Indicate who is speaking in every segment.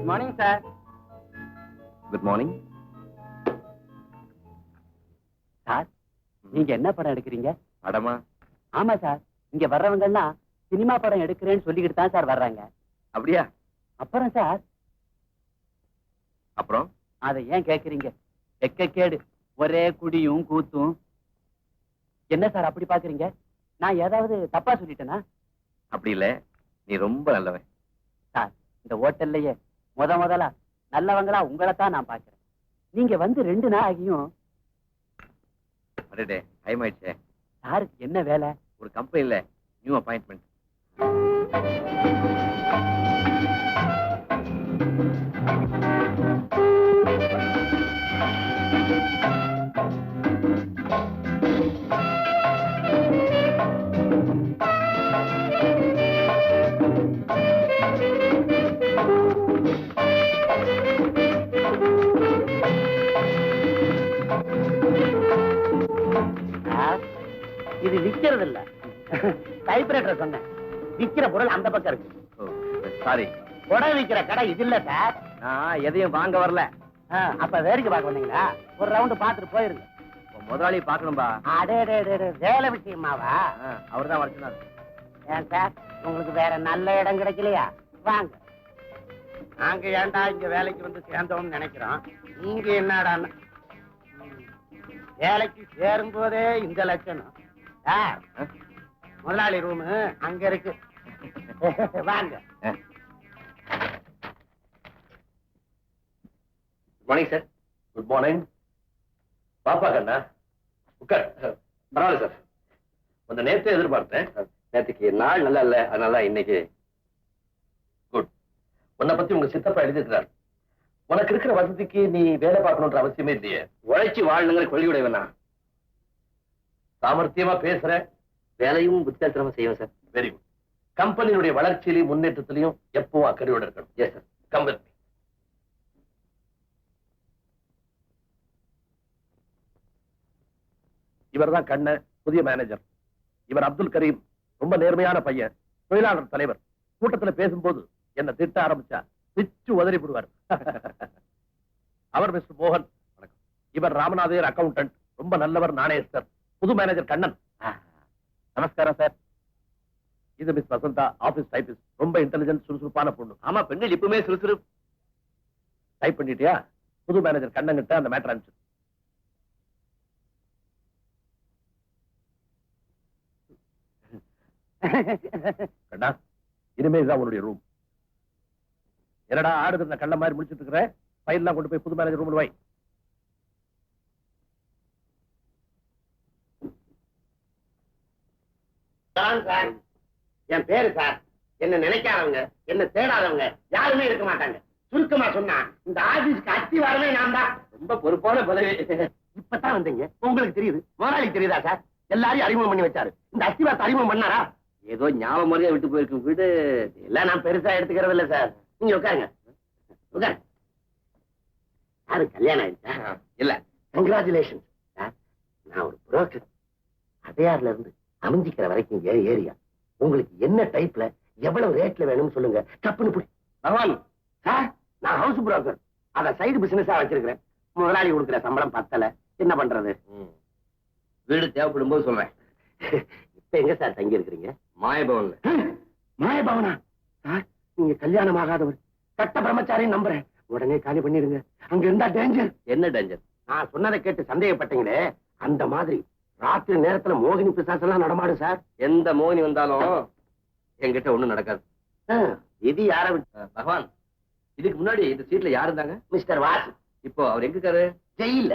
Speaker 1: Morning sir.
Speaker 2: Good morning
Speaker 1: sir, நீங்க என்ன படம் எடுக்கிறீங்க?
Speaker 2: படமா?
Speaker 1: ஆமா சார், இங்க வர்றவங்க எல்லாம் சினிமா படம் எடுக்கிறேன்னு சொல்லிக்கிட்டு தான் சார் வர்றாங்க.
Speaker 2: அப்படியா?
Speaker 1: அப்புறம் சார்,
Speaker 2: அப்புறம்
Speaker 1: அதை ஏன் கேக்குறீங்க? கேடு, ஒரே குடியும் கூத்தும். என்ன சார் அப்படி பாக்குறீங்க? நான் ஏதாவது தப்பா சொல்லிட்டேனா?
Speaker 2: அப்படி இல்ல, நீ ரொம்ப நல்லவன்
Speaker 1: சார். இந்த ஹோட்டல்லையே முதலா நல்லவங்களா உங்களைத்தான் நான் பாக்குறேன். நீங்க வந்து 2 நாள் ஆகியும்.
Speaker 2: அடடே, டைம் ஆயிடுச்சே.
Speaker 1: சாருக்கு என்ன வேலை?
Speaker 2: ஒரு கம்பெனில நியூ அப்பாயின்ட்மெண்ட்.
Speaker 1: இது விக்கிறது இல்ல, டைப்ரைட்டர் சொன்னேன். விக்கிற பொருள் அந்த பக்கம் இருக்கு.
Speaker 2: சாரி,
Speaker 1: புடவை விக்கிற கடை இது இல்ல சார்.
Speaker 2: நான் எதையும் வாங்க வரல.
Speaker 1: அப்ப வேடிக்கை பார்க்க வந்தீங்களா? ஒரு ரவுண்டு பாத்துட்டு போயிருங்க.
Speaker 2: முதலாளி பாக்கணும்பா.
Speaker 1: அடே வேலை விஷயமாவா?
Speaker 2: அவர் தான் வரச்சுனாரு.
Speaker 1: ஏன் சார், உங்களுக்கு வேற நல்ல இடம் கிடைக்கலையா? வாங்க. நாங்க ஏன்டா இங்க வேலைக்கு வந்து சேர்ந்தோம்னு நினைக்கிறோம். நீங்க என்னடான்னு வேலைக்கு சேரும் போதே இந்த லட்சணம். முதலாளி ரூமு அங்க இருக்கு. வாங்க.
Speaker 2: Morning sir. Good morning. பாப்பா கண்ணா, உட்கார். பரவாயில்ல சார், கொஞ்சம் நேரத்தை எதிர்பார்த்தேன். நேற்றுக்கு நாள் நல்லா இல்ல, அதனால இன்னைக்கு. குட். உன்னை பத்தி உங்க சித்தப்பா எழுதியிருக்கிறார். உனக்கு இருக்கிற வசதிக்கு நீ வேலை பார்க்கணுன்ற அவசியமே இல்லையே. உழைச்சி வாழணுங்கிற கொள்கையுடையவனா. சாமர்த்தியமா பேசுற, வேலையும் புத்திசாலித்தனமா செய்வோம் சார். Very good. கம்பெனியுடைய வளர்ச்சியிலையும் முன்னேற்றத்திலையும் எப்பவும் அக்கறையோட இருக்கணும். Yes sir. Come with me. இவர் தான் கண்ண, புதிய மேனேஜர். இவர் அப்துல் கரீம், ரொம்ப நேர்மையான பையன், தொழிலாளர் தலைவர். கூட்டத்துல பேசும்போது என்ன திட்ட ஆரம்பிச்சா பிச்சு உதறி விடுவார். அவர் மிஸ்டர் மோகன். இவர் ராமநாதையர் அக்கவுண்டன்ட், ரொம்ப நல்லவர், நாணயஸ்தர். புது மேனேஜர் கண்ணன். நமஸ்காரம் சார். இது மிஸ் வசந்தா, ஆபீஸ் டைபிஸ்ட், ரொம்ப இன்டெலிஜென்ட், சுறுசுறுப்பான பொண்ணு. ஆமா, பெண்கள் இப்பவுமே சுறுசுறுப்பு. டைப் பண்ணிட்டியா? புது மேனேஜர் கண்ணன் கிட்ட அந்த மேட்டர் அனுப்பிச்சு. கண்ணா, இனிமே தான் உன்னுடைய ரூம். என்னடா ஆடுது இந்த கள்ள மாதிரி முடிச்சிட்டு இருக்கிற? ஃபைல்லாம் கொண்டு போய் புது மேனேஜர் ரூம்ல வை.
Speaker 1: சார், என் பேரு சார். என்ன நினைக்காதவங்க, என்ன தேடாதவங்க யாருமே இருக்க மாட்டாங்க. சுருக்கமா சொன்னா இந்த ஆபீஸ்க்கு அத்திவாரமே நான் தான். ரொம்ப பொறுப்பான பதவி. இப்பதான் வந்தீங்க, உங்களுக்கு தெரியுது. முதலாளி தெரியுதா சார்? எல்லாரையும் அறிமுகம் பண்ணி வச்சாரு. இந்த அஸ்திவாரத்தை அறிமுகம் பண்ணாரா? ஏதோ ஞாபகம் மாதிரியா விட்டு போயிருக்கும் வீடு. எல்லாம் நான் பெருசா எடுத்துக்கிறது இல்ல சார். நீங்க உட்காருங்க. உட்காருங்க. யாரு கல்யாணம் ஆயிடுச்சா? இல்ல. Congratulation sir. நான் ஒரு புரோக்கர். அடையாறுல இருந்து அமைஞ்சிக்கிற வரைக்கும் ஏரியா. உங்களுக்கு என்ன டைப்ல எவ்வளவு ரேட்ல வேணும்னு சொல்லுங்க. தப்புன்னு புடி. பகவான் சார், நான் ஹவுஸ் புரோக்கர். அத சைடு பிசினஸா வச்சிருக்கிறேன். முதலாளி கொடுக்குற சம்பளம் பத்தல, என்ன பண்றது? வீடு தேவைப்படும் போது சொல்றேன். இப்ப எங்க சார் தங்கி இருக்கிறீங்க? மாயபவன்ல. மாயபவனா? சார், நீங்க கல்யாணம் ஆகாதவர், கட்ட பிரம்மச்சாரி நம்புறேன். உடனே காலி பண்ணிடுங்க. அங்க இருந்தா டேஞ்சர். என்ன டேஞ்சர்? நான் சொன்னதை கேட்டு சந்தேகப்பட்டீங்களே, அந்த மாதிரி ராத்திரி நேரத்துல மோகினி பிசாசெல்லாம் நடமாடும் சார். எந்த மோகினி வந்தாலும் என்கிட்ட ஒண்ணும் நடக்காது. இது யார விட்டு? பகவான், இதுக்கு முன்னாடி இந்த சீட்ல யாரு இருந்தாங்க? மிஸ்டர் வாசு. இப்போ அவர் எங்க இருக்காரு? ஜெயில்ல.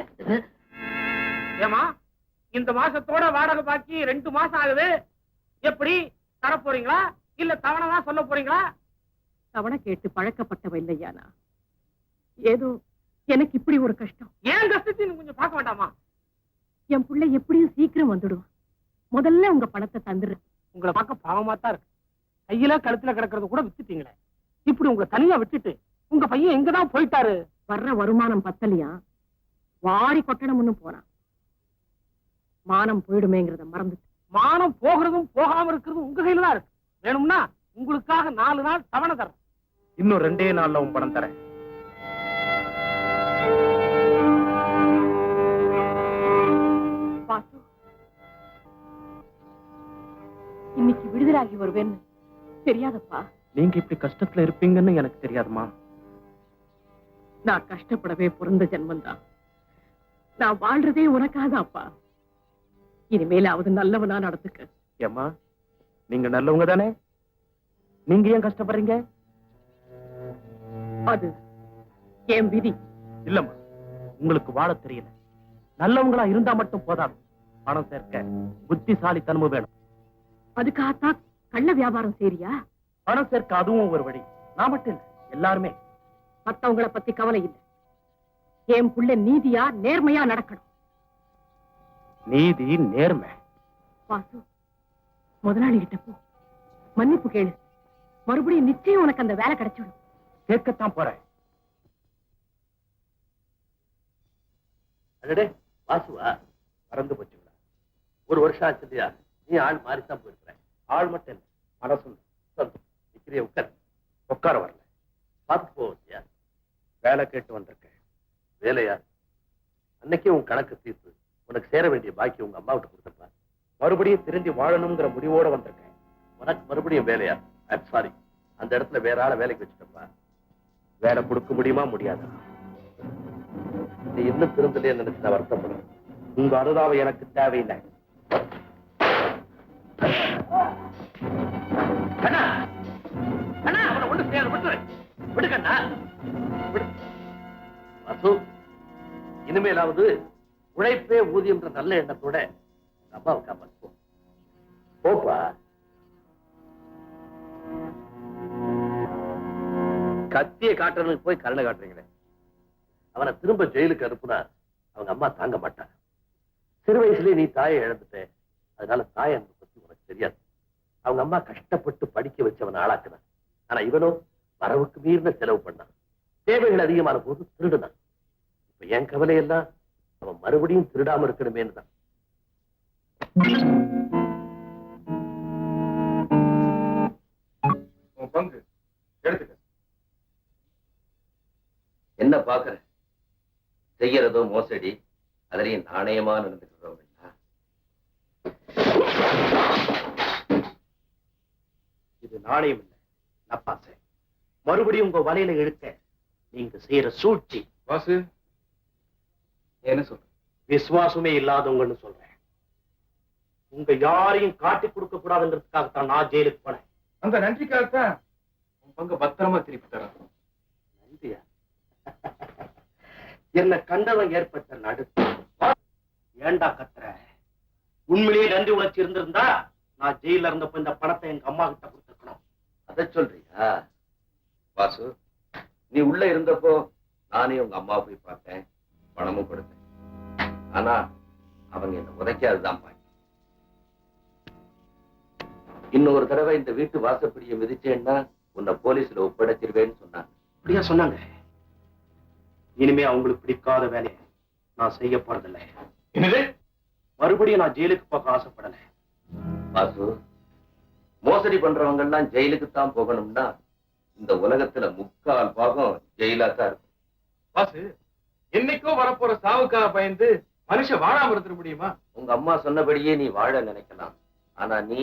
Speaker 3: ஏமா, இந்த மாசத்தோட வாடகை பாக்கி 2 மாசம் ஆகுது. எப்படி தர போறீங்களா இல்ல தவணை தான் சொல்ல போறீங்களா?
Speaker 4: தவணை கேட்டு பழக்கப்பட்டவ இல்லையானா? ஏதோ எனக்கு இப்படி ஒரு கஷ்டம்.
Speaker 3: ஏன் கஷ்டத்தையும் கொஞ்சம் பார்க்க வேண்டாமா?
Speaker 4: என் பிள்ளை எப்படியும் சீக்கிரம் வந்துடுவான். முதல்ல உங்க பணத்தை தந்துடுறேன்.
Speaker 3: உங்களை பார்க்க பாவமா தான் இருக்கு. கையில கழுத்துல கிடக்கிறது கூட வித்துட்டீங்களே. இப்படி உங்களை தனியா விட்டுட்டு உங்க பையன் எங்கதான் போயிட்டாரு?
Speaker 4: வர்ற வருமானம் பத்தலையா, வாரி கொட்டணும்னு போனான். மானம் போயிடுமேங்கிறத மறந்துட்டு.
Speaker 3: மானம் போகிறதும் போகாம இருக்கிறதும் உங்க கையில தான் இருக்கு. வேணும்னா உங்களுக்காக 4 நாள் தவணை தரேன்.
Speaker 2: இன்னும் 2 நாள்ல உன் பணம் தரேன்.
Speaker 4: வாசு, இன்னைக்கு விடுதலாகி வருவேன்னு தெரியாதப்பா.
Speaker 2: நீங்க இப்படி கஷ்டத்துல இருப்பீங்கன்னு எனக்கு தெரியாதுமா.
Speaker 4: நான் கஷ்டப்படவே பிறந்த ஜென்மந்தான். நான் வாழ்றதே உனக்காதாப்பா. இனிமேலாவது நல்லவனா நடத்துக்க.
Speaker 2: ஏம்மா, நீங்க நல்லவங்க தானே? நீங்க ஏன் கஷ்டப்படுறீங்க?
Speaker 4: அது என் விதி.
Speaker 2: இல்லம்மா, உங்களுக்கு வாழ தெரியல. நல்லவங்களா இருந்தா மட்டும் போதாது. பணம் சேர்க்க புத்திசாலித்தனமும் வேணும்.
Speaker 4: அதுக்காகத்தான் கள்ள வியாபாரம் செய்றியா?
Speaker 2: பணம் சேர்க்க அதுவும் ஒரு வழி. நான் மட்டும் இல்ல, எல்லாருமே.
Speaker 4: மத்தவங்கள பத்தி கவலை இல்லை. என் புள்ள நீதியா நேர்மையா நடக்கணும்.
Speaker 2: நீதி, நேர்மை.
Speaker 4: வாசு, முதலாளி கிட்ட போ, மன்னிப்பு கேளு. மறுபடியும் நிச்சயம் உனக்கு அந்த வேலை கிடைச்சிடும்.
Speaker 2: கேட்கத்தான் போறேன். அடடே வாசுவா, மறந்து போச்சுங்களா? 1 வருஷம் ஆச்சு இல்லையா? நீ ஆள் மாறித்தான் போயிருக்கிற. ஆள் மட்டும் இல்லை, மனசும். நிக்கிறிய உட்கார வரல. பார்த்து போவியா? வேலை கேட்டு வந்திருக்கேன். வேலையா? அன்னைக்கே உன் கணக்கு தீர்த்து உனக்கு சேர வேண்டிய பாக்கி உங்க அம்மாவிட்ட கொடுத்தப்பா. மறுபடியும் திரும்பி வாழணுங்கிற முடிவோட வந்திருக்கேன். உனக்கு மறுபடியும் வேலையா? ஐம் சாரி, அந்த இடத்துல வேற ஆளை வேலைக்கு வச்சுட்டப்பா. வேலை கொடுக்க முடியுமா? முடியாது. நீ இன்னும் திருந்தலையே நினைச்சு நான் வருத்தப்படுறேன். உங்க அனுதாபம் எனக்கு தேவையில்லை. கண்ணா, கண்ணா, அவனை ஒண்ணு செய்யாத, விட்டுரு. விடு கண்ணா, விடு. வாசு, இனிமேலாவது உழைப்பே ஊதியம்ன்ற நல்ல எண்ணத்தோட அம்மாவை காப்பாத்து. போப்பா. கத்தியை காட்டுறதுக்கு போய் கருணை காட்டுறீங்களே. அவனை திரும்ப ஜெயிலுக்கு அனுப்புனா அவங்க அம்மா தாங்க மாட்டான். சிறு வயசுலயே நீ தாயை இழந்துட்ட, அதனால தாய் அன்பு பத்தி உனக்கு தெரியாது. அவங்க அம்மா கஷ்டப்பட்டு படிக்க வச்சவனை ஆளாக்குனான். ஆனா இவனும் வரவுக்கு மீறின செலவு பண்ணான். தேவைகள் அதிகமான போது திருடுனான். இப்ப என் கவலையெல்லாம் அவன் மறுபடியும் திருடாம இருக்கணுமேன்னு தான்.
Speaker 5: பங்கு எடுத்துக்க.
Speaker 6: என்ன பாக்குற? செய்யறதோ மோசடி, அதுலயும் நாணயமா நடந்துக்கிறோம்.
Speaker 2: இது நாணயம் இல்லை, நப்பாசை. மறுபடியும் உங்க வலையில இழுக்க நீங்க செய்யற சூழ்ச்சி.
Speaker 5: வாசு என்ன சொல்ற?
Speaker 2: விசுவாசமே இல்லாதவங்கன்னு சொல்றேன். உங்க யாரையும் காட்டி கொடுக்க கூடாதுங்கிறதுக்காகத்தான் நான் ஜெயிலுக்கு போனேன்.
Speaker 5: அந்த நன்றிக்காகத்தான் உன் பங்கு பத்திரமா திருப்பி தரேன்.
Speaker 2: நன்றியா? என்ன கண்டவன் ஏற்பட்ட நடுக்கம். ஏண்டா கத்துற? உண்மையிலேயே நன்றி உணர்ச்சி இருந்திருந்தா நான் ஜெயில இருந்தப்ப இந்த பணத்தை எங்க அம்மா கிட்ட கொடுத்துருக்கணும்.
Speaker 6: அத சொல்றியா? வாசு, நீ உள்ள இருந்தப்போ நானே உங்க அம்மா போய் பார்த்தேன், பணமும் கொடுத்தேன். ஆனா அவங்க என்ன உதைக்காதுதான் பாக்கி. இன்னொரு தடவை இந்த வீட்டு வாசப்படியை மிதிச்சேன்னா உன்னை போலீஸ்ல ஒப்படைச்சிருவேன்னு சொன்னாங்க.
Speaker 2: அப்படியா சொன்னாங்க? இனிமே அவங்களுக்கு பிடிக்காத வேலையை நான் செய்ய போறதில்லை.
Speaker 5: என்னது?
Speaker 2: மறுபடியும் நான் ஜெயிலுக்கு போக ஆசைப்படல.
Speaker 6: வாசு, மோசடி பண்றவங்க எல்லாம் ஜெயிலுக்கு தான் போகணும்னா இந்த உலகத்துல 3/4 பாகம் ஜெயிலா தான் இருக்கும்.
Speaker 5: வாசு, என்னைக்கோ வரப்போற சாவுக்காக பயந்து மனுஷன் வாழாம இருந்துட முடியுமா?
Speaker 6: உங்க அம்மா சொன்னபடியே நீ வாழ நினைக்கலாம், ஆனா நீ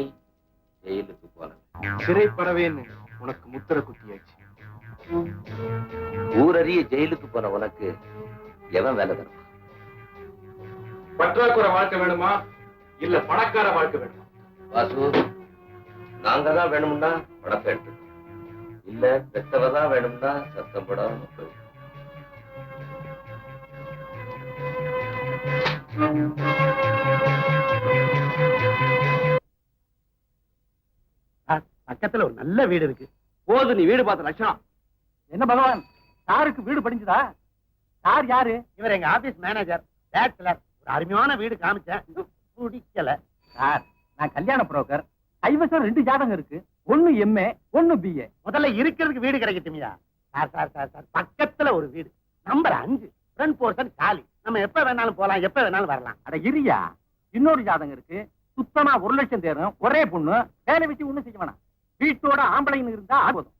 Speaker 6: ஜெயிலுக்கு போன.
Speaker 5: சிறைப்படவேன்னு உனக்கு முத்திர குத்தியாச்சு.
Speaker 6: ஊரறிய ஜெயிலுக்கு போன உனக்கு எவன் வேலை தருவான்?
Speaker 5: பற்றாக்குறை வாழ்க்கை வேணுமா இல்ல பணக்கார வாழ்க்கை வேணுமா?
Speaker 6: வாசு, நாங்க தான் வேணும்னா பணத்தை எடுத்துக்கணும், இல்ல பெத்தவதான் வேணும்னா சத்தம் போடாம போயிடும்.
Speaker 2: பக்கத்துல ஒரு நல்ல வீடு இருக்கு. போது நீ வீடு பார்த்த லட்சணம்.
Speaker 3: என்ன பகவான், சாருக்கு வீடு படிஞ்சதா? சார் யாரு?
Speaker 2: இவர் எங்க ஆபீஸ் மேனேஜர். பேச்சுலர். ஒரு அருமையான வீடு காமிச்சேன், பிடிக்கல.
Speaker 3: சார், நான் கல்யாண புரோக்கர். கைவசம் 2 ஜாதகம் இருக்கு. 1 MA 1 BA.
Speaker 2: முதல்ல இருக்கிறதுக்கு வீடு கிடைக்கட்டுமியா? சார் சார் சார் சார், பக்கத்துல ஒரு வீடு நம்பர் 5 ஃப்ரண்ட் போர்ஷன் காலி. நம்ம எப்ப வேணாலும் போலாம், எப்ப வேணாலும் வரலாம்.
Speaker 3: அட இரியா, இன்னொரு ஜாதகம் இருக்கு. சுத்தமா 1 லட்சம் தேரும், ஒரே பொண்ணு, வேலை வச்சு ஒண்ணும் செய்ய வேணாம். வீட்டோட ஆம்பளைன்னு இருந்தா போதும்.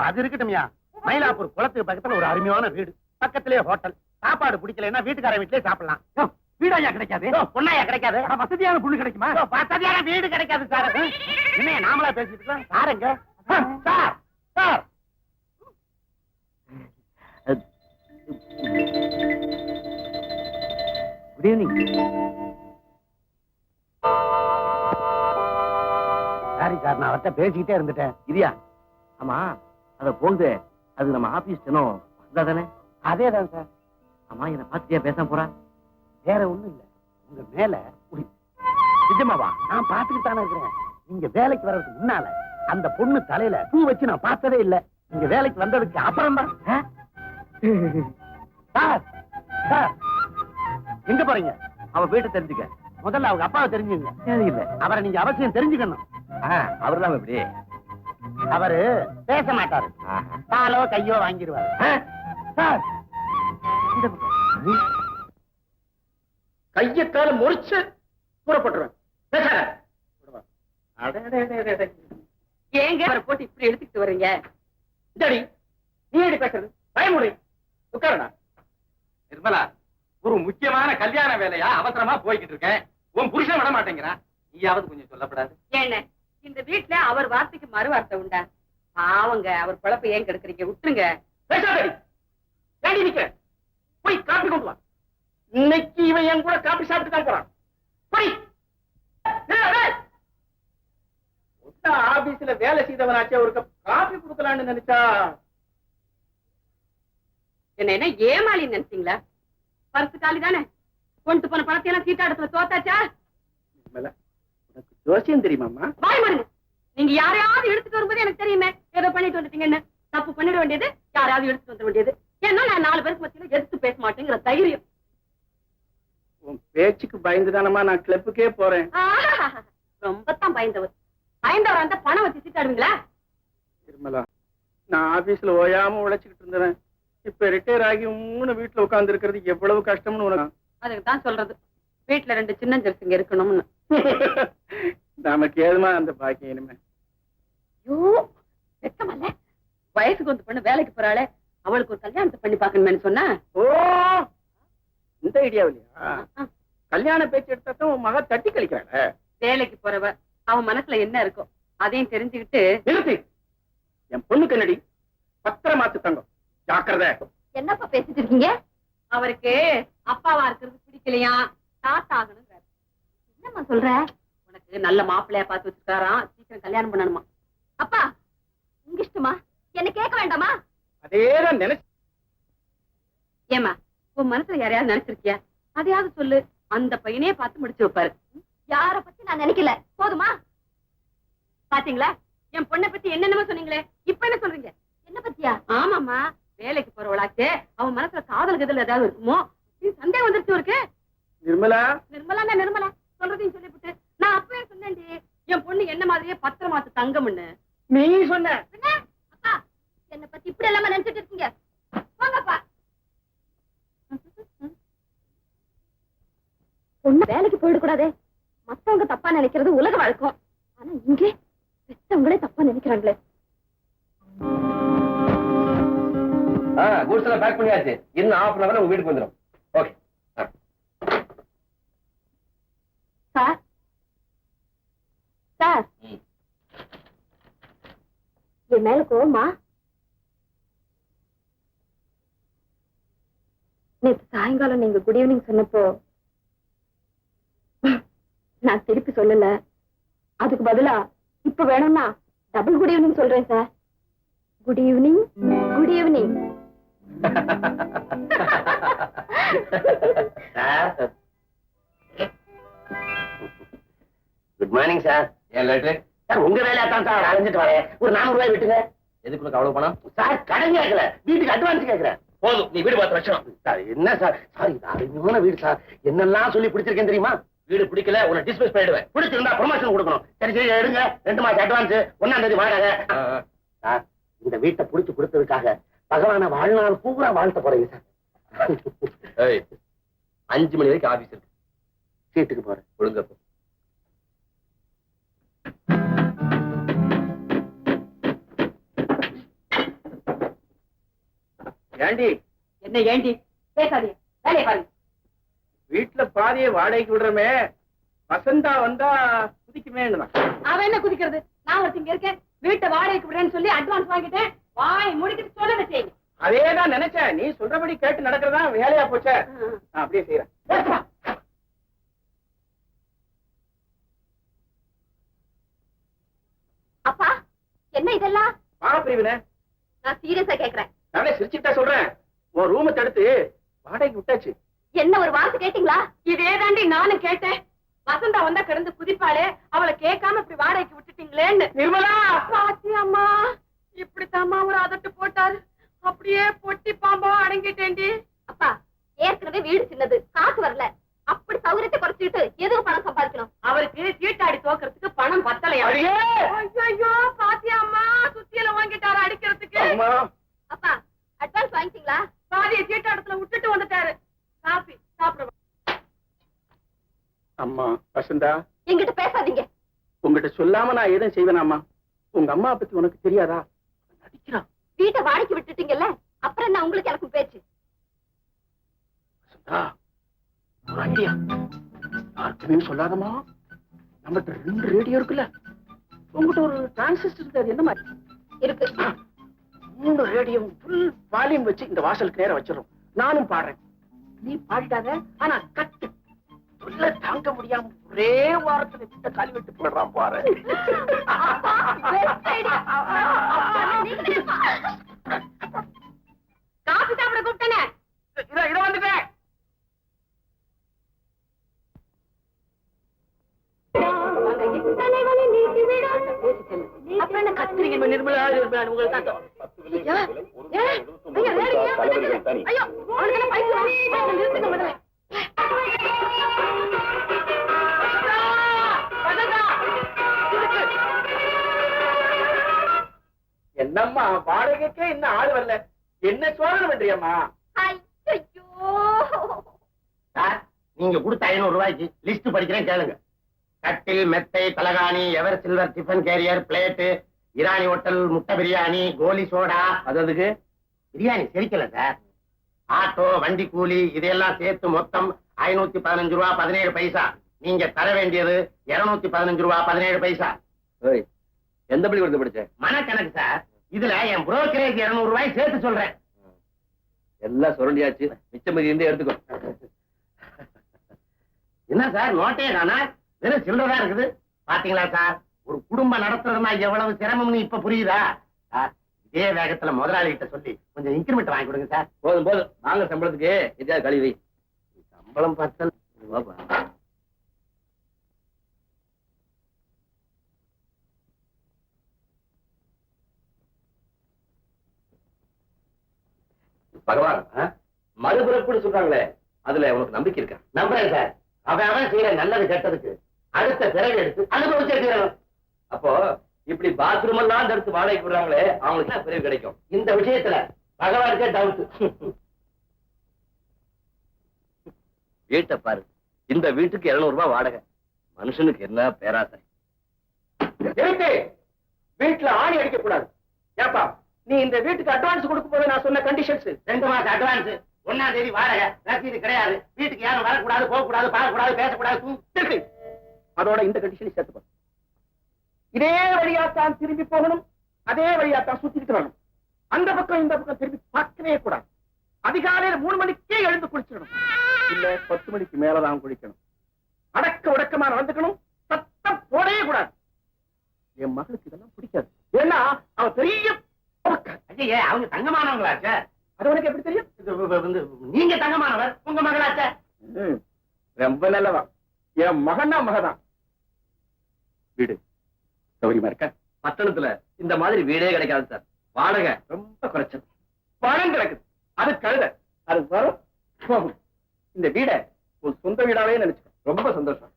Speaker 2: அது இருக்கட்டுமியா? மயிலாப்பூர் குளத்துக்கு பக்கத்துல ஒரு அருமையான வீடு, பக்கத்திலேயே ஹோட்டல். சாப்பாடு பிடிக்கலன்னா வீட்டுக்கார வீட்டிலே சாப்பிடலாம்.
Speaker 3: வீடாயா கிடைக்காது?
Speaker 2: பொண்ணாயா கிடைக்காது?
Speaker 3: அட, வசதியான பொண்ணு கிடைக்குமா?
Speaker 2: வசதியான வீடு கிடைக்காது சார். என்ன நாமளா பேசிட்டு இருக்கோம்? சாருங்க sir sir.
Speaker 3: Good evening.
Speaker 2: Sorry sir, நான் அவர்கிட்ட பேசிக்கிட்டே இருந்துட்டேன்.
Speaker 3: இரியா, ஆமா அத போகுது. அது நம்ம ஆபீஸ் தினம் தானே?
Speaker 2: அதேதான் சார்.
Speaker 3: ஆமா, என்ன பாத்துட்டியா பேச போறா?
Speaker 2: வேற ஒண்ணும் இல்ல, உங்க மேல
Speaker 3: நிஜமாவா?
Speaker 2: நான் பாத்துக்கிட்டு தானே இருக்கிறேன். நீங்க வேலைக்கு வர்றதுக்கு முன்னால அந்த பொண்ணு தலையில பூ வச்சு நான் பார்த்ததே இல்ல. நீங்க வேலைக்கு வந்ததுக்கு அப்புறம் தான். சார் சார், எங்க போறீங்க?
Speaker 3: அவ வீட்டை தெரிஞ்சுக்க.
Speaker 2: முதல்ல அவங்க அப்பாவை தெரிஞ்சுங்க.
Speaker 3: தேவையில்லை.
Speaker 2: அவரை நீங்க அவசியம் தெரிஞ்சுக்கணும்.
Speaker 3: அவர்தான் எப்படி?
Speaker 2: அவரு பேச மாட்டாரு, காலோ கையோ வாங்கிடுவாரு. சார், கைய கால முறிச்சு கூறப்பட்டுருவேன். பேசாத.
Speaker 4: ஏங்க அவரை போட்டு இப்படி எடுத்துக்கிட்டு வர்றீங்க?
Speaker 2: இந்தடி, நீ எப்படி பேசுறது? பயமுறை. உட்காருடா.
Speaker 5: நிர்மலா, ஒரு முக்கியமான கல்யாண வேலையா அவசரமா போய்கிட்டு இருக்கேன். உன் புருஷன் விட மாட்டேங்கிறான். நீயாவது கொஞ்சம் சொல்லப்படாது?
Speaker 4: என்ன, இந்த வீட்டுல அவர் வார்த்தைக்கு மறு வார்த்தை உண்டா? பாவங்க, அவர் குழப்ப ஏன் கெடுக்குறீங்க? விட்டுருங்க.
Speaker 2: பேசாதடி. ஏண்டி நிக்கிற? போய் காப்பி கொண்டு வா. இன்னைக்கு இவன் என் கூட காப்பி சாப்பிட்டு தான் போறான். போய். ஆபீஸ்ல வேலை செய்தவனாச்சே ஒரு கப் காபி கொடுக்கலான்னு நினைச்சா
Speaker 4: என்ன ஏமாளி நினைச்சீங்களா? பரிசு காலி தானே, கொண்டு போன பணத்தை எல்லாம் சீட்டாடத்துல தோத்தாச்சா?
Speaker 2: உனக்கு ஜோசியம் தெரியுமாமா?
Speaker 4: வாய் மாறுங்க. நீங்க யாரையாவது எடுத்துட்டு வரும்போது எனக்கு தெரியுமே, ஏதோ பண்ணிட்டு வந்துட்டீங்கன்னு. தப்பு பண்ணிட வேண்டியது, யாராவது எடுத்துட்டு வந்துட வேண்டியது. ஏன்னா நான் 4 பேருக்கு மத்தியில எதிர்த்து பேச மாட்டேங்கிற தைரியம்.
Speaker 3: உன் பேச்சுக்கு பயந்துதானமா நான் கிளப்புக்கே போறேன்.
Speaker 4: ரொம்பத்தான் பயந்தவர். பயந்தவர் அந்த பணம் வச்சு சீட்டாடுவீங்களா?
Speaker 3: நிர்மலா, நான் ஆபீஸ்ல ஓயாம உழைச்சுக்கிட்டு இருந்தேன். இப்ப ரிட்டையர் ஆகி 3 வீட்டுல உட்கார்ந்து இருக்கிறது எவ்வளவு கஷ்டம்னு உனக்கு.
Speaker 4: அதுக்கு தான் சொல்றது, வீட்டுல 2 சின்ன ஜெர்சிங்க இருக்கணும்னு.
Speaker 3: நமக்கு ஏதுமா அந்த பாக்கியம் இனிமே.
Speaker 4: ஐயோ, வெக்கமல்ல. வயசுக்கு வந்து பொண்ணு வேலைக்கு போறாளே, அவளுக்கு ஒரு கல்யாணத்தை பண்ணி பாக்கணும்னு சொன்னா.
Speaker 3: ஓ, இந்த ஐடியாவிலையா? கல்யாண பேச்சு எடுத்தா உன் மக தட்டி கழிக்கிறாள.
Speaker 4: வேலைக்கு போறவ அவன் மனசுல என்ன இருக்கும் அதையும் தெரிஞ்சுக்கிட்டு.
Speaker 3: நிறுத்தி. என் பொண்ணுக்கு என்னடி 10 மாசத்து தங்கம். ஜாக்கிரதை.
Speaker 4: என்னப்பா பேசிட்டு இருக்கீங்க? அவருக்கு அப்பாவா இருக்கிறது பிடிக்கலையா, தாத்தா ஆகணுங்கிறாரு. என்னம்மா சொல்ற? உனக்கு நல்ல மாப்பிள்ளையா பார்த்து வச்சிருக்காராம், சீக்கிரம் கல்யாணம் பண்ணணுமா. அப்பா, உங்க இஷ்டமா, என்ன கேட்க வேண்டாமா?
Speaker 3: அதேதான் நினைச்சு.
Speaker 4: ஏமா, உன் மனசுல யாரையாவது நினைச்சிருக்கியா? அதையாவது சொல்லு. அந்த பையனே பார்த்து முடிச்சு வைப்பாரு. யார பத்தி நான் நினைக்கல, போதுமா? பாத்தீங்களா, என் பொண்ணை பத்தி என்னென்னமோ சொன்னீங்களே, இப்ப என்ன சொல்றீங்க? என்ன பத்தியா? ஆமாமா, வேலைக்கு போறவளாச்சே, அவன் மனசுல காதல் கதல் ஏதாவது இருக்குமோ சந்தேகம் வந்துருச்சு இருக்கு.
Speaker 3: நிர்மலா,
Speaker 4: நிர்மலா நிர்மலா சொல்றதையும் சொல்லிவிட்டு நான் அப்பவே சொன்னேன்டி, என் பொண்ணு என்ன மாதிரியே 10 மாசம் தங்கம்னு.
Speaker 3: நீ சொன்ன.
Speaker 4: அப்பா, என்ன பத்தி இப்படி எல்லாம் நினைச்சிட்டு இருக்கீங்க? வாங்கப்பா. பொண்ணு வேலைக்கு போயிட கூடாதே, மத்தவங்க தப்பா நினைக்கிறது உலக வழக்கம். ஆனா இங்கே பெத்தவங்களே தப்பா நினைக்கிறாங்களே.
Speaker 2: கூட்ஸ் எல்லாம் பேக் பண்ணியாச்சு. இன்னும் 1/2 hour உங்க வீட்டுக்கு வந்துடும். ஓகே.
Speaker 4: சார், சார், என் மேல கோவமா? நேற்று சாயங்காலம் நீங்க குட் ஈவினிங் சொன்னப்போ நான் திருப்பி சொல்லல. அதுக்கு பதிலா இப்ப வேணும்னா டபுள் குட் ஈவினிங் சொல்றேன் sir. Good evening, good evening.
Speaker 1: Good morning sir.
Speaker 2: ஏன் லேட்டு?
Speaker 1: சார், உங்க வேலையா தான் சார் அலைஞ்சிட்டு வரேன். ஒரு 400 ரூபாய் விட்டுங்க.
Speaker 2: எதுக்கு உனக்கு அவ்வளவு பணம்?
Speaker 1: சார், கடன் கேட்கல, வீட்டுக்கு அட்வான்ஸ் கேட்கிறேன்.
Speaker 2: போதும், நீ வீடு பார்த்து வச்சணும்.
Speaker 1: சார், என்ன சார்? சார், இது அருமையான வீடு சார். என்னெல்லாம் சொல்லி பிடிச்சிருக்கேன் தெரியுமா?
Speaker 2: வீடு பிடிக்கல, உன்னை டிஸ்மிஸ் பண்ணிடுவேன்.
Speaker 1: பிடிச்சிருந்தா ப்ரொமோஷன் கொடுக்கணும். சரி சரி, எடுங்க. 2 மாசம் அட்வான்ஸ், 1ஆம் தேதி வாடகை. சார், இந்த வீட்டை பிடிச்சு கொடுத்ததுக்காக பகவான வாழ்நாள் பூரா வாழ்த்த போறீங்க சார்.
Speaker 2: 5 மணி வரைக்கும் ஆபீஸ் இருக்கு.
Speaker 1: சீட்டுக்கு போறேன்.
Speaker 2: ஒழுங்கா போ.
Speaker 3: ஏண்டி?
Speaker 4: என்ன ஏண்டி? பேசாதீங்க, வேலையை பாருங்க.
Speaker 3: வீட்டுல பாதியை வாடகைக்கு விடுறமே, வசந்தா வந்தா குதிக்குமே.
Speaker 4: அவன் என்ன குதிக்கிறது? நான் ஒருத்தங்க இருக்கேன், வீட்டை வாடகைக்கு விடுறேன்னு சொல்லி அட்வான்ஸ் வாங்கிட்டேன். வாய் முடிக்கிட்டு சொல்ல செய்யுங்க.
Speaker 3: அதேதான் நினைச்சேன். நீ சொல்றபடி கேட்டு நடக்கிறதா வேலையா போச்ச. நான் அப்படியே செய்யறேன்.
Speaker 4: அப்பா, என்ன இதெல்லாம்?
Speaker 3: பாப்பிரிவின,
Speaker 4: நான் சீரியஸா கேக்குறேன்.
Speaker 3: நானே சிரிச்சுட்டா சொல்றேன். உன் ரூமை தடுத்து வாடகைக்கு விட்டாச்சு.
Speaker 4: என்ன ஒரு வார்த்தை கேட்டீங்களா? இதே தாண்டி நானும் கேட்டேன். வசந்தா வந்தா கிடந்து குதிப்பாளே, அவளை கேட்காம இப்படி வாடகைக்கு விட்டுட்டீங்களேன்னு.
Speaker 3: நிர்மலா,
Speaker 4: பாத்தி அம்மா, இப்படித்தாம்மா ஒரு அதட்டு போட்டாரு. அப்படியே பொட்டி பாம்பா அடங்கிட்டேன்டி. அப்பா, ஏற்கனவே வீடு சின்னது, காசு வரல. அப்படி சௌகரியத்தை குறைச்சிட்டு எதுக்கு பணம் சம்பாதிக்கணும்? அவருக்கு சீட்டாடி தோக்கிறதுக்கு பணம் பத்தலையா? ஐயோ, பாத்தி அம்மா, சுத்தியில வாங்கிட்டாரு அடிக்கிறதுக்கு. அப்பா, அட்வான்ஸ் வாங்கிட்டீங்களா? பாதிய சீட்டாடத்துல விட்டுட்டு வந்துட்டாரு. காபி சாப்பிடுவோம்.
Speaker 3: அம்மா வசந்தா,
Speaker 4: என்கிட்ட பேசாதீங்க.
Speaker 3: உங்ககிட்ட சொல்லாம நான் எதுவும் செய்வேனாமா? உங்க அம்மா பத்தி உனக்கு தெரியாதா? நடிக்கிறான்.
Speaker 4: வீட்டை வாடகைக்கு விட்டுட்டீங்கல்ல, அப்புறம் என்ன உங்களுக்கு எனக்கும் பேச்சு?
Speaker 3: வசந்தா, ஒரு ஐடியா. யாருக்குமே சொல்லாதமா. நம்மகிட்ட 2 ரேடியோ இருக்குல்ல, உங்ககிட்ட ஒரு டிரான்சிஸ்டர் இருக்கு. அது என்ன மாதிரி
Speaker 4: இருக்கு?
Speaker 3: 3 ரேடியோ ஃபுல் வால்யூம் வச்சு இந்த வாசலுக்கு நேரம் வச்சிடறோம். நானும் பாடுறேன், நீ பாடிட்டாத. ஆனா கட்டு சொல்ல தாங்க முடியாம ஒரே வாரத்துல விட்ட காலி விட்டு போடுறான் பாரு.
Speaker 4: காபி சாப்பிட கூப்பிட்டேனே.
Speaker 3: இத வந்துட்டேன்.
Speaker 4: அப்புறம் என்ன கத்துறீங்க? நிர்மலா, உங்களுக்கு ஐயோ, ரேடியோ ஏன்
Speaker 6: தலைவர்கள் தனி.
Speaker 4: ஐயோ, அவனுக்கு என்ன பைத்தியம்? ஐயோ, நிறுத்துங்க முதல்ல.
Speaker 3: என்னம்மா வாடகைக்கே இன்னும் ஆள் வரல, என்ன சோதனை பண்றியம்மா?
Speaker 4: ஐயோ,
Speaker 1: சார் நீங்க கொடுத்த 500 ரூபாய்க்கு லிஸ்ட் படிக்கிறேன் கேளுங்க. கட்டில், மெத்தை, தலகாணி, ever silver tiffin carrier, plate, Irani hotel, முட்டை பிரியாணி, கோலி சோடா.
Speaker 3: அதுக்கு
Speaker 1: பிரியாணி செரிக்கல சார். ஆட்டோ, வண்டி கூலி இதெல்லாம் சேர்த்து மொத்தம் 515 ரூபா 17 பைசா. நீங்க தர வேண்டியது 215 ரூபா 17 பைசா.
Speaker 2: எந்த பள்ளிக்கூடத்தை படிச்ச?
Speaker 1: மனக்கணக்கு சார். இதுல என் புரோக்கரேஜ் 200 ரூபாய் சேர்த்து சொல்றேன்.
Speaker 2: எல்லாம் சுரண்டியாச்சு, மிச்சம் மீதி இருந்து எடுத்துக்கோ.
Speaker 1: என்ன சார் நோட்டையே காணா, வெறும் சில்லறதா இருக்குது. பாத்தீங்களா சார், ஒரு குடும்பம் நடத்துறதுனா எவ்வளவு சிரமம்னு இப்ப புரியுதா? சார் இதே வேகத்துல முதலாளி கிட்ட சொல்லி கொஞ்சம் இன்கிரிமெண்ட் வாங்கி கொடுங்க சார்.
Speaker 2: போதும் போதும், வாங்க சம்பளத்துக்கு எதையாவது கழுவி.
Speaker 1: சம்பளம் பார்த்தல்
Speaker 2: பகவான், மறுபிறப்புன்னு சொல்றாங்களே, அதுல உனக்கு நம்பிக்கை இருக்கா?
Speaker 1: நம்புறேன் சார். அவன் செய்யற நல்லது கெட்டதுக்கு அடுத்த பிறகு எடுத்து அனுபவிச்சிருக்கிறோம்.
Speaker 2: அப்போ இப்படி பாத்ரூம் எல்லாம் எடுத்து வாடகைக்கு விடுறாங்களே, அவங்களுக்கு என்ன பிறகு கிடைக்கும்?
Speaker 1: இந்த விஷயத்துல பகவானுக்கே டவுட்.
Speaker 2: வீட்டை பாரு, இந்த வீட்டுக்கு 200 ரூபாய் வாடகை. மனுஷனுக்கு என்ன பேராசை.
Speaker 3: இருக்கு, வீட்டுல ஆணி அடிக்க கூடாது. ஏப்பா நீ இந்த வீட்டுக்கு அட்வான்ஸ் கொடுக்கும் போது நான் சொன்ன கண்டிஷன்ஸ்
Speaker 1: 2 மாசம் அட்வான்ஸ், 1ஆம் தேதி வாடகை, ரசீது கிடையாது, வீட்டுக்கு யாரும் வரக்கூடாது, போக கூடாது, பார்க்க கூடாது, பேசக்கூடாது.
Speaker 3: இருக்கு. அதோட இந்த கண்டிஷனை சேர்த்துப்போம். இதே வழியாத்தான் திரும்பி போகணும், அதே வழியாத்தான் சுத்திட்டு வரணும். அந்த பக்கம் இந்த பக்கம் திரும்பி பார்க்கவே கூடாது. அதிகாலையில 3 மணிக்கே எழுந்து குளிச்சிடணும், இல்ல 10 மணிக்கு மேலதான் குளிக்கணும். அடக்க உடக்கமா நடந்துக்கணும், சத்தம் போடவே கூடாது. என் மகளுக்கு இதெல்லாம் பிடிக்காது. ஏன்னா அவ பெரிய
Speaker 1: ஐயே, அவங்க தங்கமானவங்களாச்சே.
Speaker 3: அது உனக்கு எப்படி தெரியும்?
Speaker 1: நீங்க தங்கமானவர், உங்க மகளாச்சே.
Speaker 3: ரொம்ப நல்லவா. என் மகன்னா மகதான். வீடு சௌரியமா இருக்க?
Speaker 2: பட்டணத்துல இந்த மாதிரி வீடே கிடைக்காது சார். வாடகை
Speaker 3: ரொம்ப குறைச்சது. பணம் கிடக்குது, அது கழுத. அது வரும் போகும். இந்த வீட ஒரு சொந்த வீடாவே நினைச்சுக்க. ரொம்ப சந்தோஷம்.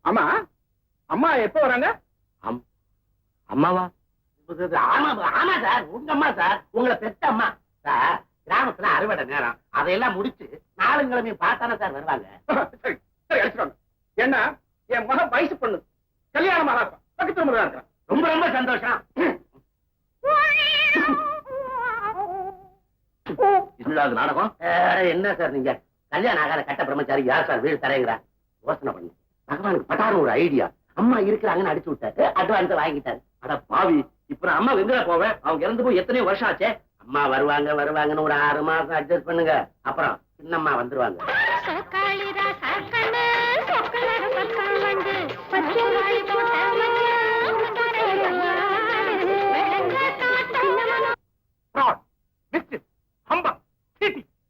Speaker 3: ஆமா, அம்மா எப்ப வராங்க?
Speaker 2: அம்மாவா?
Speaker 1: ஆமா ஆமா சார், உங்க அம்மா சார், உங்களை பெத்த அம்மா சார். கிராமத்துல அறுவடை நேரம், அதையெல்லாம் முடிச்சு 4 கிழமையும் பார்த்தானே சார் வருவாங்க.
Speaker 3: சரி சரி, அழைச்சிட்டு ஏன்னா என் மகன் வயசு பொண்ணு, கல்யாணம் ஆகா பக்கத்து முறை இருக்கான்.
Speaker 1: ரொம்ப ரொம்ப சந்தோஷம்.
Speaker 2: என்னடா அது நாடகம்?
Speaker 1: என்ன சார் நீங்க கல்யாணம் ஆகாத கட்ட பிரம்மச்சாரி யார் சார் வீடு தரேங்கிறா? யோசனை பண்ணு. பகவானுக்கு பட்டாரு ஒரு ஐடியா. அம்மா இருக்கிறாங்கன்னு அடிச்சு விட்டாரு, அட்வான்ஸ் வாங்கிட்டாரு.
Speaker 2: அட பாவி, இப்ப நான் அம்மா எங்கடா போவேன்? அவங்க இறந்து போய் எத்தனையோ வருஷம் ஆச்சே.
Speaker 1: அம்மா வருவாங்கன்னு ஒரு 6 மாசம் அட்ஜஸ்ட் பண்ணுங்க, அப்புறம் சின்னம்மா வந்துருவாங்க.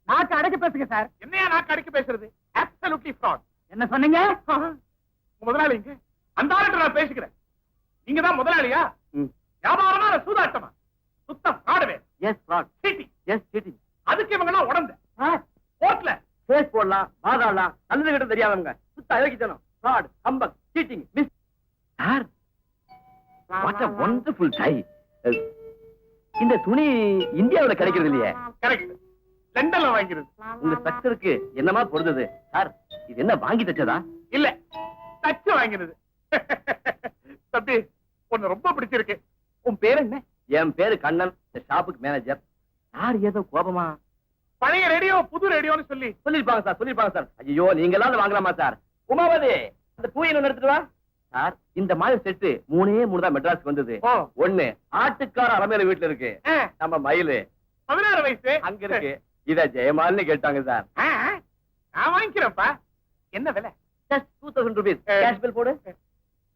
Speaker 3: நாக்கு அடக்கி பேசுங்க சார். என்னையா நாக்கு அடக்கி பேசுறது? Absolutely fraud. என்ன சொன்னீங்க? முதலாளிங்க அந்த ஆளுக்கு நான் பேசிக்கிறேன். நீங்க தான் முதலாளியா? வியாபாரமான சூதாட்டமா? சுத்தம் ஃப்ராடுவே.
Speaker 2: Yes fraud.
Speaker 3: Cheating.
Speaker 2: Yes cheating.
Speaker 3: அதுக்கு இவங்க எல்லாம் உடந்த கோர்ட்ல
Speaker 2: கேஸ் போடலாம், வாதாடலாம். நல்லது கிட்ட தெரியாதவங்க சுத்த அழகித்தனம், fraud, humbug, cheating, miss. Sir, what a wonderful tie. இந்த துணி இந்தியாவுல கிடைக்கிறது இல்லையே.
Speaker 3: கரெக்ட், லண்டன்ல வாங்கிருது.
Speaker 2: உங்க ஸ்ட்ரக்சருக்கு என்னமா பொருந்தது சார்? இது என்ன வாங்கி தச்சதா?
Speaker 3: இல்ல, தச்சு வாங்கினது. தம்பி, உன்னை ரொம்ப பிடிச்சிருக்கு. உன் பேர் என்ன?
Speaker 2: என் பேரு கண்ணன், இந்த ஷாப்புக்கு மேனேஜர். யார் ஏதோ கோபமா
Speaker 3: பழைய ரேடியோ புது ரேடியோன்னு சொல்லி
Speaker 2: சொல்லிருப்பாங்க சார், சொல்லிருப்பாங்க சார். ஐயோ, நீங்க எல்லாம் வாங்கலாமா சார்? உமாவதி, அந்த பூயை ஒண்ணு எடுத்துட்டு வா. சார், இந்த மாதிரி செட்டு 3 தான் மெட்ராஸ்க்கு வந்தது.
Speaker 3: ஓ.
Speaker 2: ஒண்ணு ஆட்டுக்கார அலமேல வீட்டுல இருக்கு, நம்ம மயிலு
Speaker 3: 16 வயசு
Speaker 2: அங்க இருக்கு. இத ஜெயமால்னு கேட்டாங்க சார்.
Speaker 3: நான் வாங்கிக்கிறேன்ப்பா. என்ன விலை?
Speaker 2: Just 2000 rupees. கேஷ் பில் போடு.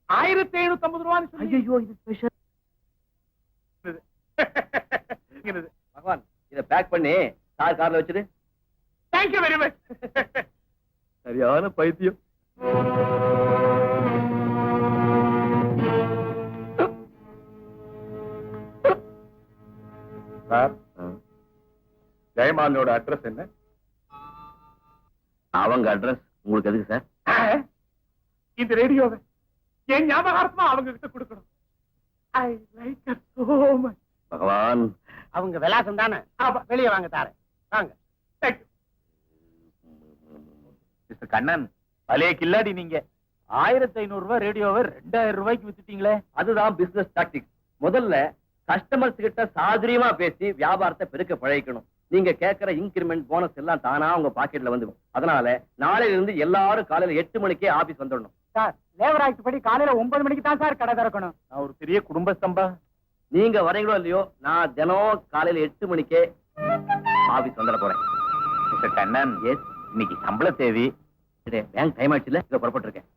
Speaker 3: 1750 ரூபான்னு சொல்லி.
Speaker 2: ஐயோ, இது ஸ்பெஷல். பகவான், இத பேக் பண்ணி சார் கார்ல வச்சிரு.
Speaker 3: Thank you very much.
Speaker 2: சரியான பைத்தியம்.
Speaker 7: சார், ஜெயமாலோட அட்ரஸ் என்ன?
Speaker 2: அவங்க அட்ரஸ் உங்களுக்கு எதுக்கு சார்?
Speaker 7: இந்த ரேடியோவை என் ஞாபகார்த்தமா அவங்க கிட்ட கொடுக்கணும். I like it so much.
Speaker 2: பகவான்,
Speaker 3: அவங்க விலாசம் தானே, வெளியே வாங்க தாரேன், வாங்க.
Speaker 7: மிஸ்டர் கண்ணன், பழைய கில்லாடி நீங்க. 1500 ரூபாய் ரேடியோவை 2000 ரூபாய்க்கு வித்துட்டீங்களே.
Speaker 2: அதுதான் பிசினஸ் டாக்டிக்ஸ். முதல்ல கஸ்டமர்ஸ் கிட்ட சாதுரியமா பேசி வியாபாரத்தை பெருக்க பழகிக்கணும். நீங்க கேட்கிற இன்கிரிமெண்ட் போனஸ் எல்லாம் தானா உங்க பாக்கெட்ல வந்துடும். அதனால நாளையில இருந்து எல்லாரும் காலையில 8 மணிக்கே ஆபீஸ் வந்துடணும்.
Speaker 3: சார், லேபர் ஆக்ட் படி காலையில 9 மணிக்கு தான் சார் கடை திறக்கணும்.
Speaker 7: நான் ஒரு பெரிய குடும்பஸ்தம்பா.
Speaker 2: நீங்க வரீங்களோ இல்லையோ, நான் தினம் காலையில 8 மணிக்கே ஆபீஸ் வந்துட போறேன்.
Speaker 7: மிஸ்டர் கண்ணன்,
Speaker 2: எஸ்,
Speaker 7: இன்னைக்கு சம்பள தேதி.
Speaker 2: பேங்க் டைம் ஆயிடுச்சுல, இதை புறப்பட்டு இருக்கேன்.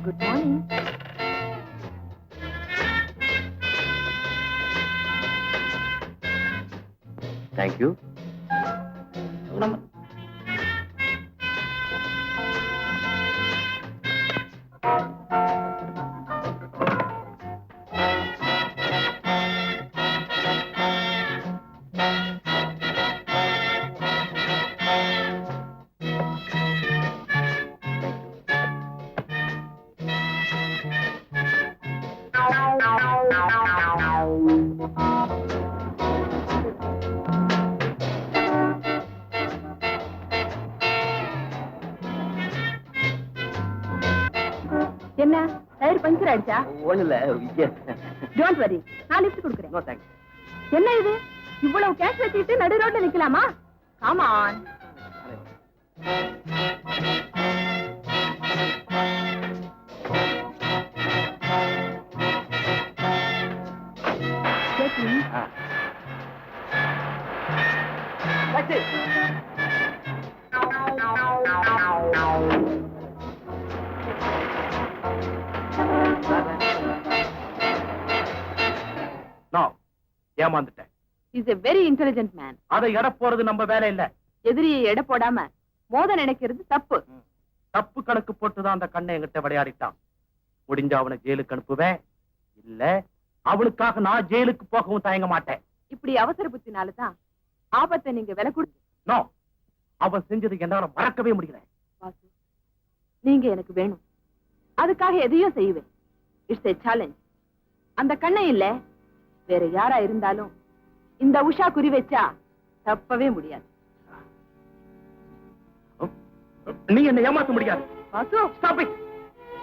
Speaker 4: Good morning.
Speaker 2: தேங்க்யூ.
Speaker 4: என்ன டயர் பஞ்சர் ஆயிடுச்சா?
Speaker 2: ஒண்ணு இல்ல.
Speaker 4: டோன்ட் வரி, நான் லிஃப்ட் கொடுக்குறேன்.
Speaker 2: No thanks.
Speaker 4: என்ன இது, இவ்வளவு கேஷ் வச்சுக்கிட்டு நடு ரோட்ல நிக்கலாமா? Come on.
Speaker 7: நான் ஏமாந்துட்டேன்.
Speaker 4: Is a very intelligent man.
Speaker 7: அதை எடை போறது நம்ம வேலை இல்ல.
Speaker 4: எதிரியை எடை போடாம மோத நினைக்கிறது தப்பு.
Speaker 7: தப்பு கணக்கு போட்டுதான் அந்த கண்ணை என்கிட்ட விளையாடிட்டான். முடிஞ்ச அவனை ஜெயிலுக்கு அனுப்புவேன். இல்ல, அவளுக்காக நான் ஜெயிலுக்கு போகவும் தயங்க மாட்டேன்.
Speaker 4: இப்படி அவசர புத்தினால தான் ஆபத்தை நீங்க விலை கொடுத்து.
Speaker 7: நோ, அவன் செஞ்சது என்னால மறக்கவே முடியல.
Speaker 4: வாசு, நீங்க எனக்கு வேணும், அதுக்காக எதையும் செய்வேன். It's a challenge. அந்த கண்ணை இல்ல, வேற யாரா இருந்தாலும் இந்த உஷா குறி வச்சா தப்பவே முடியாது.
Speaker 7: நீ என்ன ஏமாத்த முடியாது.
Speaker 4: Vasu,
Speaker 7: Stop it.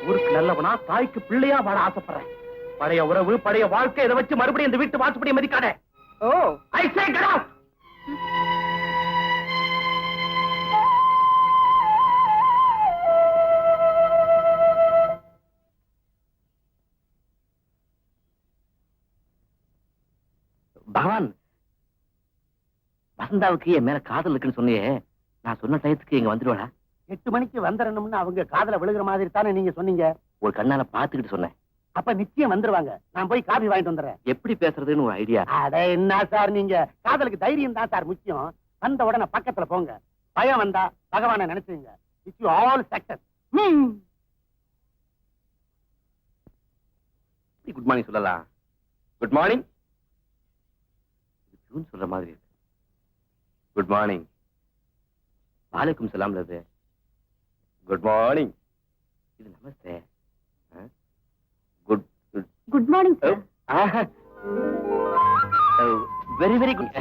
Speaker 7: ஊருக்கு நல்லவனா, தாய்க்கு பிள்ளையா வாழ ஆசைப்படுறேன். பழைய உறவு, பழைய வாழ்க்கை, இதை வச்சு மறுபடியும் இந்த வீட்டு வாசப்படியை மதிக்காத.
Speaker 4: ஓ,
Speaker 7: I say get out.
Speaker 2: பகவான், வசந்தாவுக்கு என் மேல காதல் இருக்குன்னு சொன்னியே, நான் சொன்ன டயத்துக்கு இங்க வந்துடுவாளா?
Speaker 3: 8 மணிக்கு வந்துடணும்னு அவங்க காதுல விழுகிற மாதிரி தானே நீங்க சொன்னீங்க.
Speaker 2: ஒரு கண்ணால பாத்துக்கிட்டு சொன்னேன்.
Speaker 3: அப்ப நிச்சயம் வந்துருவாங்க. நான் போய் காபி வாங்கிட்டு வந்துடுறேன்.
Speaker 2: எப்படி பேசுறதுன்னு ஒரு ஐடியா.
Speaker 3: அட என்ன சார், நீங்க காதலுக்கு தைரியம் தான் சார் முக்கியம். வந்த உடனே பக்கத்துல போங்க. பயம் வந்தா பகவானை நினைச்சுங்க. It's all success.
Speaker 2: Good morning சொல்லலாம். Good morning. ஜூன் சொல்ற மாதிரி இருக்கு. Good morning. வாலைக்கும் சலாம். Good morning. இது நமஸ்தே. Good
Speaker 4: good morning sir.
Speaker 2: Very very good.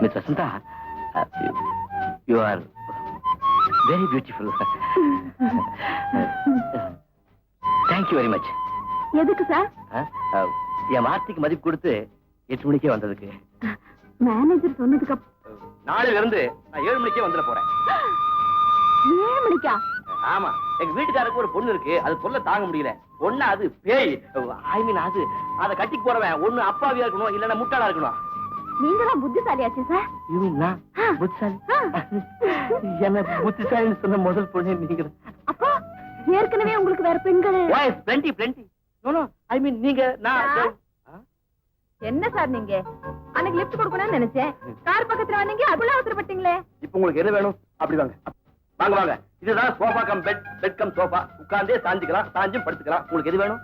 Speaker 2: Miss Vasanta, you are very beautiful. Thank you very much.
Speaker 4: எதுக்கு சார்?
Speaker 2: என் வார்த்தைக்கு மதிப்பு கொடுத்து 8 மணிக்கே வந்ததுக்கு.
Speaker 4: மேனேஜர் சொன்னதுக்கு
Speaker 2: நாளையில இருந்து நான் 7 மணிக்கே வந்துட போறேன்.
Speaker 4: 7 மணிக்கா?
Speaker 2: ஆமா, எங்க வீட்டுக்காரருக்கு ஒரு பொண்ணு இருக்கு. அது சொல்ல தாங்க முடியல. ஒண்ணு அது பேய், ஐ மீன் அது அதை கட்டிக்கு போறவன் ஒண்ணு அப்பாவியா இருக்கணும், இல்லன்னா முட்டாளா இருக்கணும்.
Speaker 4: நீங்க தான் புத்திசாலியாச்சு சார்.
Speaker 2: புத்திசாலி? என்ன புத்திசாலின்னு சொன்ன முதல் பொண்ணு நீங்க.
Speaker 4: அப்போ ஏற்கனவே உங்களுக்கு வேற பெண்கள்?
Speaker 2: Plenty plenty.
Speaker 7: ஐ மீன் நீங்க நான்
Speaker 4: என்ன சார் நீங்க அன்னைக்கு லிஃப்ட் கொடுக்கணும்னு நினைச்சேன். கார் பக்கத்துல வந்தீங்க, அவ்வளவு அவசரப்பட்டீங்களே.
Speaker 7: இப்ப உங்களுக்கு எது வேணும்? அப்படி வாங்க வாங்க வாங்க. இதுதான் sofa come bed, bed come sofa. உட்கார்ந்தே சாஞ்சிக்கலாம், சாஞ்சும் படுத்துக்கலாம். உங்களுக்கு எது வேணும்?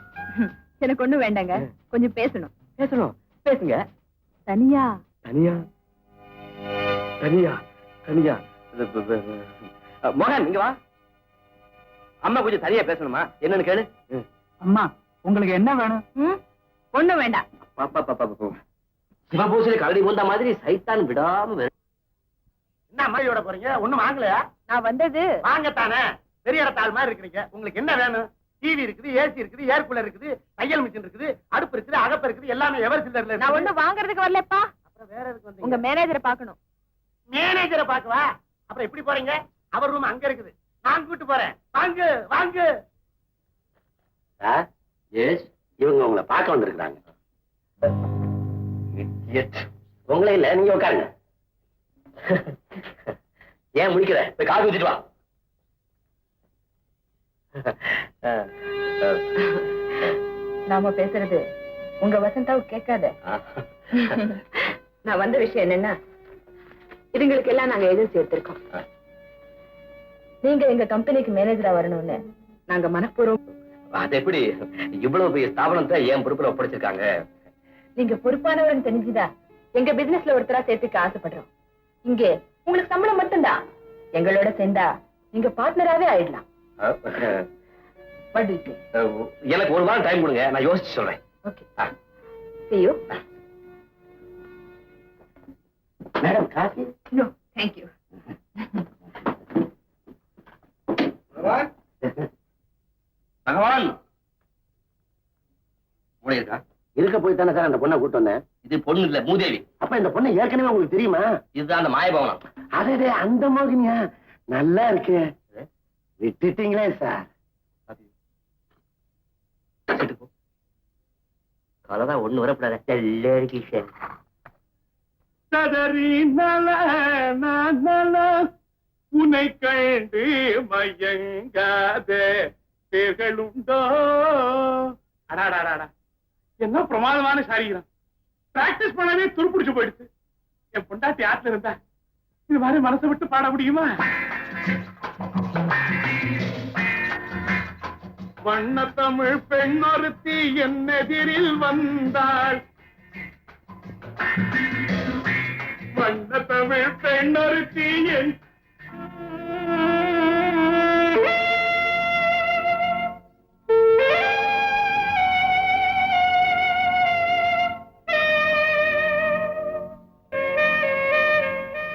Speaker 4: எனக்கு ஒண்ணும் வேண்டாங்க, கொஞ்சம் பேசணும்.
Speaker 7: பேசணும், பேசுங்க.
Speaker 4: தனியா?
Speaker 7: தனியா தனியா தனியா? மோகன் இங்க வா. அம்மா கொஞ்சம் தனியா பேசணுமா? என்னன்னு கேளு.
Speaker 3: அம்மா உங்களுக்கு என்ன வேணும்?
Speaker 4: ஒண்ணும் வேண்டாம்.
Speaker 7: சிவபூசணி கரடி போந்த மாதிரி சைத்தான் விடாம
Speaker 1: என்ன அம்மாயோட போறீங்க? ஒண்ணும் வாங்கலையா?
Speaker 4: நான் வந்தது
Speaker 1: வாங்கத்தானே, பெரிய இடத்தாள் மாதிரி இருக்கிறீங்க. உங்களுக்கு என்ன வேணும்? டிவி இருக்குது, ஏசி இருக்குது, ஏர் கூலர் இருக்குது, தையல் மிஷின் இருக்குது, அடுப்பு இருக்குது, அகப்ப இருக்குது, எல்லாமே எவர் சில்லர்ல.
Speaker 4: நான் ஒண்ணும் வாங்குறதுக்கு வரலப்பா.
Speaker 1: அப்புறம் வேற எதுக்கு வந்தீங்க?
Speaker 4: உங்க மேனேஜரை பார்க்கணும்.
Speaker 1: மேனேஜரை பாக்கவா? அப்புறம் எப்படி போறீங்க? அவர் ரூம் அங்க இருக்குது, நான் கூட்டு போறேன். வாங்க வாங்க.
Speaker 7: இவங்க உங்களை பார்க்க வந்திருக்கிறாங்க. உங்களே இல்ல, நீங்க உட்காருங்க. ஏன் முடிக்கிற? போய் காஃபி ஊத்திட்டு வா.
Speaker 4: நாம பேசுறது உங்க வசந்தாவுக்கு கேட்காத. நான் வந்த விஷயம் என்னன்னா, இதுங்களுக்கு எல்லாம் நாங்க ஏஜென்சி எடுத்திருக்கோம். நீங்க எங்க கம்பெனிக்கு மேனேஜரா வரணும்னு நாங்க மனப்பூர்வம்.
Speaker 7: அது எப்படி? இவ்வளவு பெரிய ஸ்தாபனத்தை ஏன் பொறுப்புல ஒப்படைச்சிருக்காங்க?
Speaker 4: நீங்க பொறுப்பானவர்னு தெரிஞ்சுதா எங்க பிசினஸ்ல ஒருத்தரா சேர்த்துக்க ஆசைப்படுறோம். இங்க உங்களுக்கு சம்பளம் மட்டும்தான். எங்களோட சேர்ந்தா நீங்க பார்ட்னராவே ஆயிடலாம். What do you think?
Speaker 7: எனக்கு ஒரு வாரம் டைம் கொடுங்க, நான் யோசிச்சு சொல்றேன்.
Speaker 4: Okay. See you.
Speaker 7: Madam coffee?
Speaker 4: No, thank you.
Speaker 7: பகவான் இருக்கா? இருக்க போய் தானே சார் அந்த பொண்ணை கூட்டு வந்தேன். இது பொண்ணு இல்ல, மூதேவி. அப்ப இந்த பொண்ணு ஏற்கனவே உங்களுக்கு தெரியுமா? இதுதான் அந்த மாயபவனம். அதே அந்த மோகினியா? நல்லா இருக்கு. விட்டுட்டீங்களே சார். கலதான் ஒண்ணு வரப்படாத.
Speaker 3: உன்னை கண்டு மயங்காத பேர்களுண்டோ? அடாடாடா, என்ன பிரமாதமான சாரிகிறான். பிராக்டிஸ் பண்ணவே துருப்பிடிச்சு போயிடுச்சு. என் பொண்டாட்டி ஆத்துல இருந்தா இது மாதிரி மனசை விட்டு பாட முடியுமா? வண்ண தமிழ் பெண்ணொருத்தி என் எதிரில் வந்தாள். வண்ண தமிழ் பெண்ணொருத்தி என்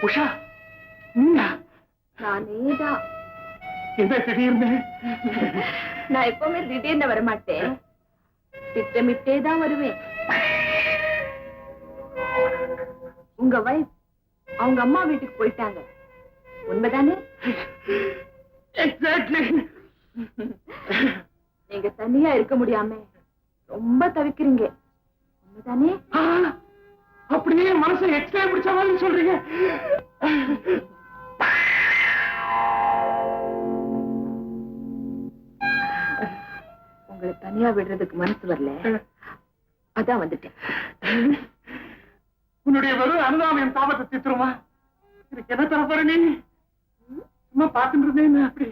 Speaker 3: உஷா, நீயா?
Speaker 4: நானேதான்.
Speaker 3: என்ன திடீர்னு?
Speaker 4: நான் எப்பவுமே திடீர்னு வரமாட்டேன், திட்டமிட்டே தான் வருவேன். உங்க வைஃப் அவங்க அம்மா வீட்டுக்கு போயிட்டாங்க, உண்மைதானே?
Speaker 3: எக்ஸாக்ட்லி.
Speaker 4: நீங்க தனியா இருக்க முடியாம ரொம்ப தவிக்கிறீங்க, உண்மைதானே?
Speaker 3: அப்படியே மனசை எக்ஸ்ட்ரா பிடிச்ச மாதிரி சொல்றீங்க.
Speaker 4: உங்களை தனியா விடுறதுக்கு மனசு வரல, அதான் வந்துட்டேன்.
Speaker 3: உன்னுடைய வெறும் அனுதாபம் என் தாபத்தை தீர்த்துருமா? எனக்கு என்ன தரப்போற நீ? சும்மா பார்த்துட்டு இருந்தேன். அப்படி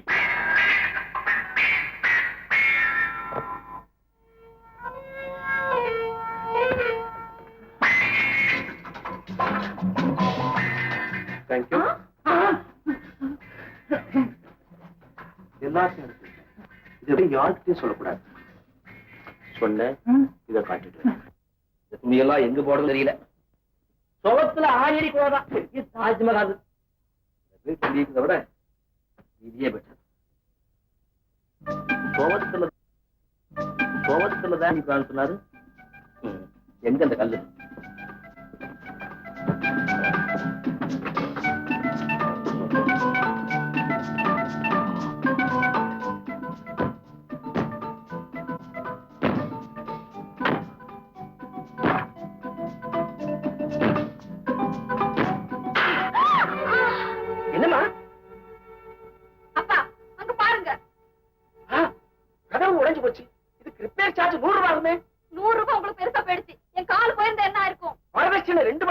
Speaker 7: தேங்க்யூ. எல்லாத்தையும் இது யாருக்கிட்டையும் சொல்லக்கூடாது. சொன்ன இதை காட்டிட்டு துணியெல்லாம் எங்க போடுறது தெரியல. சுகத்துல ஆடி போதான் தாஜ்மஹால். வீட்டு இருக்கிறத விட இதே பெற்ற கோவத்துலதான் சொன்னாரு. எங்க அந்த கல்லு? என்னமா?
Speaker 4: அப்பா அங்க பாருங்க.
Speaker 7: கதவு உடைஞ்சு போச்சு. இதுக்கு ரிப்பேர் சார்ஜ் 100 ரூபாய்.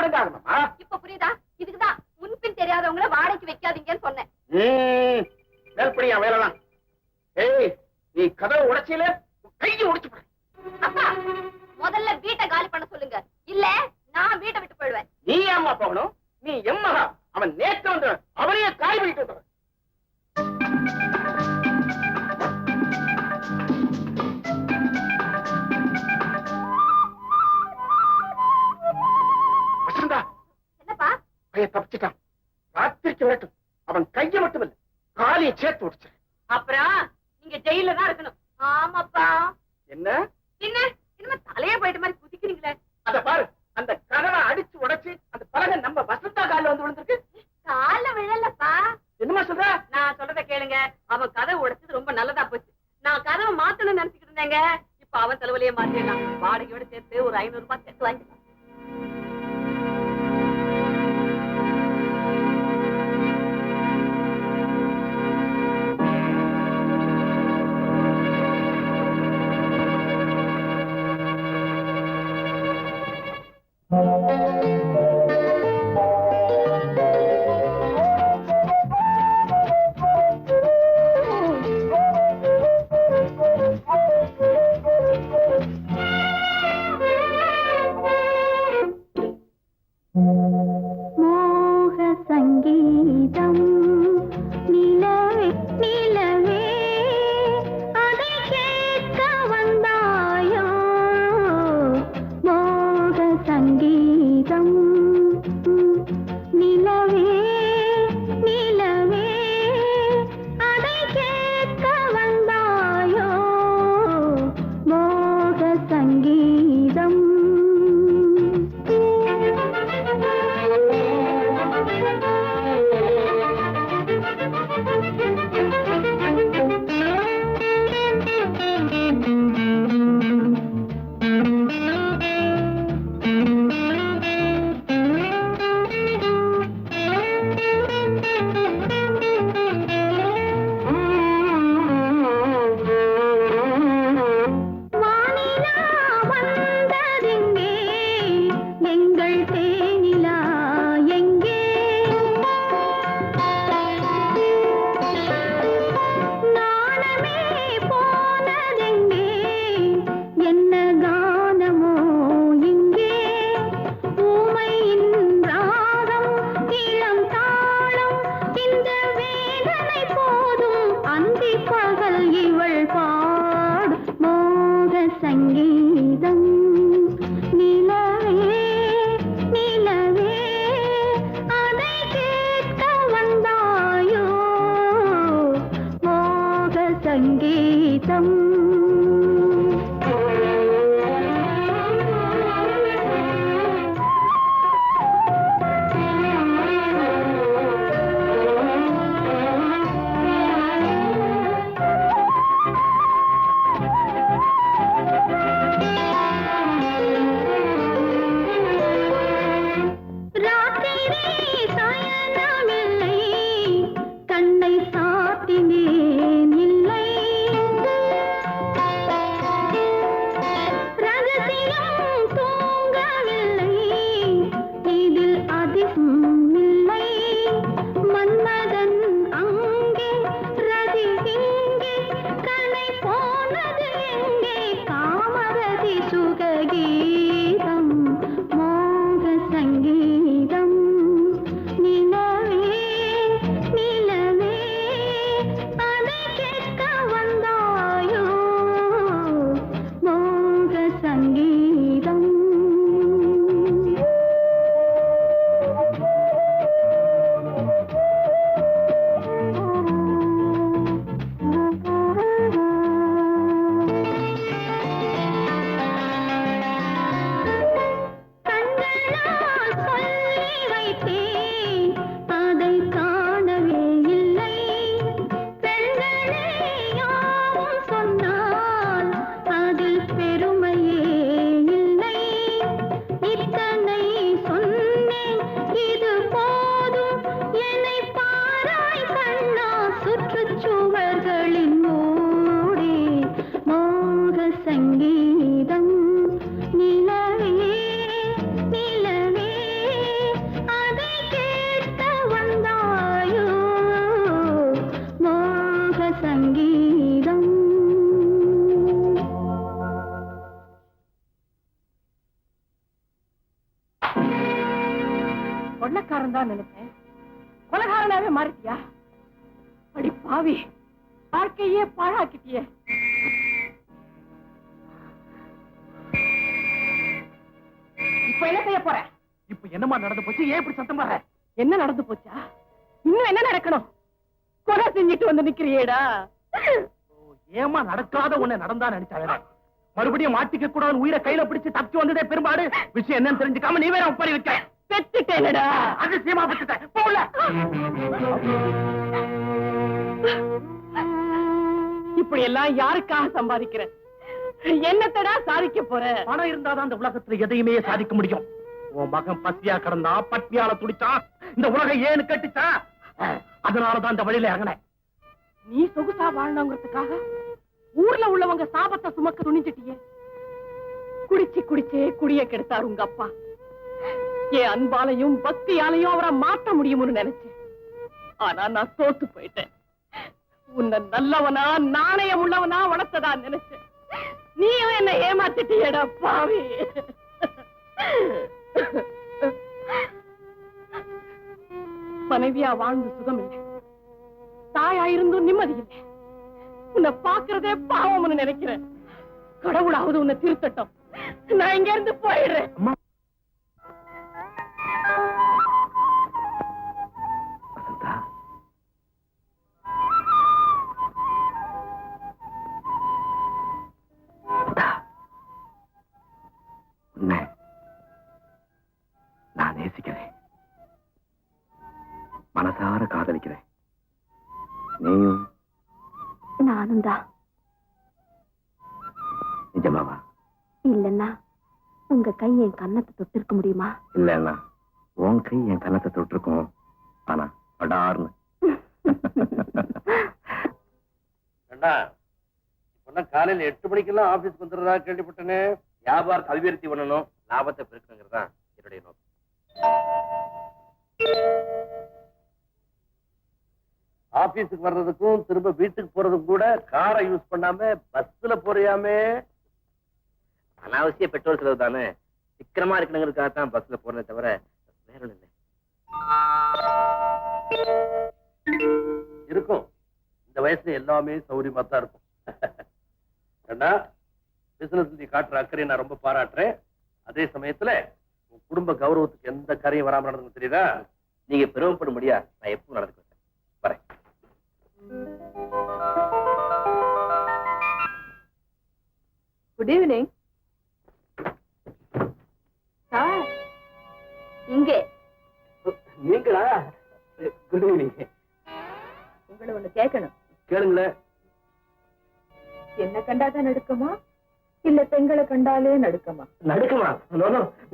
Speaker 3: மடங்கு ஆகணுமா?
Speaker 4: இப்ப புரியுதா? இதுக்குதான் முன்பின் தெரியாதவங்கள வாடகைக்கு வைக்காதீங்கன்னு சொன்னேன்.
Speaker 3: மேல்படியா வேலைலாம். ஏய், நீ கதவை உடைச்சியில கையை உடைச்சு போற.
Speaker 4: அப்பா, முதல்ல வீட்டை காலி பண்ண சொல்லுங்க, இல்ல நான் வீட்டை விட்டு போயிடுவேன்.
Speaker 3: நீ ஏம்மா போகணும்? நீ எம்மகா. அவன் நேற்று வந்து அவரையே காய் பண்ணிட்டு வந்துடுற. வசந்தா,
Speaker 4: என்னப்பா?
Speaker 3: பையன் தப்பிச்சிட்டான். ராத்திரிக்கு வேட்டும். அவன் கையை மட்டும் இல்ல, காலியை சேர்த்து உடைச்சு.
Speaker 4: அப்புறம் நீங்க ஜெயில தான் இருக்கணும். ஆமாப்பா.
Speaker 3: என்ன
Speaker 4: என்ன இனிமே தலையே போயிட்ட மாதிரி குதிக்கிறீங்களே?
Speaker 3: அத பாரு, அந்த கதவை அடிச்சு உடைச்சு அந்த பலகை நம்ம வசந்தா காலில் வந்து விழுந்திருக்கு.
Speaker 4: கால விழலப்பா.
Speaker 3: என்னமா சொல்ற?
Speaker 4: நான் சொல்றத கேளுங்க. அவன் கதவை உடைச்சது ரொம்ப நல்லதா போச்சு. நான் கதவை மாத்தணும்னு நினைச்சுக்கிட்டு இருந்தேங்க. இப்ப அவன் தலைவலியே மாத்திடலாம். வாடகையோட சேர்த்து ஒரு 500 ரூபாய் சேர்த்து வாங்கிக்கலாம்.
Speaker 8: கண்ணை சாத்தினேன் இல்லை
Speaker 4: தான் நினைச்சேன். கொலகாரனாவே மாறிட்டியா? அடி பாவி, வாழ்க்கையே பாழாக்கிட்டியே. இப்ப என்ன செய்ய போற?
Speaker 3: இப்ப என்னமா நடந்து போச்சு? ஏன் இப்படி சத்தம் வர?
Speaker 4: என்ன நடந்து போச்சா? இன்னும் என்ன நடக்கணும்? கொலை செஞ்சுட்டு வந்து நிக்கிறியேடா.
Speaker 3: ஏமா நடக்காத ஒண்ணு நடந்தா நினைச்சாங்க. மறுபடியும் மாட்டிக்க கூடாது உயிரை கையில பிடிச்சு தப்பி வந்ததே பெரும்பாடு. விஷயம் என்னன்னு தெரிஞ்சுக்காம நீ வேற ஒப்பறி வைக்க.
Speaker 4: பெத்துட்டேனடா.
Speaker 3: அதிசயமா பெத்துட்டேன். போல
Speaker 4: இப்படி எல்லாம் யாருக்காக சம்பாதிக்கிற? என்னத்தடா சாதிக்க போற?
Speaker 3: பணம் இருந்தாதான் இந்த உலகத்துல எதையுமே சாதிக்க முடியும். உன் மகன் பசியா கிடந்தா, பட்டியால துடிச்சான், இந்த உலகம் ஏன்னு கேட்டுச்சா? அதனாலதான் இந்த வழியில இறங்கினேன்.
Speaker 4: நீ சொகுசா வாழணுங்கிறதுக்காக ஊர்ல உள்ளவங்க சாபத்தை சுமக்க துணிஞ்சிட்டியே. குடிச்சு குடிச்சே குடிய கெடுத்தார் உங்க அப்பா. என் அன்பாலையும் பக்தியாலையும் அவரை மாற்ற முடியும்னு நினைச்சேன். ஆனா நான் தோத்து போயிட்டேன். உன்னை நல்லவனா நாணயம் உள்ளவனா வளர்த்ததா நினைச்சேன். நீயும் என்ன ஏமாத்திட்டியடா பாவி. மனைவியா வாழ்ந்து சுகம் இல்லை, தாயா இருந்தும் நிம்மதி இல்லை. உன்னை பாக்குறதே பாவம்னு நினைக்கிறேன். கடவுளாவது உன்னை திருத்தட்டும். நான் இங்க இருந்து போயிடுறேன்.
Speaker 7: நான் நேசிக்கிறேன், மனசார காதலிக்கிறேன். நீயும்?
Speaker 8: நானும் தான்.
Speaker 7: நிஜமாவா?
Speaker 8: இல்லன்னா உங்க கை என் கன்னத்தை தொட்டு இருக்க முடியுமா?
Speaker 7: இல்லன்னா உன் கை என் கன்னத்தை தொட்டிருக்கும். ஆனா படார்னு.
Speaker 2: காலையில 8 மணிக்கெல்லாம் ஆபீஸ்க்கு வந்துடுறதா கேள்விப்பட்டேனே. வியாபாரத்தை அபிவிருத்தி பண்ணணும், லாபத்தை பெருக்கணுங்கிறதா என்னுடைய நோக்கம். ஆபீஸுக்கு வர்றதுக்கும் திரும்ப வீட்டுக்கு போறதுக்கும் கூட காரை யூஸ் பண்ணாம பஸ்ல போறியாமே.
Speaker 1: அனாவசிய பெட்ரோல் செலவு தானே, சிக்கனமா இருக்கணுங்கிறதுக்காக தான் பஸ்ல போறதே தவிர வேற ஒண்ணும் இல்லை.
Speaker 2: இருக்கும், இந்த வயசுல எல்லாமே சௌரியமா தான் இருக்கும். ஏன்னா பிசினஸ் நீ காட்டுற அக்கறையை நான் ரொம்ப பாராட்டுறேன். அதே சமயத்துல உன் குடும்ப கௌரவத்துக்கு எந்த கரையும் வராம நடந்து தெரியுதா?
Speaker 1: நீங்க பெருமைப்பட முடியா, நான் எப்பவும் நடந்துக்கிறேன். வரேன்.
Speaker 4: Good evening sir. இங்கே
Speaker 2: நீங்களா? Good evening.
Speaker 4: உங்களை ஒண்ணு கேட்கணும்.
Speaker 2: கேளுங்களேன்.
Speaker 4: என்ன கண்டாதான் நடுக்கமா, இல்ல பெண்களை கண்டாலே நடுக்கமா?
Speaker 3: நடுக்குமா?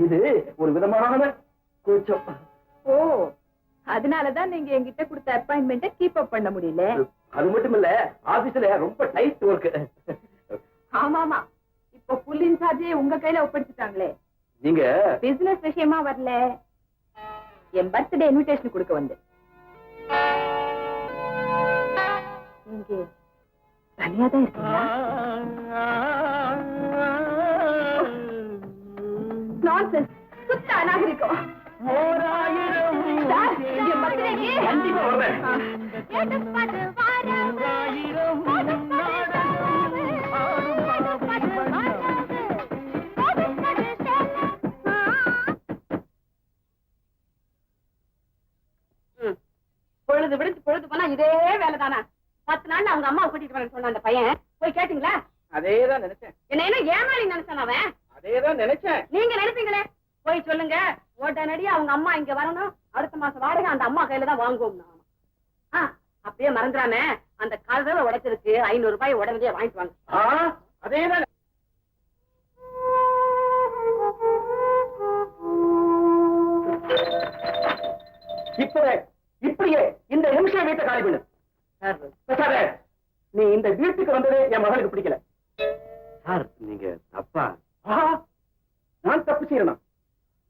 Speaker 3: இது ஒரு விதமான கூச்சம்.
Speaker 4: ஓ, அதனாலதான் நீங்க என்கிட்ட கொடுத்த அப்பாயின்மெண்ட்டை கீப் அப் பண்ண முடியல.
Speaker 3: அது மட்டும் இல்ல, ஆபீஸ்ல ரொம்ப டைட் ஒர்க்.
Speaker 4: ஆமாமா, இப்ப ஃபுல் இன்சார்ஜே உங்க கையில ஒப்படைச்சிட்டாங்களே.
Speaker 3: நீங்க
Speaker 4: பிசினஸ் விஷயமா வரல, என் பர்த்டே இன்விடேஷன் கொடுக்க வந்து. நீங்க தனியா தான் இருக்கீங்களா? நான்சென்ஸ், சுத்த அநாகரிகம். சார், என் பர்த்டேக்கு
Speaker 3: கண்டிப்பா வரேன்.
Speaker 4: பொழுது விடுத்து பொழுது போனா இதே வேலைதானா? 10 நாள் அவங்க அம்மாவை கூட்டிட்டு வரேன்னு சொன்ன அந்த பையன் போய் கேட்டீங்களா?
Speaker 3: அதேதான் நினைச்சேன்.
Speaker 4: என்ன ஏமாளி நினைச்சான் அவன்?
Speaker 3: அதேதான் நினைச்சேன்.
Speaker 4: நீங்க நினைப்பீங்களே, போய் சொல்லுங்க உடனடியா அவங்க அம்மா இங்க வரணும். அடுத்த மாசம் வாடகை அந்த அம்மா கையில தான் வாங்குவோம். அப்படியே மறந்துடாம அந்த கதவை உடைச்சிருக்கு 500 ரூபாய் உடனடியே வாங்கிட்டு வாங்க.
Speaker 3: அதேதான். இப்படியே இந்த நிமிஷம் வீட்டை காலி பண்ணு. நீ இந்த வீட்டுக்கு வந்ததே என் மகளுக்கு பிடிக்கல.
Speaker 7: சார், நீங்க தப்பா?
Speaker 3: நான் தப்பு செய்யணும்.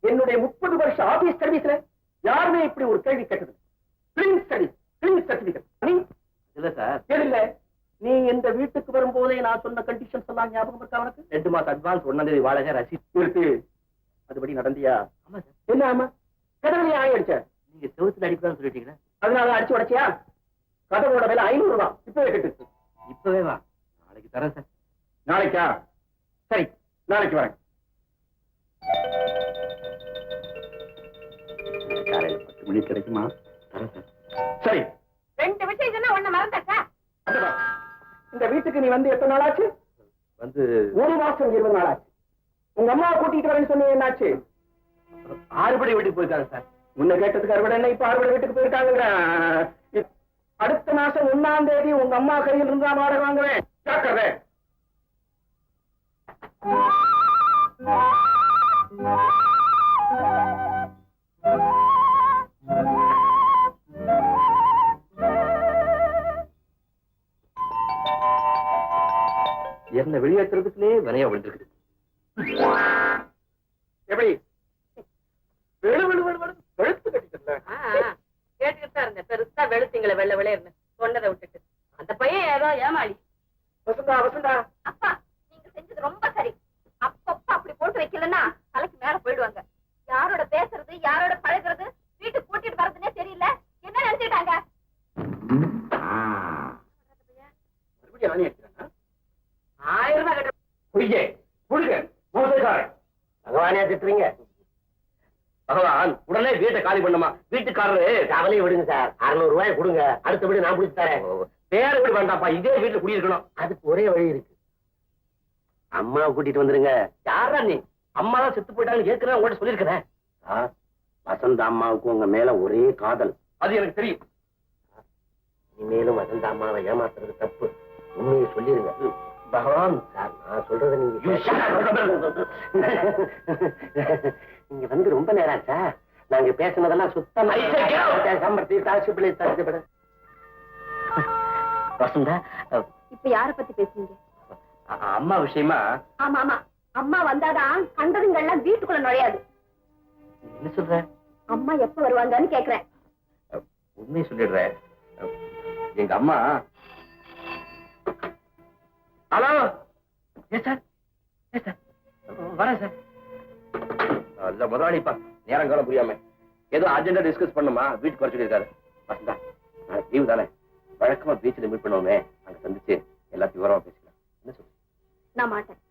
Speaker 3: என்னுடைய 30 வருஷ ஆபீஸ் சர்வீஸ்ல யாருமே இப்படி ஒரு கேள்வி கேட்டது. Clean studies, clean certificate.
Speaker 7: இல்ல சார்.
Speaker 3: தெரியல, நீ இந்த வீட்டுக்கு வரும்போதே நான் சொன்ன கண்டிஷன்ஸ் எல்லாம் ஞாபகம் இருக்கா உனக்கு?
Speaker 7: 2 மாசம் அட்வான்ஸ், 1ஆம் தேதி வாடகை ரசீது
Speaker 3: இருக்கு. அதுபடி நடந்தியா?
Speaker 7: ஆமா சார்.
Speaker 3: என்ன ஆமா? கடவுளே ஆயிடுச்ச.
Speaker 2: நீங்க செவத்துல அடிக்கலாம்னு சொல்லிட்டீங்களா?
Speaker 3: அதனால அடிச்சு உடைச்சியா? கதவோட விலை 500 ரூபாய். இப்பவே கட்டு.
Speaker 2: இப்பவே வா, நாளைக்கு தரேன் சார்.
Speaker 3: நாளைக்கா? சரி, நாளைக்கு வரேன்.
Speaker 2: காலையில 10 மணிக்கு கிடைக்குமா? தரேன் சார்.
Speaker 3: சரி.
Speaker 4: 2 விஷயம் சொன்னா ஒண்ணு மறந்தாச்சா?
Speaker 3: இந்த வீட்டுக்கு நீ வந்து எத்தனை நாள் ஆச்சு?
Speaker 2: வந்து
Speaker 3: 1 மாசம் 20 நாள் ஆச்சு. உங்க அம்மாவை கூட்டிட்டு வரேன்னு சொன்னீங்க, என்னாச்சு?
Speaker 2: 6 படி வீட்டுக்கு போயிருக்காங்க சார்.
Speaker 3: முன்ன கேட்டதுக்கு அறுபடை என்ன, இப்ப 6 படி வீட்டுக்கு போயிருக்காங்க. அடுத்த மாசம் 1ஆம் தேதி உங்க அம்மா கையில் இருந்தா வாடகை வாங்குவேன். ஜாக்கிரதை.
Speaker 2: என்ன வெளியேற்றுறதுக்குள்ளே வினையா விழுந்துருக்குது.
Speaker 3: எப்படி வெளு வெளு வெளு வெளு வெளுத்து கட்டிக்கல?
Speaker 4: கேட்டுக்கிட்டு தான் இருந்தேன். பெருசா வெளுத்தீங்களே வெள்ளை வெள்ளையர்னு சொன்னதை விட்டுட்டு. அந்த பையன் ஏதோ ஏமாளி.
Speaker 3: வசந்தா, வசந்தா,
Speaker 4: அப்பா நீங்க செஞ்சது ரொம்ப சரி. அப்பப்ப அப்படி போட்டு வைக்கலன்னா தலைக்கு மேல போயிடுவாங்க. யாரோட பேசுறது, யாரோட பழகுறது, வீட்டுக்கு கூட்டிட்டு வர்றதுன்னே தெரியல. என்ன நினைச்சுட்டாங்க?
Speaker 3: மறுபடியும் ஆணி அடிக்கிறானா?
Speaker 4: 1000 ரூபாய் கட்ட
Speaker 3: பொய்யே, புழுக, மோசக்காரன்.
Speaker 7: பகவானே திட்டுறீங்க.
Speaker 2: பகவான் உடனே வீட்டை காலி பண்ணுமா? வீட்டுக்காரரு
Speaker 7: கவலையை விடுங்க சார். 600 ரூபாய் கொடுங்க, அடுத்தபடி நான் பிடிச்சு தரேன்.
Speaker 2: வேற வீடு வேண்டாப்பா, இதே வீட்டுல குடியிருக்கணும்.
Speaker 7: அதுக்கு ஒரே வழி இருக்கு. அம்மாவை கூட்டிட்டு வந்துருங்க.
Speaker 2: யாரா நீ? அம்மா தான் செத்து போயிட்டாங்கன்னு ஏற்கனவே உங்கள்ட்ட சொல்லியிருக்கிறேன்.
Speaker 7: சார், வசந்த அம்மாவுக்கு உங்க மேல ஒரே காதல்.
Speaker 2: அது எனக்கு தெரியும்.
Speaker 7: இனிமேலும் வசந்த அம்மாவை ஏமாத்துறது தப்பு. உண்மையை சொல்லிருங்க.
Speaker 2: பகவான்
Speaker 7: சார், நான் சொல்றதை நீங்க நீங்க வந்து ரொம்ப நேரம் ஆச்சா? நாங்க பேசினதெல்லாம் சுத்தமா
Speaker 2: வசந்தா,
Speaker 4: இப்ப யார பத்தி பேசுறீங்க?
Speaker 2: அம்மா விஷயமா.
Speaker 4: ஆமா ஆமா, அம்மா வந்தாதான் கண்டதுங்கெல்லாம் வீட்டுக்குள்ள நுழையாது.
Speaker 2: என்ன சொல்ற?
Speaker 4: அம்மா எப்ப வருவாங்கன்னு கேக்குறேன்.
Speaker 2: உண்மையை சொல்லிடுறேன். எங்க அம்மா. Hello. Yes sir, yes sir, வரேன் சார். இல்ல முதலாளிப்பா, நேரம் காலம் புரியாம ஏதோ அர்ஜென்டா டிஸ்கஸ் பண்ணுமா, வீட்டுக்கு வர சொல்லியிருக்காரு. வசந்தா, நாளைக்கு லீவு தானே, வழக்கமா பீச்சில் மீட் பண்ணுவோமே, அங்க சந்திச்சு எல்லாத்தையும் விவரமா பேசலாம். என்ன சொல்லு?
Speaker 4: நான் மாட்டேன்.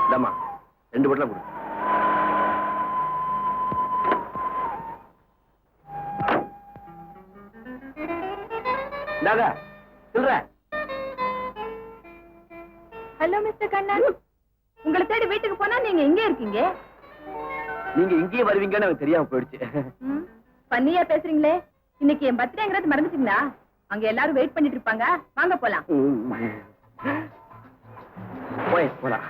Speaker 2: இந்தாம்மா, 2 பொட்டலம் கொடு. இந்தாங்க, சொல்ற.
Speaker 4: ஹலோ மிஸ்டர் கண்ணன், உங்களை தேடி வீட்டுக்கு போனா நீங்க எங்க இருக்கீங்க?
Speaker 2: நீங்க இங்கேயே வருவீங்கன்னு எனக்கு தெரியாம போயிடுச்சு.
Speaker 4: பண்ணியா பேசுறீங்களே. இன்னைக்கு என் பர்த்டேங்கிறது மறந்துட்டீங்களா? அங்க எல்லாரும் வெயிட் பண்ணிட்டு இருப்பாங்க, வாங்க போலாம்.
Speaker 2: போலாம்.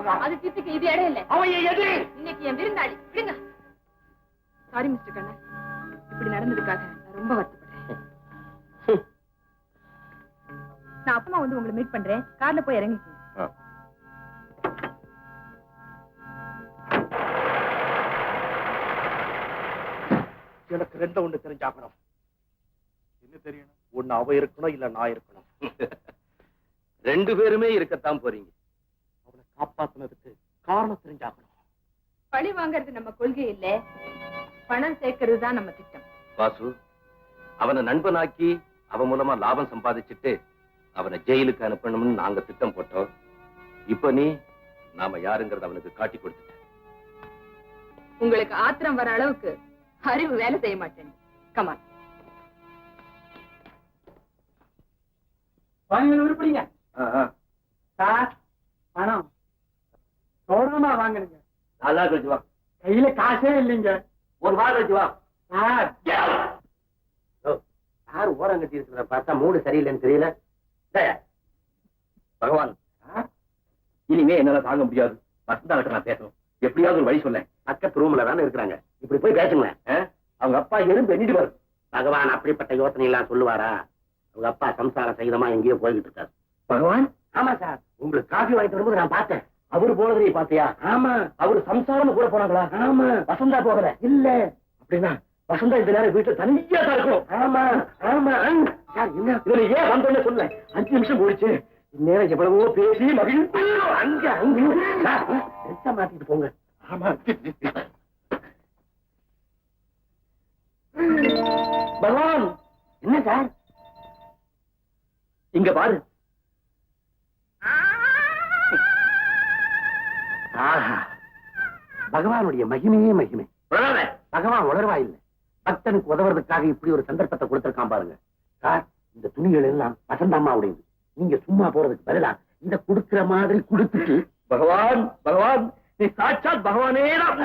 Speaker 3: சொல்றான்.
Speaker 4: அது திட்டுக்கு இது இடம் இல்ல.
Speaker 3: அவன் எது?
Speaker 4: இன்னைக்கு என் விருந்தாளி. விடுங்க. சாரி மிஸ்டர் கண்ணன், இப்படி நடந்ததுக்காக நான் ரொம்ப வருத்தப்படுறேன். நான் அப்புறமா வந்து உங்களை மீட் பண்றேன். கார்ல போய் இறங்கிக்கோங்க.
Speaker 3: எனக்கு ரெண்டு ஒண்ணு தெரிஞ்சாகணும்.
Speaker 2: என்ன தெரியணும்? ஒண்ணு அவ இருக்கணும், இல்ல நான் இருக்கணும்.
Speaker 6: ரெண்டு பேருமே இருக்கத்தான் போறீங்க.
Speaker 3: அவனை காப்பாத்துனதுக்கு காரணம் தெரிஞ்சாகணும்.
Speaker 4: பழி வாங்கறது நம்ம கொள்கை இல்ல, பணம் சேர்க்கறது தான் நம்ம திட்டம்.
Speaker 6: வாசு, அவனை நண்பனாக்கி அவன் மூலமா லாபம் சம்பாதிச்சுட்டு அவனை ஜெயிலுக்கு அனுப்பணும்னு நாங்க திட்டம் போட்டோம். இப்ப நீ நாம யாருங்கிறத அவனுக்கு காட்டி கொடுத்துட்ட.
Speaker 4: உங்களுக்கு ஆத்திரம் வர அளவுக்கு அறிவு வேலை செய்ய மாட்டேன். கமான்.
Speaker 3: உருப்படிங்க சார். பணம் சோழமா வாங்கினுங்க.
Speaker 7: நல்லா கழிச்சு வா.
Speaker 3: கையில காசே இல்லைங்க.
Speaker 7: ஒரு வாரம் கழிச்சு வா.
Speaker 3: சார்
Speaker 7: யாரு ஓரம் கட்டி இருக்கிறத பார்த்தா மூடு சரியில்லைன்னு தெரியல.
Speaker 6: பகவான், இனிமே என்னால தாங்க முடியாது. வசந்தா கிட்ட நான் பேசணும். எப்படியாவது ஒரு வழி சொல்ல.
Speaker 7: பக்கத்து ரூம்ல தானே இருக்கிறாங்க, இப்படி போய் பேசுங்களேன்.
Speaker 6: அவங்க அப்பா எறும்பு எண்ணிட்டு வரும்.
Speaker 7: பகவான் அப்படிப்பட்ட யோசனை எல்லாம் சொல்லுவாரா? அவங்க அப்பா சம்சார சகிதமா எங்கேயோ போய்கிட்டு இருக்காரு.
Speaker 6: பகவான்,
Speaker 7: ஆமா சார், உங்களுக்கு காஃபி வாங்கிட்டு வரும்போது நான் பார்த்தேன்.
Speaker 6: அவரு போனது நீ பாத்தியா?
Speaker 7: ஆமா.
Speaker 6: அவரு சம்சாரம் கூட போனாங்களா?
Speaker 7: ஆமா.
Speaker 6: வசந்தா போகல?
Speaker 7: இல்ல.
Speaker 6: அப்படின்னா வசந்தா இந்த நேரம் வீட்டுல தனியா தான் இருக்கணும்.
Speaker 7: ஆமா ஆமா. சார் என்ன
Speaker 6: இதுல ஏன் வந்தோன்னு சொல்ல. 5 நிமிஷம் போயிடுச்சு. இந்நேரம் எவ்வளவோ பேசி மகிழ்ச்சி.
Speaker 7: அங்க அங்க சார் எச்ச மாத்திட்டு போங்க.
Speaker 6: ஆமா. பகவான்,
Speaker 7: என்ன சார்?
Speaker 6: இங்க பாரு.
Speaker 7: ஆஹா, பகவானுடைய மகிமையே மகிமை. பகவான் உணர்வா இல்லை, பக்தனுக்கு உதவுறதுக்காக இப்படி ஒரு சந்தர்ப்பத்தை கொடுத்திருக்கான் பாருங்க. சார், இந்த துணிகள் எல்லாம் வசந்த அம்மாவுடையது. நீங்க சும்மா போறதுக்கு பதிலா இந்த குடுக்கிற மாதிரி கொடுத்துட்டு.
Speaker 6: பகவான், பகவான், நீ சாட்சாத் பகவானே தான்.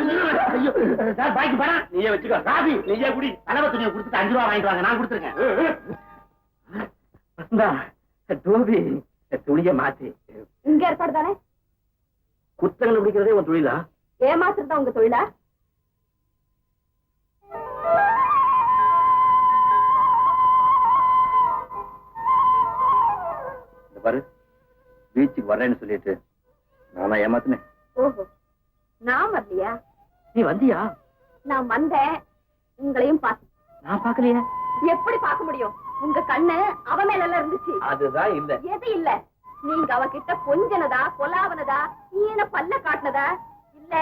Speaker 7: ஐயோ சார், பாக்கி பணம்
Speaker 6: நீயே வச்சுக்கோ.
Speaker 7: காபி நீயே குடி. தலைவ துணியை கொடுத்துட்டு 5 ரூபா வாங்கிட்டு வாங்க, நான் கொடுத்துருக்கேன்.
Speaker 6: வசந்தா, டோபி துணிய மாத்தி.
Speaker 4: இங்க ஏற்பாடு தானே?
Speaker 7: குத்தங்களை பிடிக்கிறதே உன் தொழிலா?
Speaker 4: ஏமாத்துறதா உங்க தொழிலா?
Speaker 6: இந்த பாரு, பீச்சுக்கு வரேன்னு சொல்லிட்டு நானா ஏமாத்தினேன்?
Speaker 4: ஓஹோ, நான் வரலையா?
Speaker 6: நீ வந்தியா?
Speaker 4: நான் வந்தேன், உங்களையும் பார்த்தேன்.
Speaker 6: நான் பாக்கலையா?
Speaker 4: எப்படி பார்க்க முடியும்? உங்க கண்ணு அவ மேல எல்லாம் இருந்துச்சு.
Speaker 6: அதுதான் இல்ல.
Speaker 4: எது இல்ல? நீங்க அவகிட்ட கொஞ்சனதா, கொலாவனதா, ஈன பல்ல காட்டினதா? இல்ல,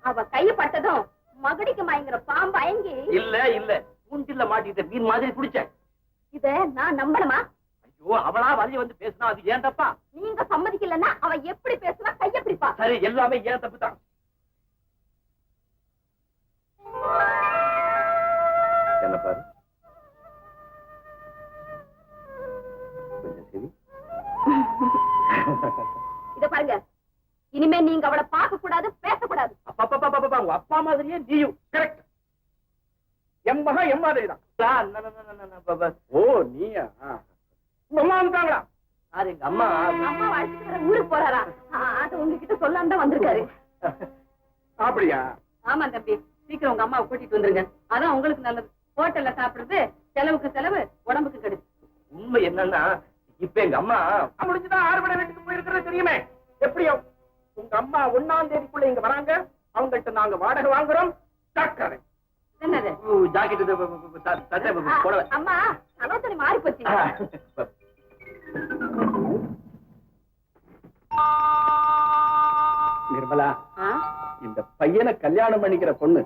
Speaker 4: அவ கைப்பட்டதும் மகடிக்கு மயங்குற பாம்பு அயங்கி?
Speaker 6: இல்ல இல்ல, கூண்டில்ல மாட்டிட்ட மீன் மாதிரி குடிச்சேன்.
Speaker 4: இத நான் நம்பணுமா?
Speaker 6: ஐயோ, அவளா வழி வந்து பேசினா அது ஏன் தப்பா?
Speaker 4: நீங்க சம்மதிக்கலன்னா அவ எப்படி பேசுவா? கைய பிடிப்பா.
Speaker 6: சரி, எல்லாமே ஏன் தப்பு தான். என்ன பாரு, கொஞ்சம் சரி.
Speaker 4: இத பாருங்க, இனிமே நீங்க அவளை பார்க்க கூடாது, பேசக்கூடாது.
Speaker 3: அப்பா உங்க அப்பா மாதிரியே நீயும். கரெக்ட். என் மகன் என் மாதிரி தான். ஓ, நீயா? உங்க அம்மா வந்துட்டாங்களா?
Speaker 6: யாரு? எங்க அம்மா.
Speaker 4: அம்மா அழைச்சிட்டு வர ஊருக்கு போறாரா? அது உங்ககிட்ட சொல்லாம தான் வந்திருக்காரு.
Speaker 3: அப்படியா?
Speaker 4: ஆமா தம்பி, சீக்கிரம் உங்க அம்மாவை கூட்டிட்டு வந்துருங்க. அதான் உங்களுக்கு நல்லது. ஹோட்டல்ல சாப்பிடுறது செலவுக்கு செலவு, உடம்புக்கு கெடுது.
Speaker 6: உண்மை என்னன்னா, இப்ப எங்க அம்மா
Speaker 3: முடிஞ்சுதான் 6 மணி வீட்டுக்கு போயிருக்கிறது தெரியுமே. எப்படியோ உங்க அம்மா 1ஆம் தேதிக்குள்ள இங்க வராங்க. அவங்கள்ட்ட நாங்க வாடகை வாங்குறோம். ஜாக்கிரதை.
Speaker 4: என்னது?
Speaker 6: ஜாக்கெட் சட்டை போடல.
Speaker 4: அம்மா, அலோசனை மாறி போச்சு.
Speaker 3: நிர்மலா, இந்த பையனை கல்யாணம் பண்ணிக்கிற பொண்ணு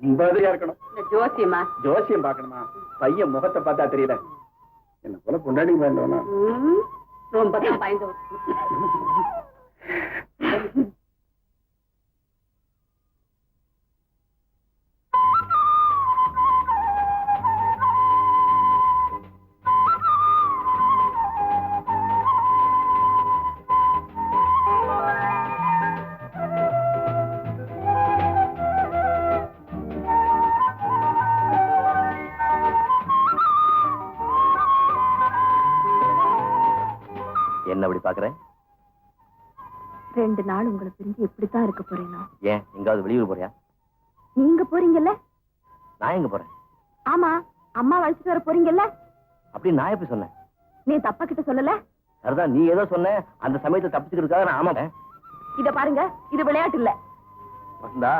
Speaker 3: ரொம்ப அதிகா இருக்கணும்.
Speaker 4: ஜோசியமா?
Speaker 3: ஜோசியம் பாக்கணுமா? பையன் முகத்தை பார்த்தா தெரியல. என்ன போல கொண்டாடி வேண்டாம்.
Speaker 4: ரொம்ப தான் பயந்து.
Speaker 6: என்ன அப்படி பாக்குறேன்?
Speaker 8: 2 நாள் உங்களை பிரிஞ்சு எப்படித்தான் இருக்க போறேனோ.
Speaker 7: ஏன் எங்காவது வெளியூர் போறியா?
Speaker 8: நீங்க போறீங்கல்ல?
Speaker 7: நான் எங்க போறேன்?
Speaker 8: ஆமா, அம்மா அழைச்சிட்டு வர போறீங்கல்ல?
Speaker 7: அப்படி நான் எப்படி சொன்னேன்?
Speaker 8: நீ தப்பா கிட்ட சொல்லல.
Speaker 7: சரிதான், நீ ஏதோ சொன்ன, அந்த சமயத்தை தப்பிச்சுக்கிறதுக்காக நான் ஆமாட்டேன்.
Speaker 8: இத பாருங்க, இது விளையாட்டு இல்ல.
Speaker 7: வசந்தா,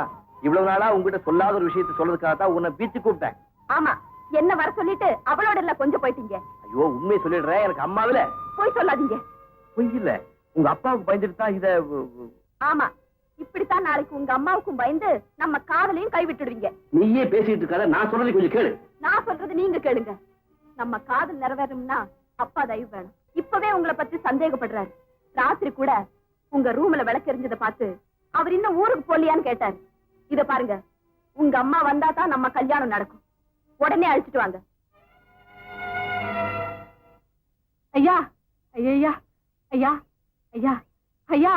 Speaker 7: இவ்வளவு நாளா உங்ககிட்ட சொல்லாத ஒரு விஷயத்தை சொல்றதுக்காக தான் உன்னை பீச்சு கூப்பிட்டேன்.
Speaker 8: ஆமா, என்ன வர சொல்லிட்டு அவளோட இல்ல கொஞ்சம் போயிட்டீங்க.
Speaker 7: ஐயோ, உண்மையை சொல்லிடுறேன், எனக்கு அம்மாவில
Speaker 8: போய் சொல்லாதீங்க.
Speaker 7: பொய் இல்ல, உங்க அப்பாவுக்கு பயந்துட்டு தான் இத.
Speaker 8: ஆமா, இப்படித்தான் நாளைக்கு உங்க அம்மாவுக்கும் பயந்து நம்ம காதலையும் கைவிட்டுடுவீங்க.
Speaker 7: நீயே பேசிட்டு இருக்காத, நான் சொல்றது கொஞ்சம் கேளு.
Speaker 8: நான் சொல்றது நீங்க கேளுங்க. நம்ம காதல் நிறைவேறணும்னா அப்பா தயவு வேணும். இப்பவே உங்களை பத்தி சந்தேகப்படுறாரு. ராத்திரி கூட உங்க ரூம்ல விளக்கு எரிஞ்சதை பார்த்து அவர் இன்னும் ஊருக்கு போலியான்னு கேட்டாரு. இத பாருங்க, உங்க அம்மா வந்தா தான் நம்ம கல்யாணம் நடக்கும். உடனே அழைச்சிட்டு வாங்க. ஐயா, ஐயா, ஐயா, ஐயா, ஐயா,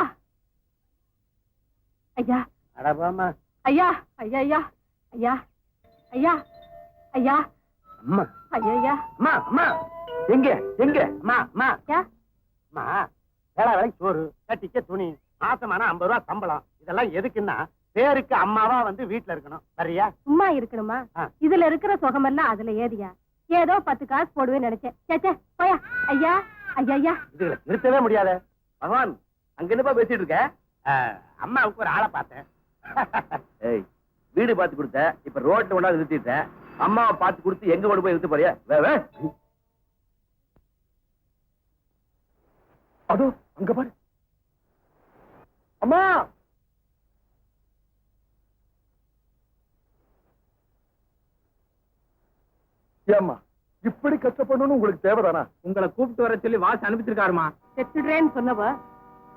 Speaker 8: ஐயா,
Speaker 3: அடபாமா
Speaker 8: ஐயா, ஐயா, ஐயா, ஐயா, ஐயா, ஐயா,
Speaker 3: அம்மா
Speaker 8: ஐயா,
Speaker 3: அம்மா அம்மா எங்க எங்க அம்மா அம்மா அம்மா வேலை வேலைக்கு சோறு கட்டிக்க துணி மாசமான 50 ரூபாய் சம்பளம். இதெல்லாம் எதுக்குன்னா பேருக்கு அம்மாவா வந்து வீட்டுல இருக்கணும். வரியா?
Speaker 8: சும்மா இருக்கணுமா? இதுல இருக்கிற சுகமெல்லாம் அதுல ஏதியா? ஏதோ 10 காசு போடுவேன்னு நினைச்சேன். சேச்சே போயா. ஐயா, ஐயா, ஐயா,
Speaker 3: இதுல நிறுத்தவே முடியாது.
Speaker 7: பகவான், அங்க என்னப்பா பேசிட்டு இருக்க?
Speaker 3: அம்மாவுக்கு ஒரு ஆளை பார்த்தேன்.
Speaker 7: ஏய், வீடு பார்த்து கொடுத்த, இப்ப ரோட்ல கொண்டாந்து நிறுத்திட்ட. அம்மாவை பார்த்து கொடுத்து எங்க கொண்டு போய் நிறுத்த போறியா? அதோ அங்க பாரு. அம்மா, ஏம்மா இப்படி கஷ்டப்படணும்னு உங்களுக்கு தேவைதானா?
Speaker 5: உங்களை கூப்பிட்டு வர சொல்லி வாச அனுப்பிச்சிருக்காருமா.
Speaker 8: செத்துடுறேன்னு சொன்னவ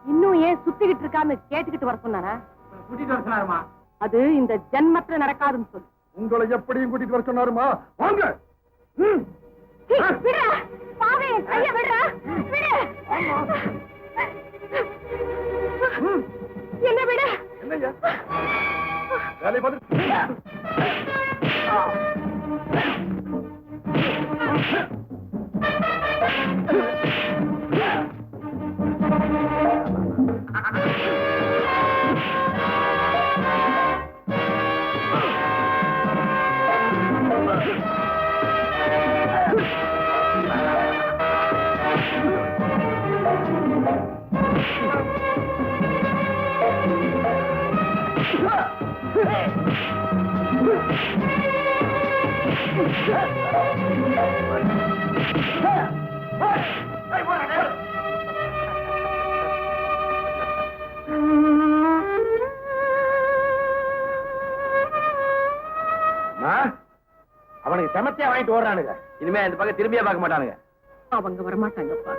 Speaker 8: இன்னும் ஏன் சுத்திக்கிட்டு இருக்கான்னு கேட்டுக்கிட்டு வர சொன்னாரா?
Speaker 5: கூட்டிட்டு வர சொன்னாருமா.
Speaker 8: அது இந்த ஜென்மத்துல நடக்காதுன்னு சொல்லு.
Speaker 7: உங்களை எப்படியும் கூட்டிட்டு வர சொன்னாருமா? வாங்க.
Speaker 8: விடுறா, பாவே, கைய விடுறா, விடு. என்ன விடு?
Speaker 7: என்னய்யா வேலை பார்த்து
Speaker 3: அவனுக்கு செமத்தியா வாங்கிட்டு ஓடுறானுங்க.
Speaker 7: இனிமே இந்த பக்கம் திரும்பியே பார்க்க மாட்டானுங்க.
Speaker 9: அவங்க வரமாட்டாங்கப்பா.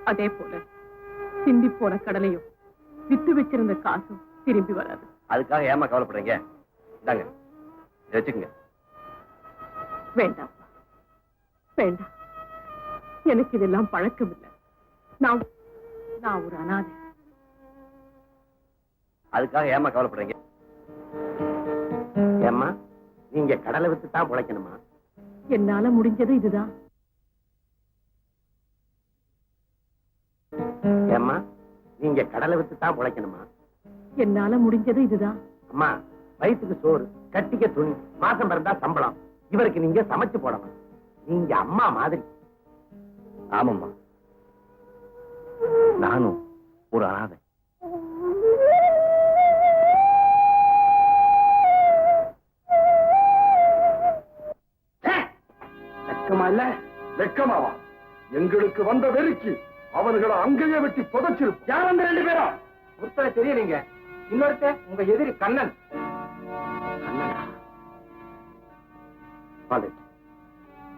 Speaker 9: அதே போல சிந்தி போன கடலையும் வித்து வச்சிருந்த காசும் திரும்பி வராது.
Speaker 7: அதுக்காக ஏமா கவலைப்படுறீங்க? இந்தாங்க, இதை வச்சுக்கங்க.
Speaker 9: வேண்டாம் வேண்டாம், எனக்கு இதெல்லாம் பழக்கம் இல்லை. நான் ஒரு அனாதை.
Speaker 7: அதுக்காக ஏமா கவலைப்படுறீங்க?
Speaker 3: ஏம்மா, நீங்க கடலை வித்து தான் பிழைக்கணுமா?
Speaker 9: என்னால முடிஞ்சது இதுதான்.
Speaker 3: ஏம்மா, நீங்க கடலை வித்து தான் பிழைக்கணுமா?
Speaker 9: என்னால முடிஞ்சது இதுதான்.
Speaker 3: அம்மா, வயிற்றுக்கு சோறு, கட்டிக்க துணி, மாசம் பிறந்தா சம்பளம். இவருக்கு நீங்க சமைச்சு போடணும். நீங்க அம்மா மாதிரி.
Speaker 7: ஆமாம்மா, நானும் ஒரு அனாதை.
Speaker 3: வெக்கமா இல்ல?
Speaker 10: வெக்கமாவா? எங்களுக்கு வந்த வெறிக்கு அவர்களை அங்கேயே வெட்டி புதைச்சிருப்போம்.
Speaker 3: யார் அந்த 2 பேரும்?
Speaker 5: ஒருத்தரை தெரியலீங்க. இன்னொருத்த உங்க எதிரி கண்ணன்.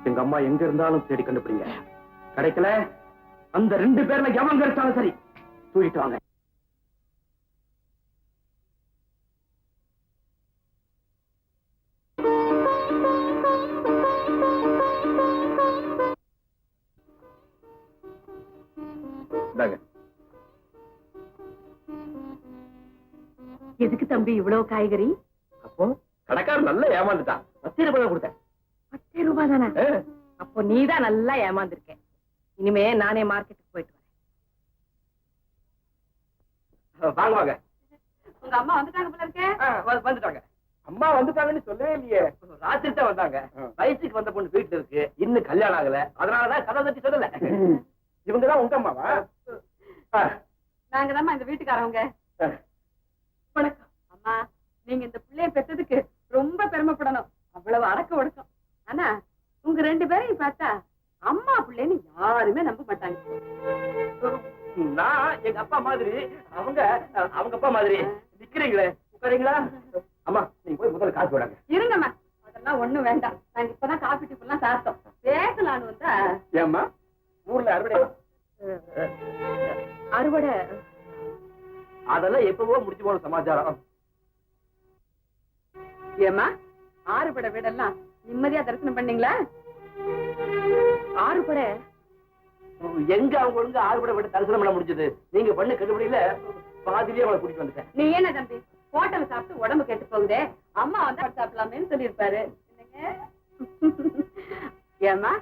Speaker 3: எங்க அம்மா எங்க இருந்தாலும் தேடி கண்டுபிடிங்க. கிடைக்கல, அந்த 2 பேர்ல எவன் கிடைச்சாலும் சரி, தூக்கிட்டு வாங்க.
Speaker 9: எதுக்கு தம்பி இவ்வளவு காய்கறி?
Speaker 3: அப்போ கடைக்காரர் நல்லா ஏமாந்துட்டான். 10 ரூபாய் கொடுத்தேன்.
Speaker 9: 10 ரூபாய் தானே? அப்போ நீதான் நல்லா ஏமாந்துருக்க. இனிமே நானே மார்க்கெட்டுக்கு போயிட்டு வரேன்.
Speaker 5: வாங்க வாங்க.
Speaker 4: உங்க அம்மா வந்துட்டாங்க போல இருக்கே.
Speaker 5: வந்துட்டாங்க.
Speaker 3: அம்மா வந்துட்டாங்கன்னு சொல்லவே இல்லையே.
Speaker 5: ராத்திரி தான் வந்தாங்க. வயசுக்கு வந்த பொண்ணு வீட்டுல இருக்கு, இன்னும் கல்யாணம் ஆகல, அதனாலதான் கதை தட்டி சொல்லல.
Speaker 3: இவங்கதான் உங்க அம்மாவா?
Speaker 4: நாங்க தான் இந்த வீட்டுக்காரவங்க. வணக்கம் அம்மா. நீங்க இந்த பிள்ளைய பெற்றதுக்கு ரொம்ப பெருமைப்படணும். அவ்வளவு அடக்க ஒடுக்கம். ஆனா உங்க 2 பேரையும் பார்த்தா அம்மா பிள்ளைன்னு யாருமே நம்ப மாட்டாங்க.
Speaker 5: நான் எங்க அப்பா மாதிரி, அவங்க அப்பா மாதிரி. நிக்கிறீங்களே, உட்காரீங்களா? அம்மா நீங்க போய் முதல்ல காசு போடாங்க.
Speaker 4: இருங்கம்மா, அதெல்லாம் ஒண்ணும் வேண்டாம். நாங்க இப்பதான் காபி டிஃபன் எல்லாம் சாப்பிட்டோம். பேசலான்னு வந்தா.
Speaker 3: ஏம்மா ஊர்ல
Speaker 9: அறுவடை
Speaker 5: அதெல்லாம் எப்பவோ முடிச்சு போன சமாச்சாரம்.
Speaker 4: ஏமா ஆறுபடை வீடெல்லாம் நிம்மதியா தரிசனம் பண்ணீங்களா?
Speaker 9: ஆறுபடை
Speaker 5: எங்க அவங்க ஒழுங்கு 6 படை விட்டு தரிசனம் பண்ண முடிஞ்சது? நீங்க பண்ண கட்டுப்படியில பாதிலேயே அவளை கூட்டிட்டு வந்துட்டேன்.
Speaker 4: நீ என்ன தம்பி ஹோட்டல் சாப்பிட்டு உடம்பு கெட்டு போகுதே, அம்மா வந்து சாப்பிடலாமேன்னு சொல்லியிருப்பாரு. ஏமா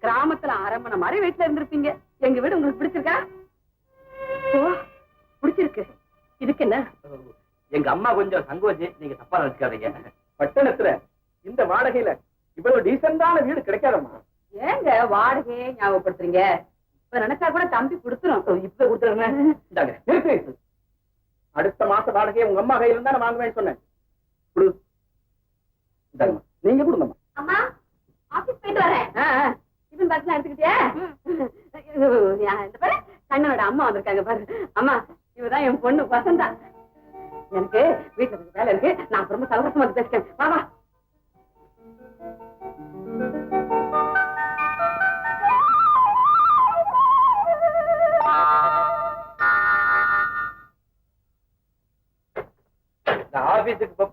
Speaker 4: கிராமத்துல அரமனை மாதிரி வீட்டுல இருந்திருப்பீங்க. எங்க வீடு உங்களுக்கு பிடிச்சிருக்கா?
Speaker 9: ஓ பிடிச்சிருக்கு. இதுக்கு என்ன?
Speaker 5: எங்க அம்மா கொஞ்சம் சங்கோச்சி, நீங்க தப்பா நினைச்சுக்காதீங்க.
Speaker 3: பட்டணத்துல இந்த வாடகையில இவ்வளவு டீசென்டான வீடு கிடைக்காதம்மா.
Speaker 4: ஏங்க வாடகையே ஞாபகப்படுத்துறீங்க? இப்ப நினைச்சா கூட தம்பி கொடுத்துரும்.
Speaker 5: இப்ப கொடுத்துருங்க.
Speaker 3: நிறுத்து. அடுத்த மாச வாடகையை உங்க அம்மா கையில இருந்தா நான் வாங்குவேன்னு சொன்னேன். நீங்க கொடுங்கம்மா.
Speaker 4: அம்மா ஆபீஸ் போயிட்டு வரேன். டிஃபன் பாக்ஸ் எடுத்துக்கிட்டியா? இந்த பாரு கண்ணனோட அம்மா வந்திருக்காங்க பாரு. அம்மா இவதான் என் பொண்ணு வசந்தா. எனக்கு வீட்டுல கொஞ்சம் வேலை இருக்கு, நான் ரொம்ப சௌகரியமா பேசுறேன். வா வா.
Speaker 5: ஆபீஸுக்கு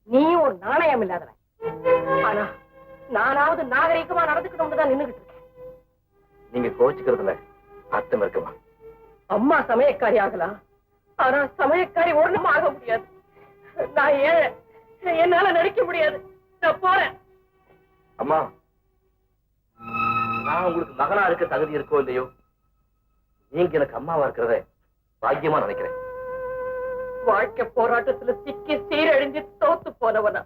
Speaker 9: நீயும் ஒரு நாணயம் இல்லாதவன். ஆனா நானாவது நாகரிகமா நடந்துக்கணும்னு தான் நின்னுகிட்டு இருக்கேன்.
Speaker 5: நீங்க கோச்சுக்கிறதுல அர்த்தம் இருக்குமா?
Speaker 9: அம்மா சமயக்காரி ஆகலாம், ஆனா சமயக்காரி ஒண்ணும் ஆக முடியாது. நான் ஏழை, என்னால நடிக்க முடியாது. நான் போறேன்.
Speaker 5: அம்மா, நான் உங்களுக்கு மகனா இருக்க தகுதி இருக்கோ இல்லையோ, நீங்க எனக்கு அம்மாவா இருக்கிறத பாக்கியமா நினைக்கிறேன்.
Speaker 9: வாழ்க்கை போராட்டத்துல சிக்கி சீரழிஞ்சு தோத்து போனவனா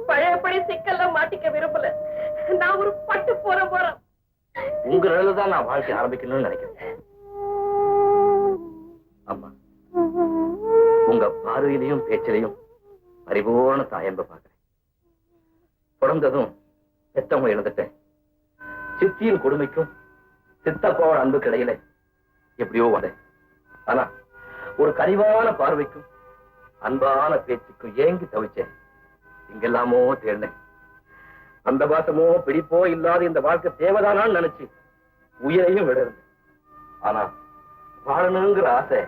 Speaker 9: பழையபடி சிக்கல்ல மாட்டிக்க விரும்பல. நான் ஒரு பட்டு போறேன்.
Speaker 5: உங்க நிலையில்தான் நான் வாழ்க்கை ஆரம்பிக்கணும்னு நினைக்கிறேன். அம்மா, உங்க பார்வையிலையும் பேச்சிலையும் பரிபூர்ண தாயன்ப பாக்குறேன். பிறந்ததும் பெத்தவங்க இழந்துட்டேன். சித்தியின் கொடுமைக்கும் சித்தப்பாவோட அன்புக்கு இடையில எப்படியோ வந்தேன். ஆனா ஒரு கனிவான பார்வைக்கும் அன்பான பேச்சுக்கும் ஏங்கி தவிச்சேன். இங்கெல்லாமோ தேடினேன். அந்த பாசமோ பிடிப்போ இல்லாத இந்த வாழ்க்கை தேவைதானான்னு நினைச்சு உயிரையும் விட இருந்தேன். ஆனா வாழணுங்கிற ஆசை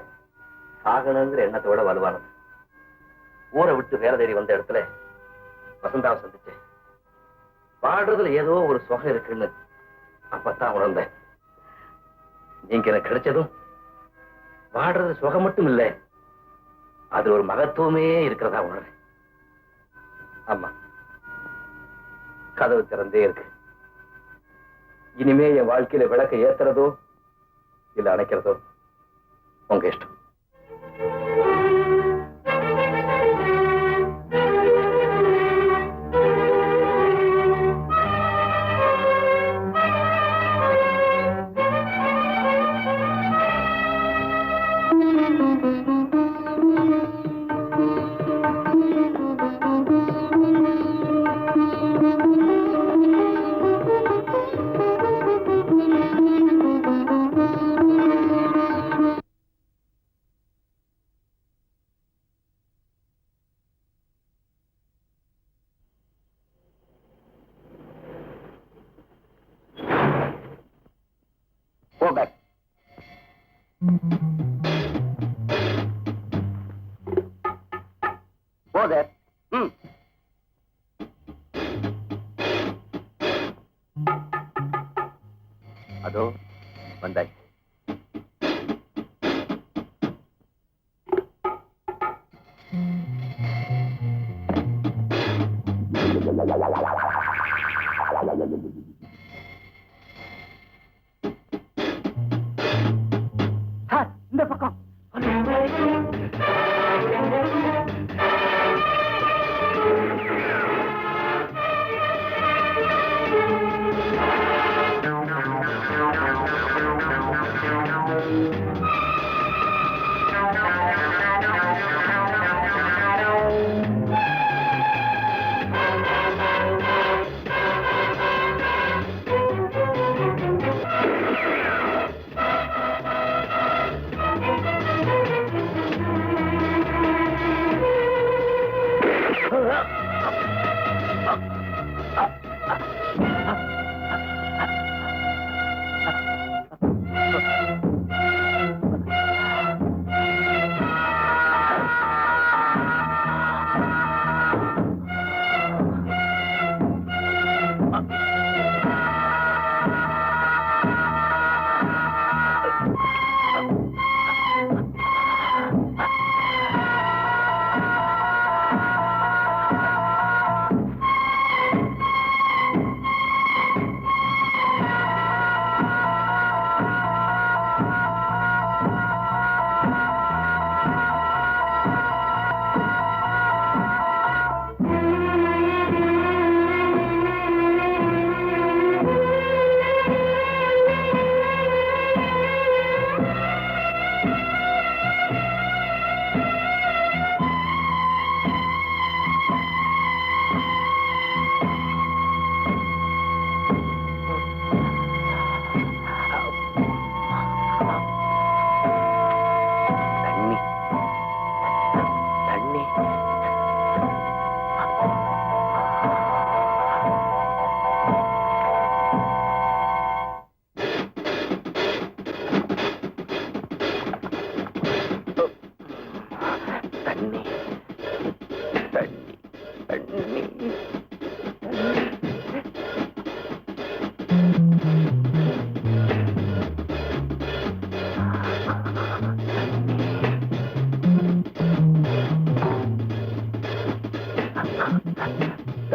Speaker 5: சாகணுங்கிற எண்ணத்தோட வலுவானது. ஊரை விட்டு வேலை தேடி வந்த இடத்துல வசந்தாவை சந்திச்சேன். பாடுறதுல ஏதோ ஒரு சுகம் இருக்குன்னு அப்பத்தான் உணர்ந்தேன். நீங்க எனக்கு கிடைச்சதும் பாடுறது சுகம் மட்டும் இல்லை, அது ஒரு மகத்துவமே இருக்கிறதா உணர்றேன். ஆமா, கதவு திறந்தே இருக்கு. இனிமே என் வாழ்க்கையில விளக்க ஏத்துறதோ இல்ல அணைக்கிறதோ உங்க இஷ்டம். Go back. Go there. அதோ வந்தாய்.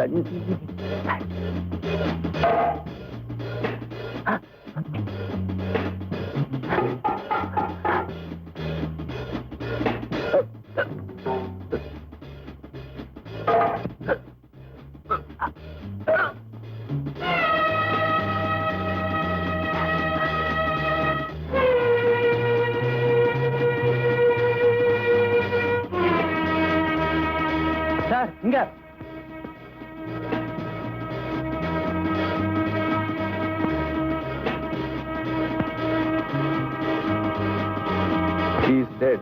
Speaker 7: தண்ணி.
Speaker 5: சார் இங்க
Speaker 10: He's dead.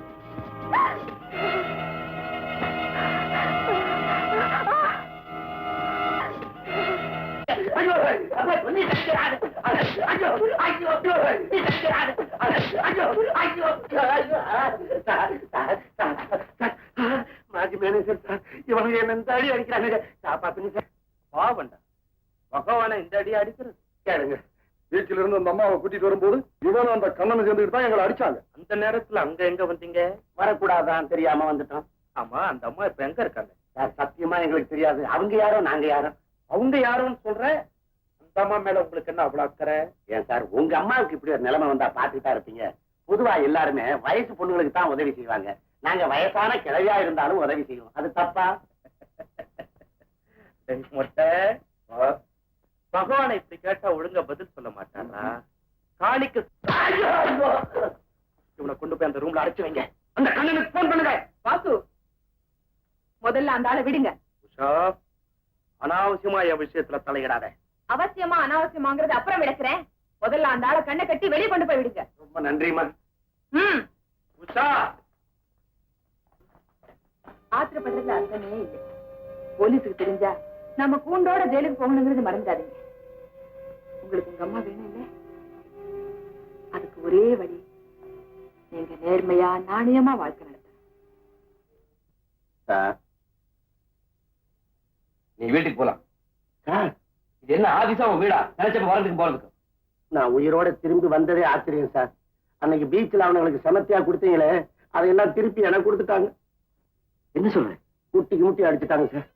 Speaker 1: ஐயோ நீ தக்கிறாரு. ஐயோ ஐயோ நீ தக்கிறாரு. ஐயோ ஐயோ மாஜி மேனேஜர் சார், இவங்க என்ன இந்த அடி அடிக்கிறாங்க, காப்பாத்துங்க சார்.
Speaker 5: பாவண்டா பகவான இந்த அடி அடிக்கிறது.
Speaker 1: கேளுங்க.
Speaker 10: வீட்டில இருந்து அந்த அம்மாவை கூட்டிட்டு வரும்போது இவனும் அந்த கண்ணனை சேர்ந்துட்டு தான் எங்களை அடிச்சாங்க.
Speaker 5: அந்த நேரத்துல அங்க எங்க வந்தீங்க?
Speaker 1: வரக்கூடாதான் தெரியாம வந்துட்டோம்.
Speaker 5: ஆமா, அந்த அம்மா இப்ப எங்க இருக்காங்க?
Speaker 1: சார் சத்தியமா எங்களுக்கு தெரியாது. அவங்க யாரோ நாங்க யாரோ.
Speaker 5: அவங்க யாருன்னு சொல்ற? அந்த அம்மா மேல உங்களுக்கு என்ன அவ்வளவு அக்கறை?
Speaker 1: ஏன் சார் உங்க அம்மாவுக்கு இப்படி ஒரு நிலைமை வந்தா பாத்துட்டா இருப்பீங்க. பொதுவா எல்லாருமே வயசு பொண்ணுங்களுக்கு தான் உதவி செய்வாங்க. நாங்க வயசான கிழவியா இருந்தாலும் உதவி செய்வோம். அது தப்பா?
Speaker 5: மொட்டை பகவானை இப்படி கேட்டா ஒழுங்கா பதில் சொல்ல மாட்டாரா? காளிக்கு இவனை கொண்டு போய் அந்த ரூம்ல அடைச்சு வைங்க.
Speaker 1: அந்த கண்ணனுக்கு போன் பண்ணுங்க.
Speaker 9: வாசு, முதல்ல அந்த ஆளை விடுங்க.
Speaker 5: உஷா, அனாவசியமா என் விஷயத்துல தலையிடாத.
Speaker 9: அவசியமா அனாவசியமாங்கிறது அப்புறம் விளக்குறேன். முதல்ல அந்த ஆளை கண்ணை கட்டி வெளியே கொண்டு போய் விடுங்க.
Speaker 1: ரொம்ப நன்றிமா.
Speaker 5: உஷா,
Speaker 9: ஆத்திரப்படுறதுல அர்த்தமே இல்லை. போலீஸுக்கு தெரிஞ்சா நம்ம கூண்டோட ஜெயிலுக்கு போகணுங்கிறது மறந்துடாதீங்க. உங்களுக்கு உங்க அம்மா வேணும் இல்ல? அதுக்கு ஒரே வழி, நீங்க நேர்மையா நாணயமா வாழ்க்கை நடத்த.
Speaker 7: சார்
Speaker 6: நீ வீட்டுக்கு போலாம்.
Speaker 7: சார்,
Speaker 6: இது என்ன ஆதிசா உன் வீடா? நினைச்சப்ப வரதுக்கு போறதுக்கு.
Speaker 7: நான் உயிரோட திரும்பி வந்ததே ஆச்சரியம் சார். அன்னைக்கு பீச்சில் அவனுங்களுக்கு சமத்தியா கொடுத்தீங்களே, அதையெல்லாம் திருப்பி எனக்கு கொடுத்துட்டாங்க.
Speaker 6: என்ன சொல்ற?
Speaker 7: முட்டிக்கு முட்டி அடிச்சுட்டாங்க சார்.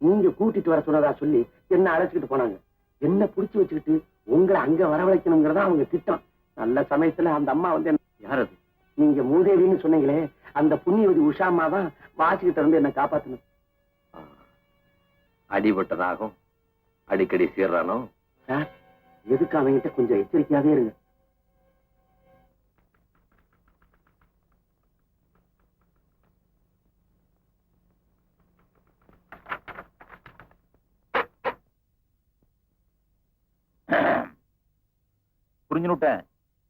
Speaker 7: நீங்க கூட்டிட்டு வர சொன்னதா சொல்லி என்ன அழைச்சிக்கிட்டு போனாங்க. என்ன புடிச்சு வச்சுக்கிட்டு உங்களை அங்க வரவழைக்கணுங்கிறதா அவங்க திட்டம். நல்ல சமயத்துல அந்த அம்மா வந்து
Speaker 6: யார் அது?
Speaker 7: நீங்க மூதேவின்னு சொன்னீங்களே, அந்த புண்ணியவதி உஷாமா தான் வாசிக்கிட்ட இருந்து என்ன காப்பாத்தணும்.
Speaker 6: அடிபட்டதாகும் அடிக்கடி சீர்றானோ?
Speaker 7: சார், எதுக்கு அவங்கிட்ட கொஞ்சம் எச்சரிக்கையாவே இருங்க.
Speaker 5: புரிஞ்சுட்டேன்.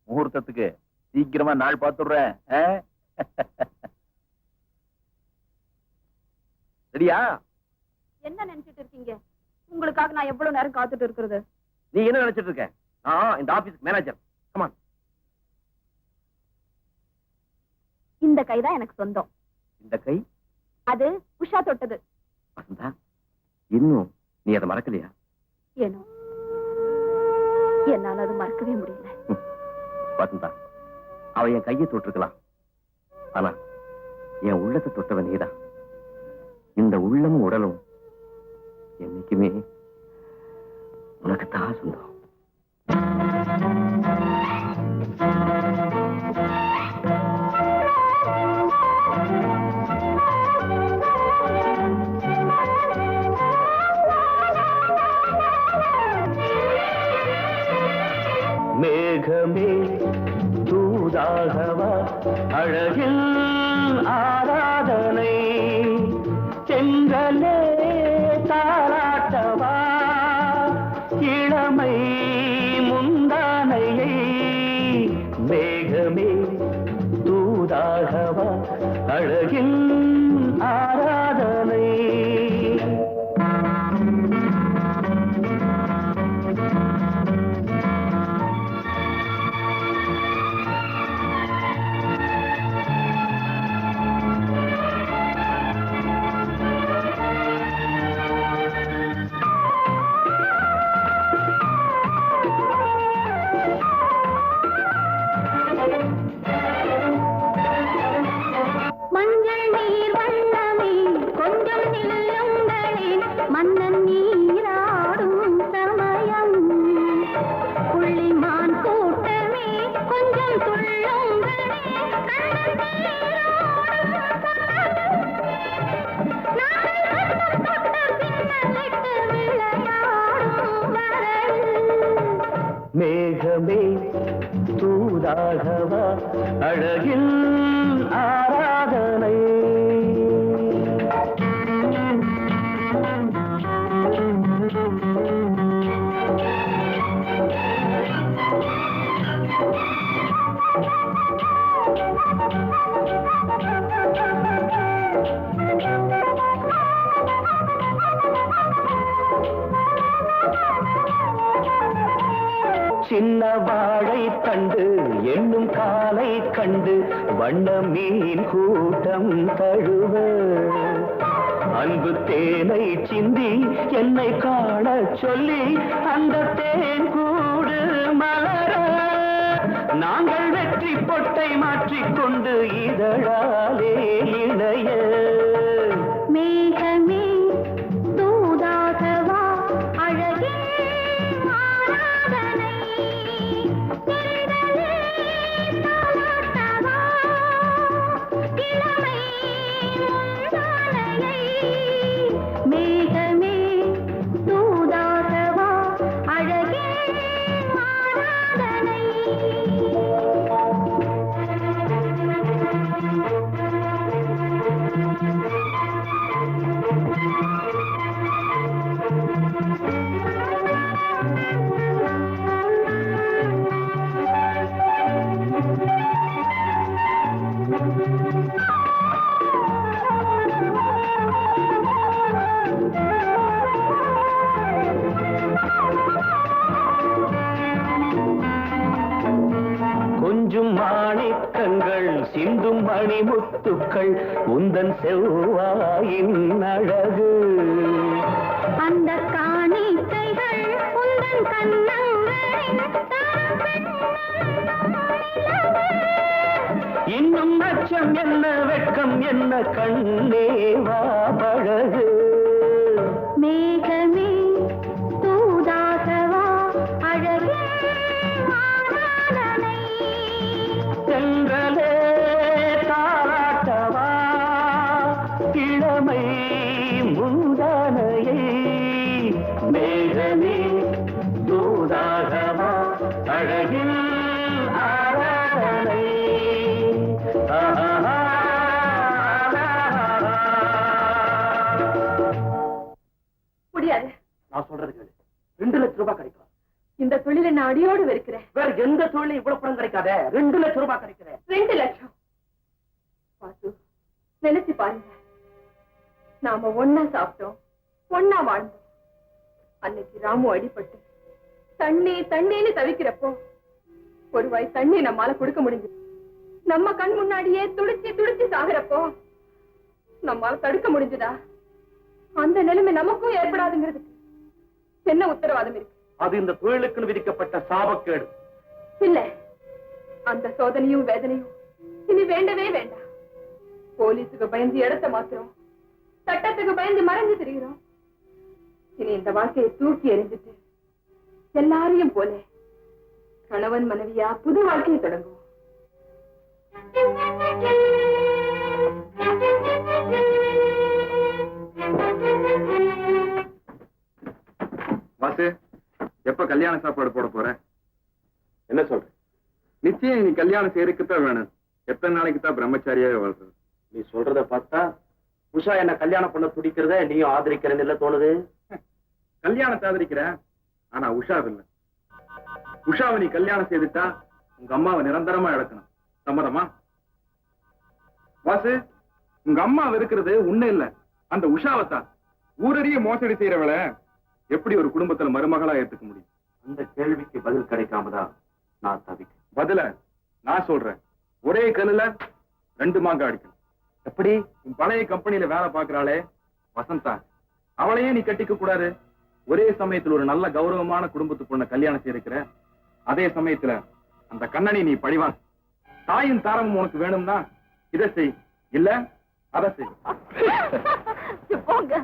Speaker 5: முகூர்த்தத்துக்கு சீக்கிரமா நாள் பார்த்துடுறேன். சரியா?
Speaker 8: என்ன நினைச்சிட்டு இருக்கீங்க? உங்களுக்காக நான் எவ்வளவு நேரம் காத்துட்டு இருக்கிறது?
Speaker 5: நீ என்ன நினைச்சிட்டு இருக்க? நான் இந்த ஆபீஸ்க்கு மேனேஜர். கமான்.
Speaker 8: இந்த கைதான் எனக்கு சொந்தம்.
Speaker 5: இந்த கை
Speaker 8: அது உஷா தொட்டது.
Speaker 6: வசந்தா, இன்னும் நீ அதை மறக்கலையா?
Speaker 8: ஏனோ என்னால அது மறக்கவே முடியல.
Speaker 6: வசந்தா, அவ என் கையை தொட்டிருக்கலாம். ஆனா என் உள்ளத்தை தொட்டவன் நீதான். இந்த உள்ளமும் உடலும் என்னைக்குமே உனக்குத்தான் சொந்தம்.
Speaker 7: மேகமே தூதாகவா அழகில் ஆராதனை, செங்கலே தாராட்டவா இளமை முந்தானையை. மேகமே தூதாகவா அழகில் ஆராதனை.
Speaker 8: மஞ்சள்
Speaker 11: தூதாகவா அழகில் ஆராதனை. சின்ன வாழை தண்டு என்னும் காலை கண்டு வண்ண மீன் கூட்டம் தழுவ அன்பு தேனை சிந்தி என்னை காண சொல்லி அந்த தேன் கூடு மலர நாங்கள் வெற்றி பொட்டை மாற்றிக்கொண்டு இதழாலே இணைய.
Speaker 8: மேகமே தூதாகவா அழகே ஆராதனை. தென்றலே தாலாட்டவா இளமை முந்தானையை. மேகமே தூதாகவா அழகே ஆராதனை.
Speaker 11: கொஞ்சும் மாணிக்கங்கள் சிந்தும் மணிமுத்துக்கள் உந்தன் செவ்வாயின் அழகு.
Speaker 8: அந்த காணிக்கைகள் உந்தன் கண்ணங்களின்
Speaker 11: இன்னும் அச்சம் என்ன வெட்கம் என்ன கண்ணேவா பழகு.
Speaker 8: மேகமே தூதாகவா அழகே ஆராதனை.
Speaker 11: தென்றலே தாராட்டவா இளமை முந்தானையை. மேகமே தூதாகவா அழகில் ஆராதனை.
Speaker 9: முடியாது.
Speaker 3: நான் சொல்றது கேளு. 2 லட்சம் ரூபாய் கிடைக்கும்.
Speaker 9: இந்த தொழிலை நான் அடியோடு வெறுக்கிறேன்.
Speaker 3: வேற எந்த தொழிலும் இவ்வளவு பணம் கிடைக்காத. 2 லட்சம் ரூபாய் கிடைக்கிறேன்.
Speaker 9: 2 லட்சம். பாத்து நினைச்சு பாருங்க. நாம ஒன்னா சாப்பிட்டோம், ஒன்னா வாழ்ந்தோம். அன்னைக்கு ராமு அடிபட்டு தண்ணி தண்ணின்னு தவிக்கிறப்போ ஒரு வாய் தண்ணி நம்மால கொடுக்க முடிஞ்சது. நம்ம கண் முன்னாடியே துடிச்சு துடிச்சு சாகுறப்போ நம்மால தடுக்க முடிஞ்சதா? அந்த நிலைமை நமக்கும் ஏற்படாதுங்கிறதுக்கு என்ன உத்தரவாதம் இருக்கு?
Speaker 3: அது இந்த தொழிலுக்கு விதிக்கப்பட்ட சாபக்கேடு.
Speaker 9: இல்ல, அந்த சோதனையும் வேதனையும் இனி வேண்டவே வேண்டாம். போலீஸுக்கு பயந்து இடத்தை மாத்துறோம், சட்டத்துக்கு பயந்து மறைஞ்சு திரிகிறோம். இனி இந்த வாழ்க்கையை தூக்கி எறிஞ்சிட்டு எல்லாரையும் போல கணவன் மனைவியா புது வாழ்க்கையை தொடங்குவோம்.
Speaker 10: வாசு, எப்ப கல்யாண சாப்பாடு போட போற?
Speaker 2: என்ன சொல்ற?
Speaker 10: நிச்சயம் நீ கல்யாணம் செய்யறதுக்குத்தான் வேணும். எத்தனை நாளைக்கு தான் பிரம்மச்சாரியாவே வாழ்றது?
Speaker 3: நீ சொல்றத பார்த்தா உஷா என்ன கல்யாணம் பண்ண துடிக்கிறத நீயும் ஆதரிக்கிறேன்னு இல்ல தோணுது.
Speaker 10: கல்யாணத்தை ஆதரிக்கிற, ஆனா உஷாவை இல்ல. உஷாவை நீ கல்யாணம் செய்துட்டா உங்க அம்மாவை நிரந்தரமா இழக்கணும். சம்மதமா? வாசு, உங்க அம்மா இருக்கிறது உன்ன இல்ல, அந்த உஷாவைத்தான். ஊரறிய மோசடி செய்யறவளை எப்படி ஒரு குடும்பத்துல மருமகளா ஏத்துக்க முடியும்?
Speaker 3: அந்த கேள்விக்கு பதில் கிடைக்காமதான் நான் தவிக்கிறேன்.
Speaker 10: பதில நான் சொல்றேன். ஒரே கல்லுல 2 மாங்காய் அடிக்கணும்.
Speaker 3: எப்படி?
Speaker 10: உன் பழைய கம்பெனியில வேலை பாக்குறாளே வசந்தா, அவளையே நீ கட்டிக்க கூடாது. ஒரே சமயத்துல ஒரு நல்ல கௌரவமான குடும்பத்து பொண்ண கல்யாணம் செய்திருக்கிற, அதே சமயத்துல அந்த கண்ணனை நீ பழிவான். தாயும் தாரமும் உனக்கு வேணும்னா இதை செய், இல்ல அதை செய்.
Speaker 8: போங்க.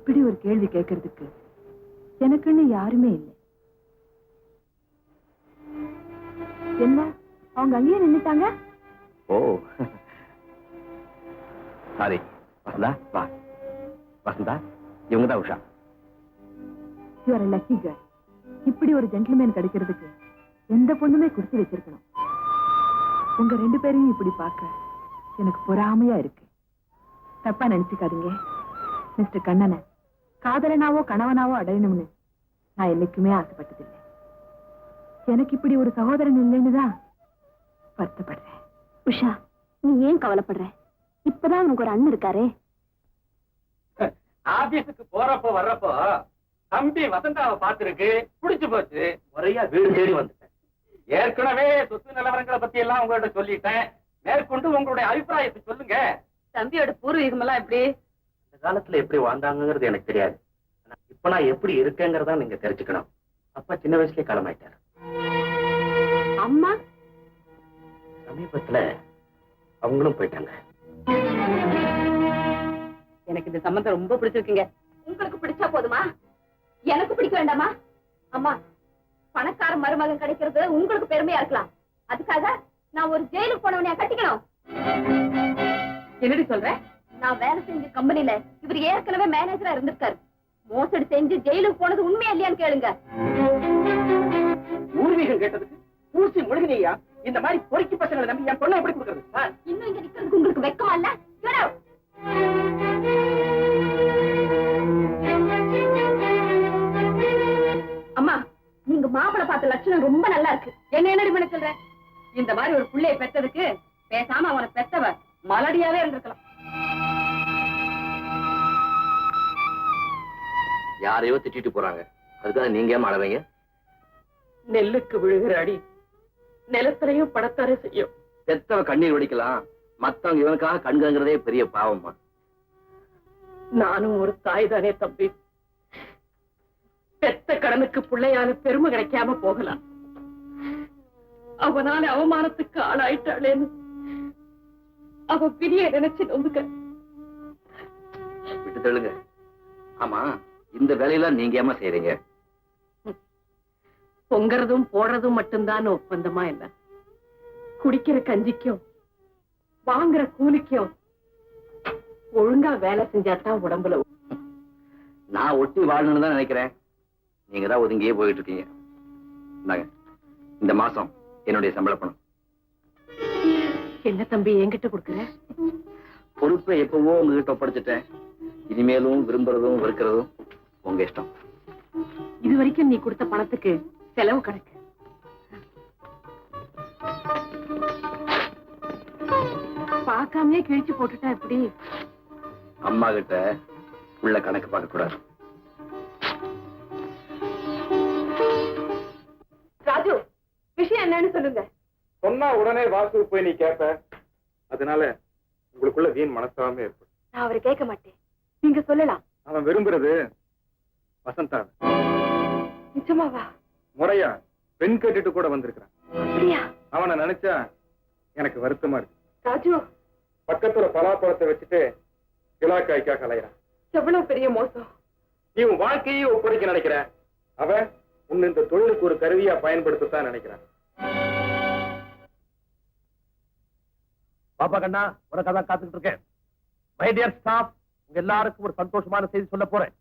Speaker 9: இப்படி ஒரு கேள்வி கேட்கறதுக்கு எனக்குன்னு யாருமே இல்லை. என்ன அவங்க அங்கேயே நின்னுட்டாங்க?
Speaker 7: ஓ சாரி. வசந்தா வா. வசந்தா, இவங்க தான் Usha.
Speaker 9: You are lucky girl. இப்படி ஒரு ஜென்டில்மேன் கிடைக்கிறதுக்கு எந்த பொண்ணுமே கொடுத்து வச்சிருக்கணும். உங்க 2 பேரையும் இப்படி பார்க்க எனக்கு பொறாமையா இருக்கு. தப்பா நினைச்சுக்காதீங்க. மிஸ்டர் கண்ணனை காதலனாவோ கணவனாவோ அடையணும்னு நான் என்னைக்குமே ஆசைப்பட்டதில்லை. எனக்கு இப்படி ஒரு சகோதரன் இல்லைன்னு தான் வருத்தப்படுறேன்.
Speaker 8: உஷா, நீ ஏன் கவலைப்படுற? இப்பதான் உனக்கு ஒரு அண்ணன் இருக்காரே.
Speaker 5: ஆபீஸுக்கு போறப்போ வர்றப்போ தம்பி வசந்தாவை பார்த்திருக்கு, பிடிச்சு போச்சு.
Speaker 2: முறையா வீடு தேடி வந்துட்டேன்.
Speaker 5: ஏற்கனவே சொத்து நிலவரங்களை பத்தி எல்லாம் உங்கள்ட்ட சொல்லிட்டேன். மேற்கொண்டு உங்களுடைய அபிப்பிராயத்தை சொல்லுங்க.
Speaker 4: தம்பியோட பூர்வீகம் எல்லாம் எப்படி?
Speaker 7: இந்த காலத்துல எப்படி வாழ்ந்தாங்கிறது எனக்கு தெரியாது. ஆனா இப்ப நான் எப்படி இருக்கேங்கிறதா நீங்க தெரிஞ்சுக்கணும். அப்பா சின்ன வயசுலயே காலமாயிட்டாரு.
Speaker 4: அம்மா
Speaker 7: சமீபத்துல அவங்களும் போயிட்டாங்க.
Speaker 4: எனக்கு இந்த சம்பந்தம் ரொம்ப பிடிச்சிருக்குங்க. உங்களுக்கு பிடிச்சா போதுமா? எனக்கு பிடிக்க வேண்டாமா? அம்மா, பணக்கார மருமகன் கிடைக்கிறது உங்களுக்கு பெருமையா இருக்கலாம். அதுக்காக நான் ஒரு ஜெயிலுக்கு போனவனையா கட்டிக்கணும்? என்னடி சொல்ற? நான் வேலை செஞ்ச கம்பெனில இவர் ஏற்கனவே மேனேஜரா இருந்திருக்காரு. மோசடி செஞ்சு ஜெயிலுக்கு போனது உண்மையா இல்லையான்னு கேளுங்க.
Speaker 3: பூர்வீகம் கேட்டதுக்கு பூசி முழுகினியா? இந்த மாதிரி பொறுக்கி பசங்களை நம்பி என் பொண்ணை எப்படி கொடுக்கறது?
Speaker 4: இன்னும் இங்க நிக்கிறதுக்கு உங்களுக்கு வெக்கமா இல்ல? Get out. அம்மா, நீங்க மாப்பிளை பார்த்த லட்சணம் ரொம்ப நல்லா இருக்கு. என்னடி பண்ண சொல்ற? இந்த மாதிரி ஒரு புள்ளைய பெற்றதுக்கு பேசாம அவனை பெத்தவ மலடியாவே இருந்திருக்கலாம்.
Speaker 7: யாரையோ திட்டிட்டு போறாங்க, அதுக்காக நீங்க ஏன் மாடவீங்க?
Speaker 3: நெல்லுக்கு விழுகிற அடி நிலத்திலையும் படத்தாரே செய்யும்.
Speaker 7: பெத்தவ கண்ணீர் வடிக்கலாம், மத்தவங்க இவனுக்காக கண்கிறதே பெரிய பாவமா.
Speaker 3: நானும் ஒரு தாய் தானே தம்பி. பெத்த கடனுக்கு பிள்ளையால பெருமை கிடைக்காம போகலாம். அவனால அவமானத்துக்கு ஆளாயிட்டாளேன்னு அவ விதியை நினைச்சு நொந்துக்க.
Speaker 7: விட்டு தள்ளுங்க. ஆமா, இந்த வேலையெல்லாம் நீங்க ஏமா செய்றீங்க?
Speaker 3: பொங்கறதும் போடுறதும் மட்டும்தான் ஒப்பந்தமா என்ன? குடிக்கிற கஞ்சிக்கும் வாங்குற கூலிக்கும் ஒழுங்கா வேலை செஞ்சாதான் உடம்புல.
Speaker 7: நான் ஒட்டி வாழணும்னு தான் நினைக்கிறேன். நீங்க தான் ஒதுங்கியே போயிட்டு இருக்கீங்க. இந்தாங்க, இந்த மாசம் என்னுடைய சம்பள பணம்.
Speaker 3: என்ன தம்பி என்கிட்ட கொடுக்குற?
Speaker 7: பொறுப்பை எப்பவோ உங்ககிட்ட ஒப்படைச்சிட்டேன். இனிமேலும் விரும்புறதும் வெறுக்கிறதும் உங்க இஷ்டம்.
Speaker 3: இது வரைக்கும் நீ கொடுத்த பணத்துக்கு செலவு கணக்கு. பார்க்காமயே கிழிச்சு போட்டுட்டா எப்படி?
Speaker 7: அம்மா கிட்ட உள்ள கணக்கு பார்க்க கூடாது.
Speaker 4: ராஜு, விஷயம் என்னன்னு சொல்லுங்க.
Speaker 10: சொன்னா உடனே வாசு போய் நீ கேட்ப. அதனால உங்களுக்குள்ள வீண் மனஸ்தாபமே ஏற்படும்.
Speaker 4: நான் அவரை கேட்க மாட்டேன், நீங்க சொல்லலாம்.
Speaker 10: அவன் விரும்புறது வசந்தா.
Speaker 4: நிஜமாவா?
Speaker 10: முறையா பெண் கேட்டுட்டு கூட வந்திருக்கிறான்.
Speaker 4: அப்படியா?
Speaker 10: அவனை நினைச்சா எனக்கு வருத்தமா இருக்கு.
Speaker 4: ராஜு,
Speaker 10: பக்கத்துல பலாப்பழத்தை வச்சுட்டு கிலாக்காய்க்காக அலையிறான்.
Speaker 4: எவ்வளவு பெரிய மோசம்.
Speaker 10: நீ உன் வாழ்க்கையே ஒப்படைக்க நினைக்கிற. அவன் உன்னை இந்த தொழிலுக்கு ஒரு கருவியா பயன்படுத்தத்தான் நினைக்கிறான்.
Speaker 2: பாப்பா கண்ணா, உனக்கு காத்துக்கிட்டு இருக்கேன். மை டியர் ஸ்டாஃப், உங்க எல்லாருக்கும் ஒரு சந்தோஷமான செய்தி சொல்ல போறேன்.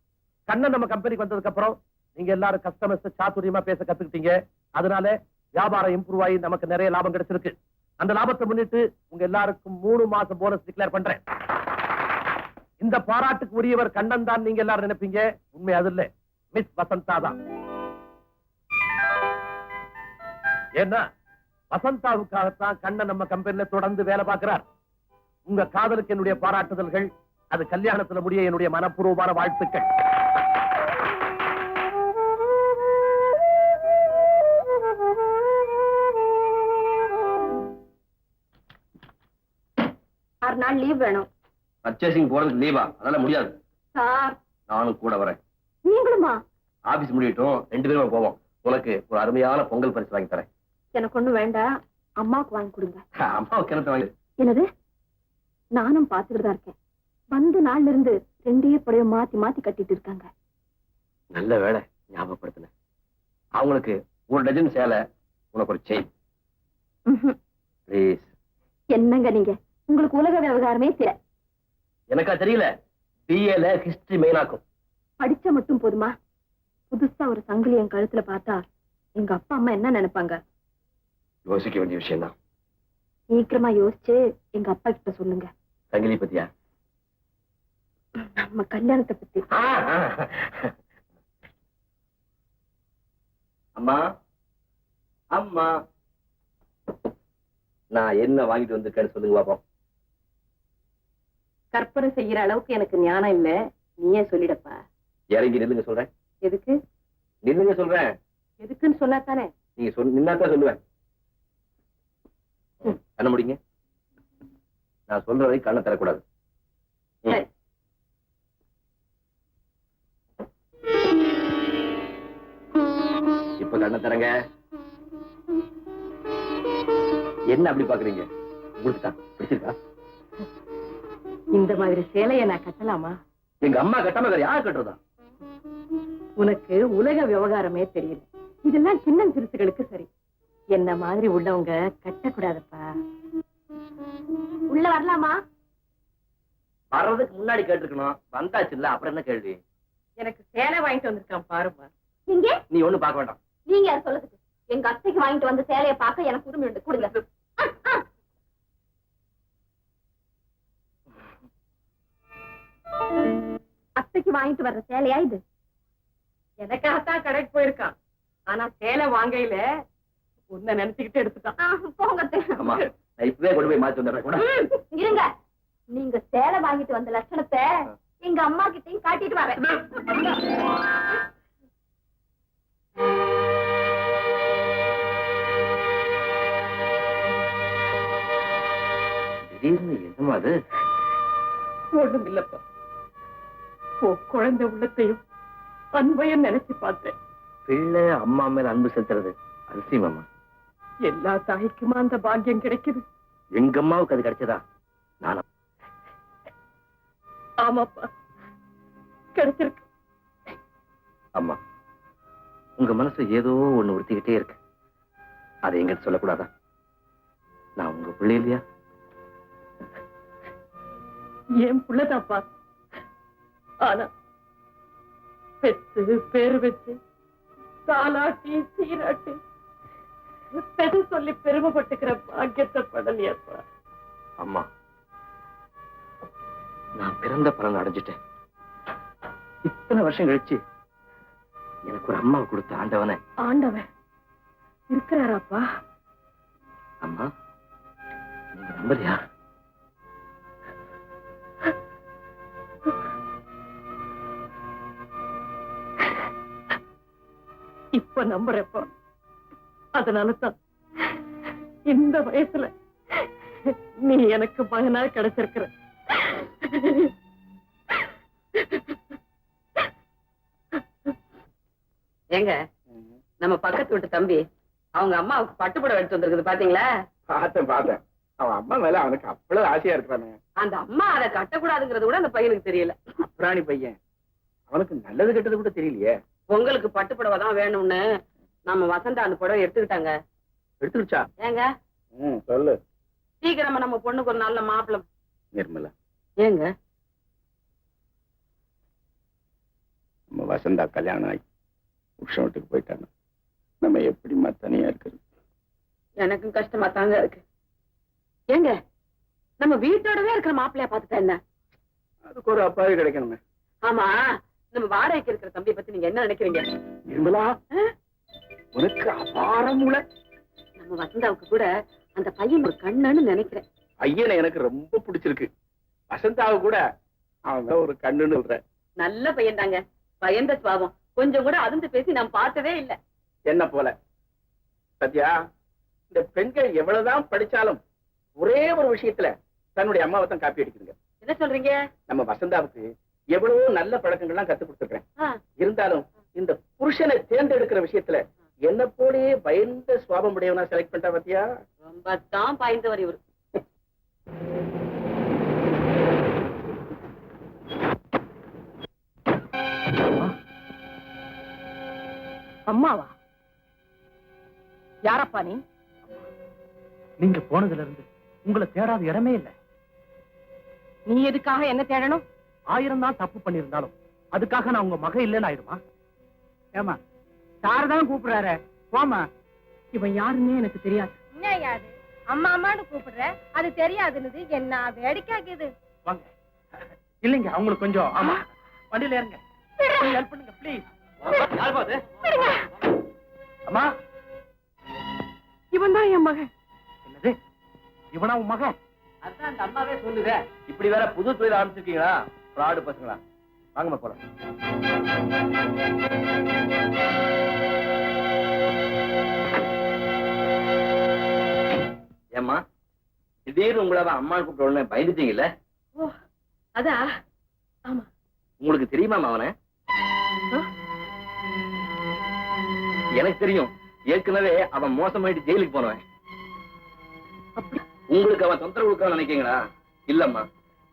Speaker 2: கண்ணன் நம்ம கம்பெனிக்கு வந்ததுக்கு அப்புறம் நீங்க எல்லாரும் கஸ்டமர்ஸ் சாதுரியமா பேச கத்துக்கிட்டீங்க. அதனால வியாபாரம் இம்ப்ரூவ் ஆகி நமக்கு நிறைய லாபம் கிடைச்சிருக்கு. அந்த லாபத்தை முன்னிட்டு உங்க எல்லாருக்கும் 3 மாசம் போனஸ் டிக்ளேர் பண்றேன். இந்த பாராட்டுக்கு உரியவர் கண்ணன் தான் நீங்க எல்லாரும் நினைப்பீங்க. உண்மை அது இல்ல, மிஸ் வசந்தா தான். ஏன்னா வசந்தாவுக்காகத்தான் கண்ணன் நம்ம கம்பெனில தொடர்ந்து வேலை பார்க்கிறார். உங்க காதலுக்கு என்னுடைய பாராட்டுதல்கள். அது கல்யாணத்துல முடிய என்னுடைய மனப்பூர்வமான வாழ்த்துக்கள்.
Speaker 8: ஒரு நாள் லீவ் வேணும்.
Speaker 7: பர்ச்சேசிங் போறதுக்கு லீவா? அதெல்லாம் முடியாது
Speaker 8: சார்.
Speaker 7: நானும் கூட வரேன்.
Speaker 8: நீங்களுமா?
Speaker 7: ஆபீஸ் முடியட்டும், 2 பேரும் போவோம். உனக்கு ஒரு அருமையான பொங்கல் பரிசு வாங்கி தரேன்.
Speaker 8: எனக்கு ஒண்ணும் வேண்டாம், அம்மாவுக்கு வாங்கி கொடுங்க.
Speaker 7: அம்மாவுக்கு கிணத்து வாங்கி.
Speaker 8: என்னது? நானும் பாத்துக்கிட்டு தான் இருக்கேன். வந்த நாள்ல இருந்து ரெண்டே புடவை மாத்தி மாத்தி கட்டிட்டு இருக்காங்க.
Speaker 7: நல்ல வேலை ஞாபகப்படுத்தின. அவங்களுக்கு ஒரு டஜன் சேலை, உனக்கு ஒரு செயின். ப்ளீஸ்.
Speaker 8: என்னங்க நீங்க, உங்களுக்கு உலக விவகாரமே தெரியல.
Speaker 7: எனக்கா தெரியல? பிஏல ஹிஸ்டரி மெயினாக்கும்.
Speaker 8: படிச்ச மட்டும் போதுமா? புதுசா ஒரு சங்கிலி என் கழுத்துல பார்த்தா எங்க அப்பா அம்மா என்ன நினைப்பாங்க?
Speaker 7: யோசிக்க வேண்டிய விஷயம் தான்.
Speaker 8: சீக்கிரமா யோசிச்சு எங்க அப்பா கிட்ட சொல்லுங்க.
Speaker 7: சங்கிலி பத்தியா?
Speaker 8: நம்ம கல்யாணத்தை பத்தி.
Speaker 7: அம்மா, அம்மா, நான் என்ன வாங்கிட்டு வந்திருக்கேன்னு சொல்லுங்க பாப்போம்.
Speaker 9: கற்பனை செய்யற அளவுக்கு எனக்கு ஞானம் இல்ல, நீயே சொல்லிடப்பா.
Speaker 7: இறங்கி நில்லுங்க சொல்றேன்.
Speaker 9: எதுக்கு?
Speaker 7: நில்லுங்க சொல்றேன்.
Speaker 9: எதுக்குன்னு சொன்னாத்தானே.
Speaker 7: நீங்க நின்னாதான் சொல்லுவேன். கண்ண முடிங்க. நான் சொல்ற வரைக்கும் கண்ணை தரக்கூடாது.
Speaker 9: சரி.
Speaker 7: இப்ப கண்ணை தரங்க. என்ன அப்படி பாக்குறீங்க? உங்களுக்கு தான் பிடிச்சிருக்கா?
Speaker 9: இந்த மாதிரி சேலையை நான் கட்டலாமா?
Speaker 7: எங்க அம்மா கட்டாம வேற யார் கட்டுறதா?
Speaker 9: உனக்கு உலக விவகாரமே தெரியல. இதெல்லாம் சின்ன சிறுசுகளுக்கு சரி. என்ன மாதிரி உள்ளவங்க கட்டக்கூடாதுப்பா.
Speaker 8: உள்ள வரலாமா?
Speaker 7: வர்றதுக்கு முன்னாடி கேட்டிருக்கணும். வந்தாச்சு இல்ல, அப்புறம் என்ன கேள்வி?
Speaker 9: எனக்கு சேலை வாங்கிட்டு வந்திருக்கான் பாருப்பா.
Speaker 8: நீங்க
Speaker 7: நீ ஒண்ணு பார்க்க வேண்டாம்.
Speaker 8: நீங்க யார் சொல்றதுக்கு? எங்க அத்தைக்கு வாங்கிட்டு வந்த சேலையை பார்க்க எனக்கு உரிமை உண்டு. கொடுங்க. அத்தைக்கு வாங்கிட்டு வர்ற சேலையா இது?
Speaker 9: எனக்காகத்தான் கடைக்கு போயிருக்கான். ஆனா சேலை வாங்கையில உன்னை நினைச்சுக்கிட்டு எடுத்துட்டான்.
Speaker 8: போங்க அத்தை.
Speaker 7: ஆமா, நான் இப்பவே கொண்டு போய் மாத்தி வந்துடுறேன் கூட.
Speaker 8: இருங்க, நீங்க சேலை வாங்கிட்டு வந்த லட்சணத்தை எங்க அம்மா கிட்டையும் காட்டிட்டு வரேன்.
Speaker 7: திடீர்னு என்னமா அது?
Speaker 9: ஒண்ணும் இல்லப்பா. குழந்தை உள்ளத்தையும் அன்பையும் நினைச்சு பார்த்தேன்.
Speaker 7: பிள்ளை அம்மா மேல அன்பு செலுத்துறது அதிசயமாமா.
Speaker 9: எல்லா தாய்க்குமா அந்த பாக்கியம் கிடைக்குது?
Speaker 7: எங்க அம்மாவுக்கு அது கிடைச்சதா? நானும்.
Speaker 9: ஆமாப்பா, கிடைச்சிருக்கு.
Speaker 7: அம்மா, உங்க மனசு ஏதோ ஒண்ணு உறுத்திக்கிட்டே இருக்கு. அதை எங்கிட்ட சொல்லக்கூடாதா? நான் உங்க பிள்ளை இல்லையா?
Speaker 9: ஏன் புள்ளதாப்பா. ஆனா பெத்து பேரு வச்சு தாலாட்டி சீராட்டி பெரு சொல்லி பெருமைப்பட்டுக்கிற பாக்கியத்தை படலையப்பா.
Speaker 7: அம்மா, நான் பிறந்த பலன் அடைஞ்சிட்டேன். இத்தனை வருஷம் கழிச்சு எனக்கு ஒரு அம்மா கொடுத்த ஆண்டவனை.
Speaker 9: ஆண்டவன் இருக்கிறாராப்பா?
Speaker 7: அம்மா, நீங்க நம்பலையா?
Speaker 9: இப்ப நம்புறப்பா. அதனாலதான் இந்த வயசுல நீ எனக்கு மகனா கிடைச்சிருக்கிற. ஏங்க, நம்ம பக்கத்து வீட்டு தம்பி அவங்க அம்மாவுக்கு பட்டுப்புடவை எடுத்து வந்திருக்குது பாத்தீங்களா?
Speaker 3: பார்த்தேன். அவன் அம்மா மேல அவனுக்கு அவ்வளவு ஆசையா இருக்கிறானே.
Speaker 9: அந்த அம்மா அதை கட்டக்கூடாதுங்கிறது கூட அந்த பையனுக்கு தெரியல.
Speaker 3: அப்புறாணி பையன், அவனுக்கு நல்லது கெட்டது கூட தெரியலையே.
Speaker 9: பொங்கலுக்கு பட்டுப்புடவை தான் வேணும்னு நம்ம வசந்தா அந்த புடவை எடுத்துக்கிட்டாங்க.
Speaker 3: எடுத்துருச்சா?
Speaker 9: ஏங்க
Speaker 3: சொல்லு.
Speaker 9: சீக்கிரமா நம்ம பொண்ணுக்கு ஒரு நல்ல மாப்பிள்ளை.
Speaker 3: நிர்மலா,
Speaker 9: ஏங்க
Speaker 3: நம்ம வசந்தா கல்யாணம் ஆகி புருஷன் வீட்டுக்கு போயிட்டாங்க. நம்ம எப்படிமா தனியா இருக்கிறது?
Speaker 9: எனக்கும் கஷ்டமா தாங்க இருக்கு. ஏங்க, நம்ம வீட்டோடவே இருக்கிற மாப்பிள்ளையா பாத்துட்டா என்ன?
Speaker 3: அதுக்கு ஒரு அப்பாவே கிடைக்கணுமே.
Speaker 9: ஆமா, நம்ம வாடகைக்கு இருக்கிற தம்பியை பத்தி நீங்க என்ன நினைக்கிறீங்க?
Speaker 3: நிர்மலா, உனக்கு அபார மூளை.
Speaker 9: நம்ம வசந்தாவுக்கு கூட அந்த பையன் ஒரு கண்ணுன்னு நினைக்கிறேன்.
Speaker 3: பையனை எனக்கு ரொம்ப பிடிச்சிருக்கு. வசந்தாவை கூட அவன் ஒரு கண்ணுன்னு சொல்றேன்.
Speaker 9: நல்ல பையன் தாங்க. பயந்த சுவாபம். கொஞ்சம் கூட அதிர்ந்து பேசி நான் பார்த்ததே இல்லை.
Speaker 3: என்ன போல சத்யா, இந்த பெண்கள் எவ்வளவுதான் படிச்சாலும் ஒரே ஒரு விஷயத்துல தன்னுடைய அம்மாவை தான் காப்பி அடிக்குதுங்க.
Speaker 9: என்ன சொல்றீங்க?
Speaker 3: நம்ம வசந்தாவுக்கு எவ்வளவோ நல்ல பழக்கங்கள்லாம் கத்து கொடுத்துருக்கேன். இருந்தாலும் இந்த புருஷனை தேர்ந்தெடுக்கிற விஷயத்துல என்ன போலயே பயந்த சுவாபம் உடையவனா செலக்ட் பண்ணிட்டா பாத்தியா?
Speaker 9: ரொம்ப தான் பாய்ந்தவர் இவரு. அம்மாவா? யாரப்பா நீ?
Speaker 11: நீங்க போனதுல இருந்து உங்களை தேடாத இடமே இல்லை.
Speaker 9: நீ எதுக்காக என்ன தேடணும்?
Speaker 11: 1000 தான் தப்பு பண்ணிருந்தாலும் அதுக்காக நான் உங்க மக இல்லைன்னு ஆயிடுமா?
Speaker 3: ஏமா சார் தான் கூப்பிடுறாரு, போமா.
Speaker 9: இவன் யாருன்னே எனக்கு தெரியாது.
Speaker 4: என்ன யாரு அம்மா அம்மான்னு கூப்பிடுற? அது தெரியாதுன்னு என்ன வேடிக்கைக்குது.
Speaker 11: வாங்க. இல்லைங்க, அவங்களுக்கு கொஞ்சம். ஆமா, வண்டியில ஏறுங்க. ஹெல்ப் பண்ணுங்க ப்ளீஸ்.
Speaker 5: யார் பாது?
Speaker 11: அம்மா,
Speaker 9: இவன் தான் என் மகன்.
Speaker 11: என்னது இவனா உன் மகன்?
Speaker 5: அதான் அந்த அம்மாவே சொல்லுதே. இப்படி வேற புது தொழில் ஆரம்பிச்சிருக்கீங்களா? ஃப்ராடு பசங்களா? வாங்கம்மா போலாம். ஏம்மா, திடீர்னு உங்களை அம்மான்னு கூப்பிட்ட உடனே பயந்துட்டீங்கல்ல?
Speaker 9: ஓ, அதா? ஆமா.
Speaker 5: உங்களுக்கு தெரியுமா அவனை? எனக்கு தெரியும். ஏற்கனவே அவன் மோசமாயிட்டு ஜெயிலுக்கு போனவன். உங்களுக்கு அவன் தொந்தரவு கொடுக்க நினைக்கீங்களா? இல்லம்மா,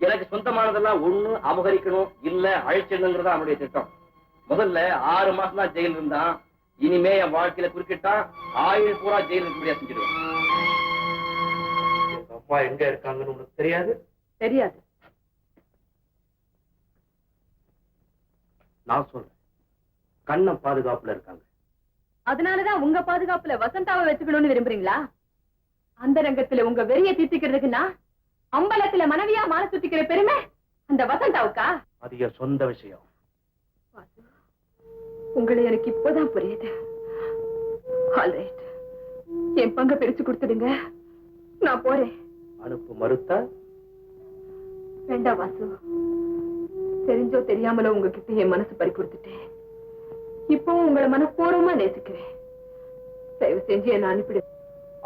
Speaker 5: எனக்கு சொந்தமானதெல்லாம் ஒண்ணு அபகரிக்கணும், இல்ல அழிச்சிடணுங்கிறதா அவனுடைய திட்டம். முதல்ல 6 மாசம் தான் ஜெயில் இருந்தான். இனிமே என் வாழ்க்கையில குறுக்கிட்டா ஆயுள் பூரா ஜெயில் இருக்க செஞ்சிடுவேன்.
Speaker 11: அம்மா எங்க இருக்காங்கன்னு உனக்கு தெரியாது?
Speaker 9: தெரியாது.
Speaker 11: நான் சொல்றேன், கண்ணன் பாதுகாப்புல இருக்காங்க.
Speaker 9: அதனாலதான் உங்க பாதுகாப்புல வசந்தாவை வச்சுக்கணும்னு விரும்புறீங்களா? அந்த ரங்கத்துல உங்க வெறிய தீர்த்துக்கிறதுக்குன்னா அம்பலத்துல மனைவியா மாலை சுத்திக்கிற பெருமை அந்த வசந்தாவுக்கா?
Speaker 11: அது என் சொந்த விஷயம்.
Speaker 9: உங்களை எனக்கு இப்பதான் புரியுது. ஆல்ரைட், என் பங்க பிரிச்சு கொடுத்துடுங்க, நான் போறேன்.
Speaker 11: அனுப்பு மறுத்தா?
Speaker 9: வேண்டாம் வாசு, தெரிஞ்சோ தெரியாமலோ உங்ககிட்ட என் மனசு பறி கொடுத்துட்டேன். இப்போ உங்களை மனப்பூர்வமா நேசிக்கிறேன். தயவு செஞ்சு என்ன அனுப்பிடு.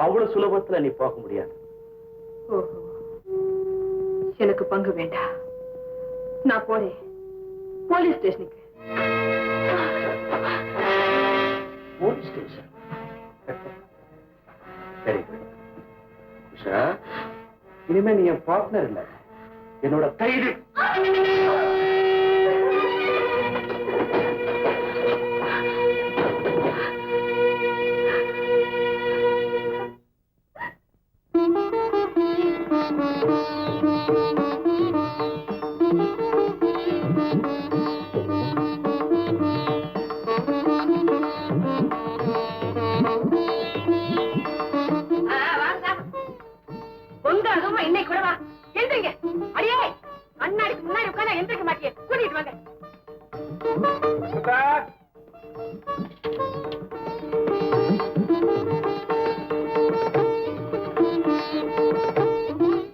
Speaker 11: அவ்வளவு சுலபத்துல நீ போக முடியாது.
Speaker 9: ஓஹோ, எனக்கு பங்கு வேண்டாம், நான் போறேன் போலீஸ் ஸ்டேஷனுக்கு.
Speaker 11: Police station? சரி உஷா, இனிமே நீ என் பார்ட்னர் இல்ல, என்னோட கைது.
Speaker 9: உங்க அதுமா இன்னைக்கு கூட வா. எந்திரிங்க. அடியே, கண்ணாடிக்கு முன்னாடி உட்கார்ந்தா எந்திரிக்க மாட்டியே, கூட்டிட்டு வாங்க.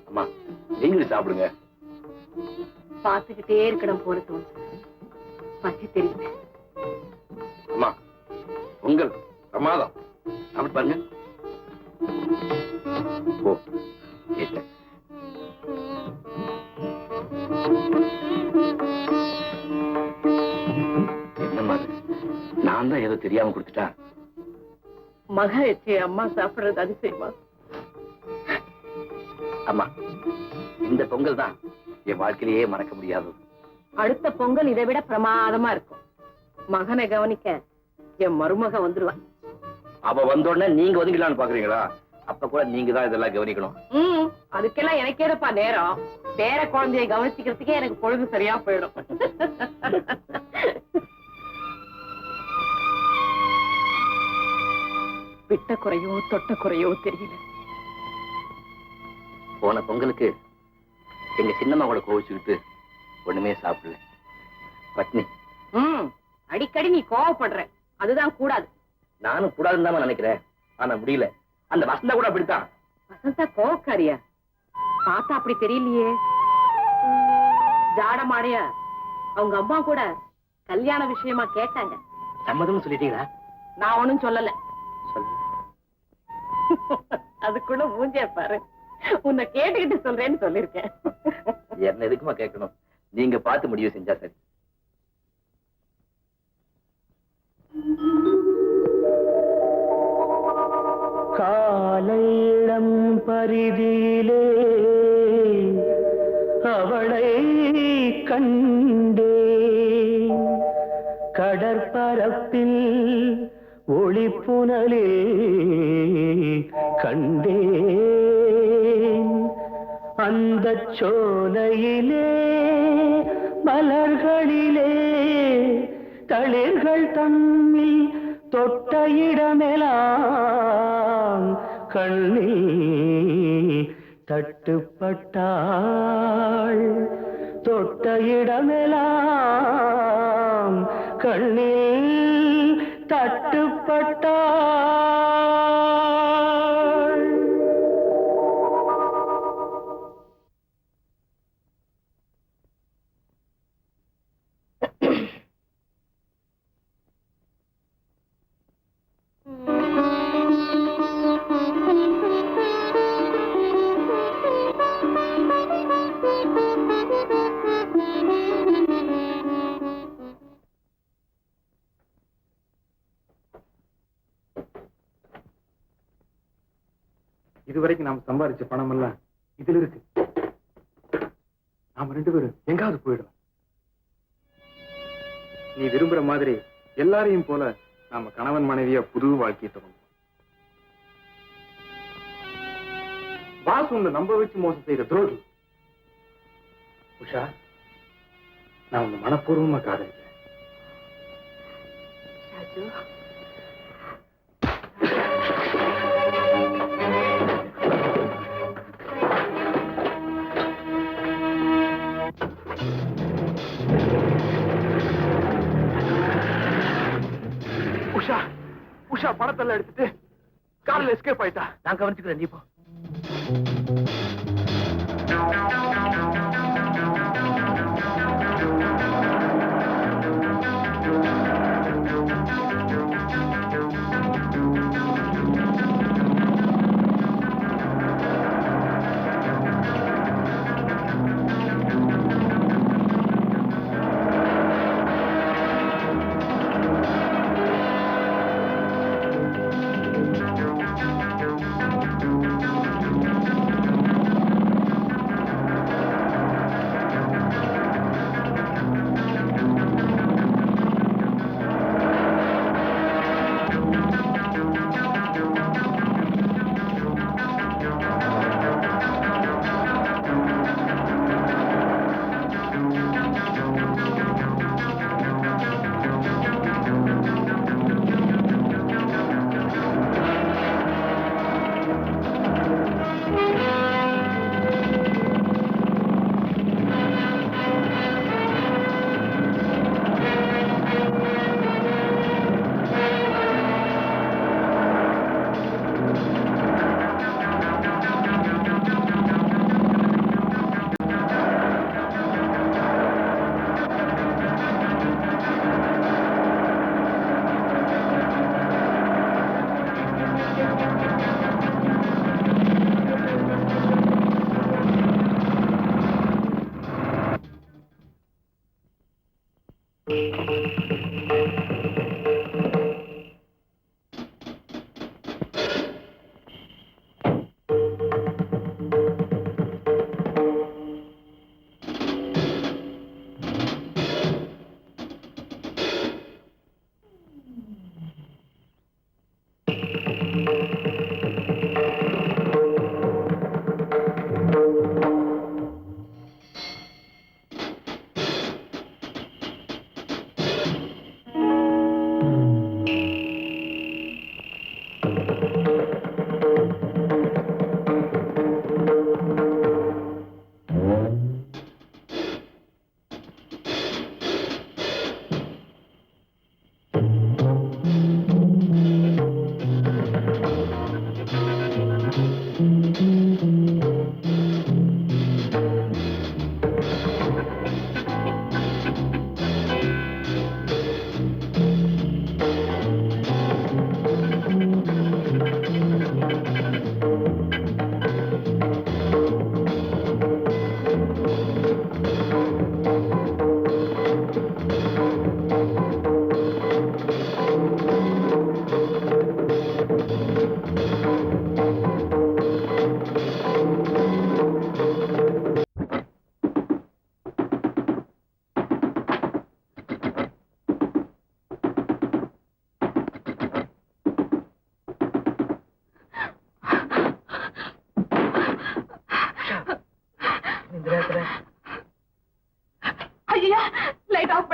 Speaker 5: அம்மா, நீங்களும் சாப்பிடுங்க.
Speaker 9: பாத்துக்கிட்டே இருக்கணும் போல தோணுது. பசி தெரியுது.
Speaker 5: அம்மா, உங்கள் பிரமாதம். சாப்பிட்டு பாருங்க. ஓ, கேட்டேன். என்னம்மா இது? நான் தான் ஏதோ தெரியாம கொடுத்துட்டா.
Speaker 9: மக எச்சே அம்மா சாப்பிடுறது அதிசயமா?
Speaker 5: அம்மா, இந்த பொங்கல் தான் என் வாழ்க்கையிலேயே மறக்க முடியாதது.
Speaker 9: அடுத்த பொங்கல் இதை விட பிரமாதமா இருக்கும். மகனை கவனிக்க என் மருமக வந்துருவான்.
Speaker 5: அவ வந்த உடனே நீங்க ஒதுங்கலான்னு பாக்குறீங்களா? அப்ப கூட நீங்க தான் இதெல்லாம் கவனிக்கணும்.
Speaker 9: அதுக்கெல்லாம் எனக்கு ஏதப்பா நேரம்? பேர குழந்தையை கவனிச்சுக்கிறதுக்கே எனக்கு பொழுது சரியா போயிடும். விட்ட குறையோ தொட்ட குறையோ தெரியல.
Speaker 5: போன பொங்கலுக்கு எங்க சின்னம்மா கூட கோவிச்சுக்கிட்டு ஒண்ணுமே சாப்பிடல, பட்னி.
Speaker 9: அடிக்கடி நீ கோவப்படுற, அதுதான் கூடாது.
Speaker 5: நானும் கூடாதுன்னு தான் நினைக்கிறேன், ஆனா முடியல. அந்த வசந்தா கூட அப்படித்தான்.
Speaker 9: வசந்தா கோவக்காரியா? பார்த்தா அப்படி தெரியலையே. ஜாட மாடையா அவங்க அம்மா கூட கல்யாண விஷயமா கேட்டாங்க.
Speaker 11: சம்மதம்னு சொல்லிட்டீங்களா?
Speaker 9: நான் ஒண்ணும் சொல்லல.
Speaker 11: சொல்லு.
Speaker 9: அதுக்குள்ள மூஞ்சியா பாரு. உன்னை கேட்டுக்கிட்டு சொல்றேன்னு சொல்லிருக்கேன்.
Speaker 5: என்ன எதுக்குமா கேட்கணும்? நீங்க பார்த்து முடிவு செஞ்சா சரி.
Speaker 11: காலையிடம் பரிதியிலே அவளை கண்டே, கடற்பரப்பில்
Speaker 12: ஒளிப்புணலில் கண்டேன் அந்த சோலையிலே மலர்களிலே தளிர்கள் தம்மில் தொட்ட இடமெல்லாம் கண்ணில் தட்டுப்பட்டாள் தொட்ட இடமெல்லாம் கண்ணில் தட்டுப்பட்டாள்.
Speaker 10: இதுவரைக்கும் நாம் சம்பாதிச்ச பணம் எல்லாம் இதுல இருக்கு. நாம 2 பேரும் எங்காவது போயிடலாம். நீ விரும்புற மாதிரி எல்லாரையும் போல நாம கணவன் மனைவியா புது வாழ்க்கையை தொடங்கும். பாஸ் உன்னை நம்ப வச்சு மோசம் செய்யற துரோகி. உஷா, நான் உன்னை மனப்பூர்வமா காதலிக்கிறேன்.
Speaker 9: ராஜு,
Speaker 10: உஷா உஷா பணத்தெல்லாம் எடுத்துட்டு கார்ல எஸ்கேப் ஆயிட்டா.
Speaker 3: நான் கவனிச்சுக்கிறேன், நீ போ.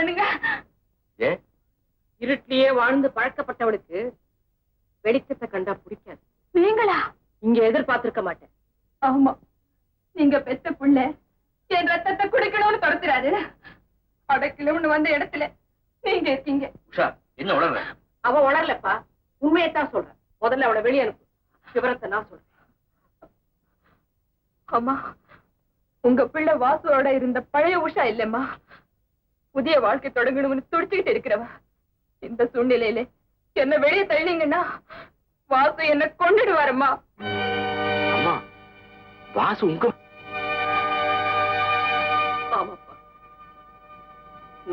Speaker 9: பண்ணுங்க.
Speaker 6: ஏன்?
Speaker 9: இருட்டிலேயே வாழ்ந்து பழக்கப்பட்டவளுக்கு வெளிச்சத்தை கண்டா பிடிக்காது.
Speaker 8: நீங்களா?
Speaker 9: இங்க எதிர்பார்த்திருக்க மாட்டேன்.
Speaker 8: ஆமா, நீங்க பெத்த புள்ள என் ரத்தத்தை குடிக்கணும்னு துரத்துறாரு. அடக்கலன்னு வந்த இடத்துல நீங்க இருக்கீங்க.
Speaker 5: உஷா, என்ன உளர்ற?
Speaker 9: அவ உளரலப்பா, உண்மையைத்தான் சொல்றேன். முதல்ல அவளை வெளியே அனுப்பு. விவரத்தை நான் சொல்றேன்.
Speaker 8: அம்மா, உங்க பிள்ளை வாசுவோட இருந்த பழைய உஷா இல்லம்மா. புதிய வாழ்க்கை தொடங்கணும்னு துடிச்சுக்கிட்டு இருக்கிறவ. இந்த சூழ்நிலையில என்ன வெளியே தள்ளினீங்கன்னா வாசு என்ன கொண்டுடுவாரம்மா.
Speaker 3: அம்மா, வாசு உங்க...
Speaker 9: ஆமாப்பா,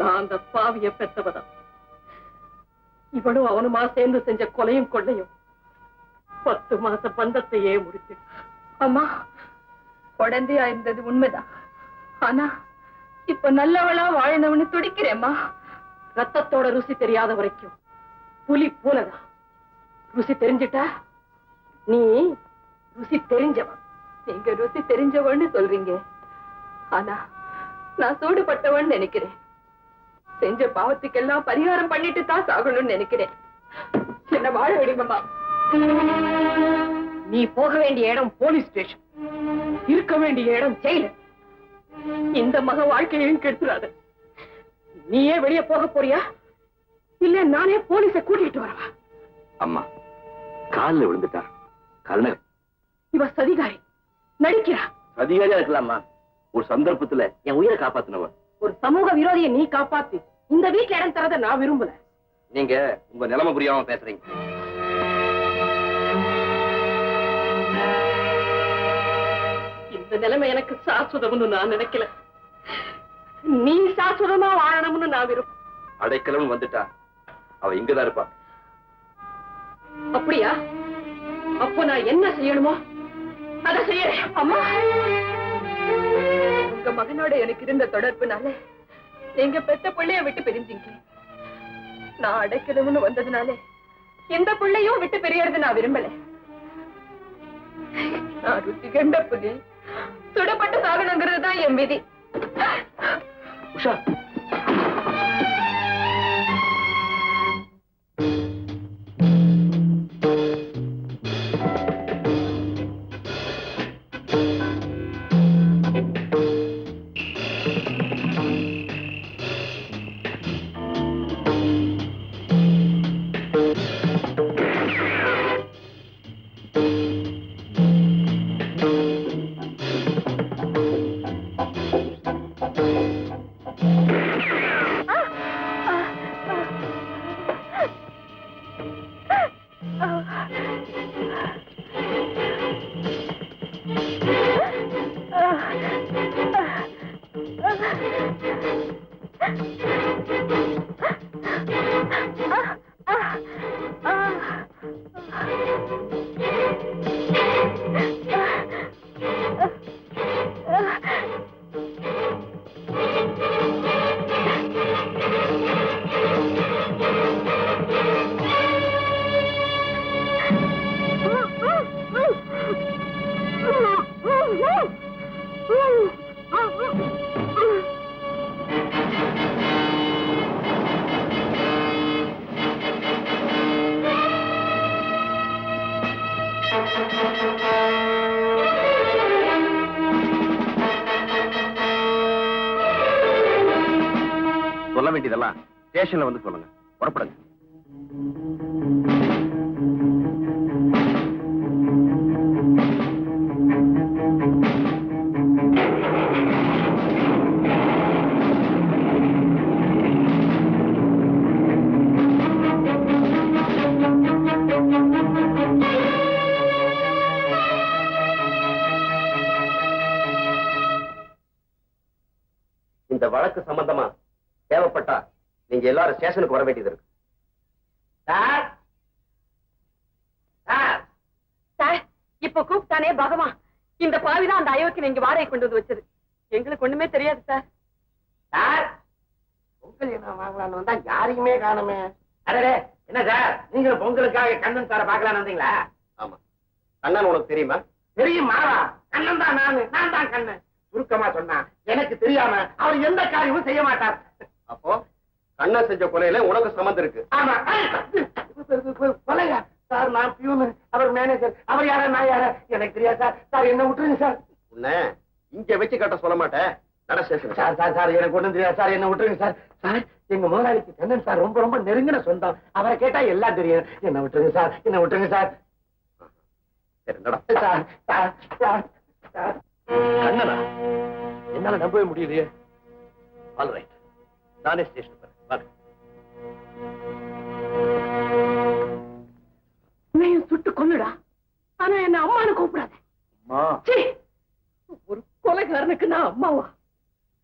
Speaker 9: நான் அந்த பாவிய பெத்தவதான். இவனும் அவனுமா சேர்ந்து செஞ்ச கொலையும் கொள்ளையும் 10 மாச பந்தத்தையே முடிச்சு.
Speaker 8: அம்மா, குழந்தையா இருந்தது உண்மைதான். ஆனா இப்ப நல்லவளா வாழணும்னு துடிக்கிறேம்மா.
Speaker 9: ரத்தத்தோட ருசி தெரியாத வரைக்கும் புலி பூனைதான். ருசி தெரிஞ்சிட்டா நீ ருசி தெரிஞ்சவன்.
Speaker 8: நீங்க ருசி தெரிஞ்சவன்னு சொல்றீங்க, ஆனா நான் சூடுபட்டவன் நினைக்கிறேன். செஞ்ச பாவத்துக்கெல்லாம் பரிகாரம் பண்ணிட்டு தான் சாகணும்னு நினைக்கிறேன். என்ன வாழ விடுங்கம்மா.
Speaker 9: நீ போக வேண்டிய இடம் போலீஸ் ஸ்டேஷன், இருக்க வேண்டிய இடம் ஜெயில. இந்த மக வாழ்க்கையையும் கெடுத்துறாத. நீயே வெளியே போக போறியா, இல்ல நானே போலீஸை கூட்டிட்டு வரவா?
Speaker 6: அம்மா காலில் விழுந்துட்டா. கருணை
Speaker 9: இவ சதிகாரி, நடிக்கிறா.
Speaker 6: அதிகாரியா இருக்கலாமா, ஒரு சந்தர்ப்பத்துல என் உயிரை காப்பாத்தினவன்.
Speaker 9: ஒரு சமூக விரோதியை நீ காப்பாத்தி இந்த வீட்டுல இடம் தரத நான் விரும்பல.
Speaker 5: நீங்க உங்க நிலைமை புரியாம பேசுறீங்க.
Speaker 9: இந்த நிலைமை எனக்கு சாஸ்வதம்னு நான் நினைக்கல. நீ சாஸ்வதமா வாழணும்னு நான் விரும்பும்.
Speaker 6: அடைக்கலம் வந்துட்டா அவ இங்கதான் இருப்பா.
Speaker 9: அப்படியா? அப்போ நான் என்ன செய்யணுமோ அதை செய்யறேன்.
Speaker 8: அம்மா, உங்க மகனோட எனக்கு இருந்த தொடர்புனால எங்க பெத்த பிள்ளைய விட்டு பிரிஞ்சீங்க. நான் அடைக்கணும்னு வந்ததுனால இந்த பிள்ளையும் விட்டு பிரியறது நான் விரும்பல. நான் ருசி கண்ட புலி சுடப்பட்டு சாகணுங்கிறது தான் என் விதி.
Speaker 6: உஷா, சொல்ல வேண்டியதெல்லாம் ஸ்டேஷன்ல வந்து சொல்லுங்க. புறப்படுங்க.
Speaker 5: இந்த வழக்கு சம்பந்தமா தேவைப்பட்டா நீங்க எல்லாரும் ஸ்டேஷனுக்கு வர வேண்டியது இருக்கு.
Speaker 1: சார், சார்,
Speaker 9: சார், இப்ப கூப்பிட்டானே பகவான், இந்த பாவிதான் அந்த அயோக்கியனை இங்க வாடகை கொண்டு வந்து வச்சது. எங்களுக்கு ஒண்ணுமே தெரியாது சார்.
Speaker 1: சார், பொங்கல் என்ன வாங்கலான்னு வந்தா யாரையுமே காணுமே. அடடே, என்ன சார், நீங்க பொங்கலுக்காக கண்ணன் சாரை பார்க்கலான்னு வந்தீங்களா?
Speaker 5: ஆமா, கண்ணன் உனக்கு தெரியுமா?
Speaker 1: தெரியும் மாவா, கண்ணன் தான் நான் தான் கண்ணன். சுருக்கமா சொன்னா எனக்கு தெரியாம அவர் எந்த காரியமும் செய்ய மாட்டார்.
Speaker 5: அப்போ
Speaker 1: கண்ணை செஞ்ச கொலையில உனக்கு சம்மந்தம் இருக்கு.
Speaker 3: ஆமா. கொலையா சார்? நான் பியூனு, அவர் மேனேஜர். அவர் யாரா நான் யாரா எனக்கு தெரியாது சார். சார் என்ன விட்டுருங்க சார்.
Speaker 1: உன்னை இங்க வச்சு கட்ட சொல்ல மாட்டேன். நட ஸ்டேஷன்.
Speaker 3: சார் சார் சார் எனக்கு ஒண்ணும் தெரியாது சார். என்ன விட்டுருங்க சார். சார் எங்க முதலாளிக்கு கண்ணன் சார் ரொம்ப ரொம்ப நெருங்கின சொந்தம். அவரை கேட்டா எல்லாம் தெரியும். என்ன விட்டுருங்க சார். என்ன விட்டுருங்க சார்.
Speaker 1: சரி நட.
Speaker 3: Sir sir sir sir.
Speaker 2: கண்ணனா? என்னால நம்பவே முடியலையே. ஆல் ரைட், நானே ஸ்டேஷன் போறேன். வாங்க.
Speaker 3: உன்னையும் சுட்டு கொன்னுடா. ஆனா என்ன அம்மானு கூப்பிடாத.
Speaker 11: அம்மா,
Speaker 3: ஒரு கொலைகாரனுக்கு நான் அம்மாவா?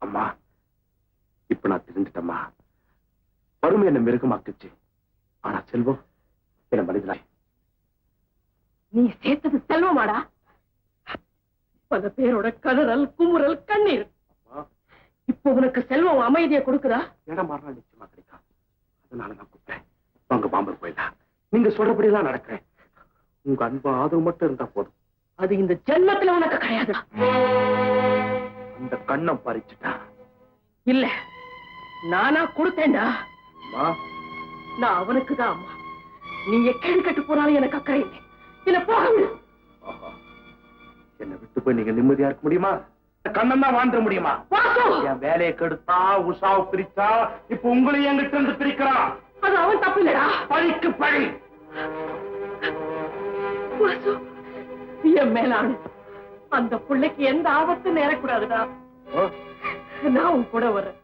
Speaker 11: அம்மா, இப்ப நான் தெரிஞ்சுட்டம்மா. வறுமை என்ன மிருகமாக்குச்சு, ஆனா செல்வம் என்ன மனிதனாய்.
Speaker 3: நீ சேர்த்தது செல்வமாடா? பல பேரோட கதறல், குமுறல், கண்ணீர். இப்ப உனக்கு செல்வம் அமைதியை கொடுக்குதா?
Speaker 11: இடம் மாறினா நிச்சயமா கிடைக்கும். அதனால நான் கூப்பிட்டேன். வாங்க பாம்பர் போயிடலாம். நீங்க சொல்றபடி எல்லாம் நடக்கிறேன். உங்க அன்பு ஆதரவு மட்டும் இருந்தா போதும்.
Speaker 3: அது இந்த ஜென்மத்துல உனக்கு கிடையாது.
Speaker 11: அந்த கண்ணம் பறிச்சுட்டா.
Speaker 3: இல்ல, நானா கொடுத்தேன்டா.
Speaker 11: அம்மா,
Speaker 3: நான் அவனுக்கு தான் அம்மா. நீ எக்கேடு கட்டு போனாலும் எனக்கு அக்கறை இல்லை. என்ன போக விடு.
Speaker 11: ஆஹா, என்னை விட்டு போய் நீங்க நிம்மதியா இருக்க முடியுமா? கண்ணன் தான் வாழ்ந்துட முடியுமா? என் வேலையை கெடுத்தா, உஷாவை பிரிச்சா, இப்ப உங்களையும் எங்கிட்ட இருந்து பிரிக்கிறான்.
Speaker 3: அது அவன் தப்பு இல்லடா.
Speaker 11: பழிக்கு பழி.
Speaker 3: வாசு, என் மேலான அந்த பிள்ளைக்கு எந்த ஆபத்து நேரக்கூடாதுடா. நான் உன் கூட வரேன்.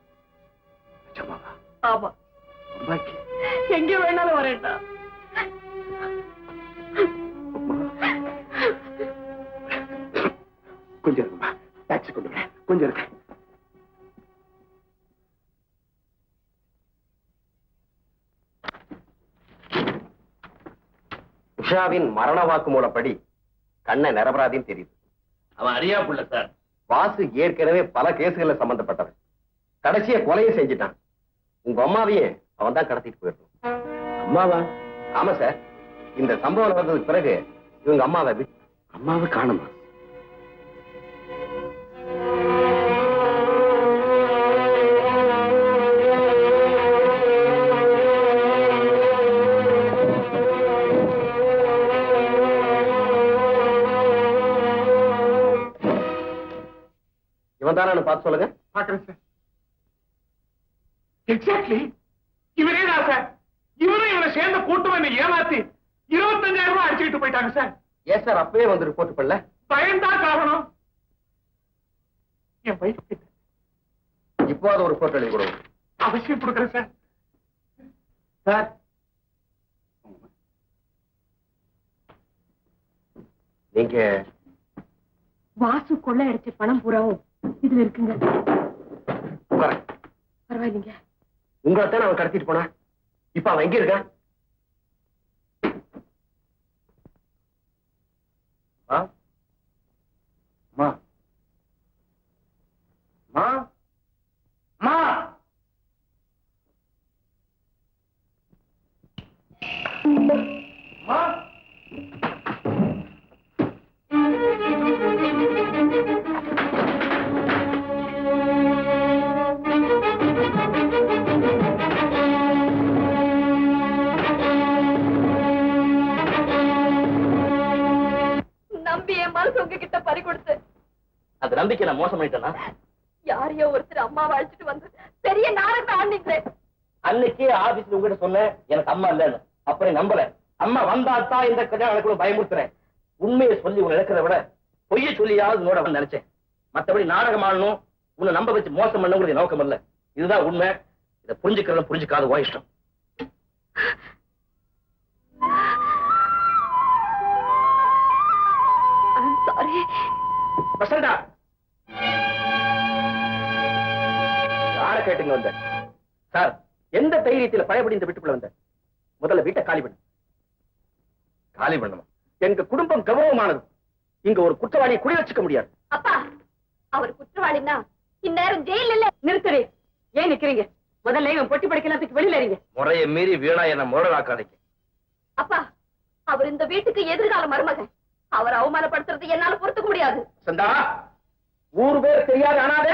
Speaker 11: நிஜமாவா?
Speaker 3: ஆமா,
Speaker 11: அம்மாக்கு
Speaker 3: எங்க வேணாலும் வரேன்டா.
Speaker 11: கொஞ்சம் இருக்குமா? டாக்ஸி கொண்டு வரேன். கொஞ்சம் இருக்கு.
Speaker 1: உஷாவின் மரண வாக்குமூலப்படி கண்ணை நிரபராதின்னு தெரியுது.
Speaker 2: அவன் அறியா புள்ள சார்.
Speaker 1: வாசு ஏற்கனவே பல கேசுகள்ல சம்பந்தப்பட்டவன். கடைசியா கொலையை செஞ்சுட்டான். உங்க அம்மாவையே அவன் தான் கடத்திட்டு போயிடணும்.
Speaker 11: அம்மாவா?
Speaker 1: ஆமா சார். இந்த சம்பவம் நடந்ததுக்கு பிறகு இவங்க
Speaker 11: அம்மாவை காணுமா?
Speaker 1: இவன் தானு பார்த்து சொல்லுங்க.
Speaker 3: பாக்குறேன் சார். எக்ஸாக்ட்லி இவரே தான் சார். இவரும் இவரை சேர்ந்த கூட்டம் என்ன ஏமாத்தி 25,000 ரூபாய் அடிச்சுக்கிட்டு போயிட்டாங்க சார்.
Speaker 1: ஏன் சார் அப்பவே வந்து ரிப்போர்ட் பண்ணல?
Speaker 3: பயன்தா காரணம். என் வயசு
Speaker 1: இப்போ அது ஒரு ரிப்போர்ட் எழுதி கொடுங்க.
Speaker 3: அவசியம் கொடுக்குறேன் சார்.
Speaker 1: சார் நீங்க
Speaker 3: வாசு கொள்ளை அடிச்ச பணம் பூராவும் இதுல இருக்குங்க.
Speaker 1: உட்காருங்க.
Speaker 3: பரவாயில்லைங்க.
Speaker 1: உங்களைத்தான் அவன் கடத்திட்டு போனா. இப்ப அவன் எங்க இருக்கான்?
Speaker 11: மா மா மா மா
Speaker 4: நம்பி என் மனசு உங்ககிட்ட பறி கொடுத்து
Speaker 2: அந்த நம்பிக்கை நான் மோசம் பண்ணிட்டேனா?
Speaker 4: யாரையோ ஒருத்தர் அம்மாவை அழைச்சிட்டு வந்து பெரிய நாடகத்தை ஆண்டிங்களே.
Speaker 2: அன்னைக்கே ஆபீஸ்ல உங்ககிட்ட சொன்னேன் எனக்கு அம்மா இல்லன்னு. அப்புறம் நம்பல. அம்மா வந்தாத்தான் இந்த கல்யாணம் நடக்கணும் பயமுறுத்துறேன். உண்மையை சொல்லி உன்னை இழக்கிறத விட பொய்யை சொல்லியாவது நோட நினைச்சேன். மற்றபடி நாடகம் ஆடணும், உன்னை நம்ப வச்சு மோசம் பண்ண நோக்கம் இல்ல. இதுதான் உண்மை. இதை புரிஞ்சுக்கிறத புரிஞ்சுக்காத ஓ இஷ்டம்.
Speaker 4: சாரி
Speaker 1: வசந்தா, யார கேட்டுங்க வந்த? சார், எந்த தைரியத்துல பழையபடி இந்த வீட்டுக்குள்ள வந்த? முதல்ல வீட்டை காலி பண்ணு. காலி பண்ணுமா? எங்க குடும்பம் கௌரவமானது. இங்க ஒரு குற்றவாளியை குடி வச்சுக்க முடியாது.
Speaker 4: அப்பா, அவர் குற்றவாளின்னா இந்நேரம் ஜெயில இல்ல. நிறுத்துறே. ஏன் நிக்கிறீங்க? முதல்ல இவன் பொட்டி படிக்கலாத்துக்கு வெளியில இருங்க.
Speaker 2: முறையை மீறி வீணா என்ன முரடாக்காதீங்க.
Speaker 4: அப்பா, அவர் இந்த வீட்டுக்கு எதிர்கால மருமகன். அவர் அவமானப்படுத்துறது என்னால பொறுத்துக்க முடியாது.
Speaker 1: சந்தா, ஊரு பேர் தெரியாது அனாத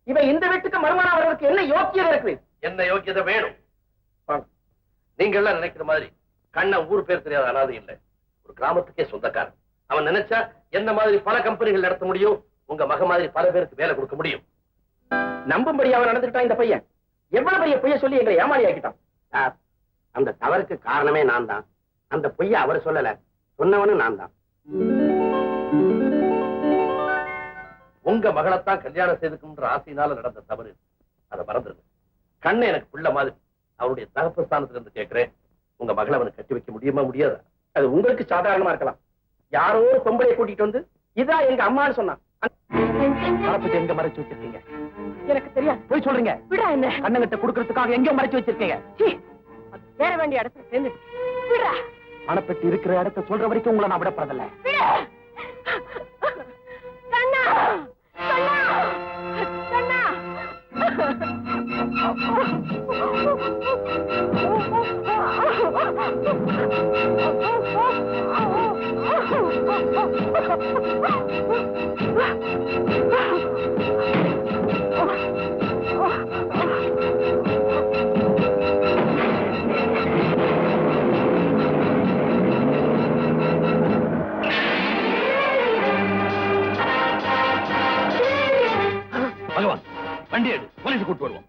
Speaker 1: இவன் இந்த வீட்டுக்கு மருமகனா வர்றதுக்கு என்ன யோக்கியம் இருக்கு?
Speaker 2: என்ன யோக்கியதை வேணும். நீங்க எல்லாம் நினைக்கிற மாதிரி கண்ணன் ஊர் பேர் தெரியாத அனாதை இல்லை. ஒரு கிராமத்துக்கே சொந்தக்காரன். அவன் நினைச்சா என்ன மாதிரி பல கம்பெனிகள் நடத்த முடியும். உங்க மக மாதிரி பல பேருக்கு வேலை கொடுக்க முடியும்.
Speaker 3: நம்பும்படி அவன் நடந்துக்கிட்டான் இந்த பையன். எவ்வளவு பெரிய பொய்ய சொல்லி எங்களை ஏமாளி ஆக்கிட்டான்.
Speaker 1: சார், அந்த தவறுக்கு காரணமே நான் தான். அந்த பொய்ய அவர் சொல்லல, சொன்னவனும் நான் தான்.
Speaker 2: உங்க மகளைத்தான் கல்யாணம் செய்துக்குன்ற ஆசையினால நடந்த தவறு. அதை மறந்துருங்க. கண்ணை எனக்கு பிள்ளை மாதிரி. அவருடைய தகப்பு ஸ்தானத்துல இருந்து கேட்கிறேன், உங்க மகளை அவனுக்கு கட்டி வைக்க முடியுமா முடியாதா?
Speaker 3: அது உங்களுக்கு சாதாரணமா இருக்கலாம். யாரோ ஒரு பொம்பளையை கூட்டிட்டு வந்து இதான் எங்க அம்மான்னு சொன்னான். பரப்பத்தை எங்க மறைச்சு வச்சிருக்கீங்க? எனக்கு தெரியாது. போய் சொல்றீங்க. விடா என்ன கண்ணங்கிட்ட குடுக்கறதுக்காக எங்க மறைச்சு வச்சிருக்கீங்க? சேர வேண்டிய இடத்துல சேர்ந்து விடா. பணப்பெட்டி இருக்கிற இடத்த சொல்ற வரைக்கும் உங்களை நான் விடப்படுறதில்ல.
Speaker 4: கண்ணா கண்ணா கண்ணா
Speaker 2: பகவான், வண்டி எடு, போலீஸ் கூட்டு வருவோம்.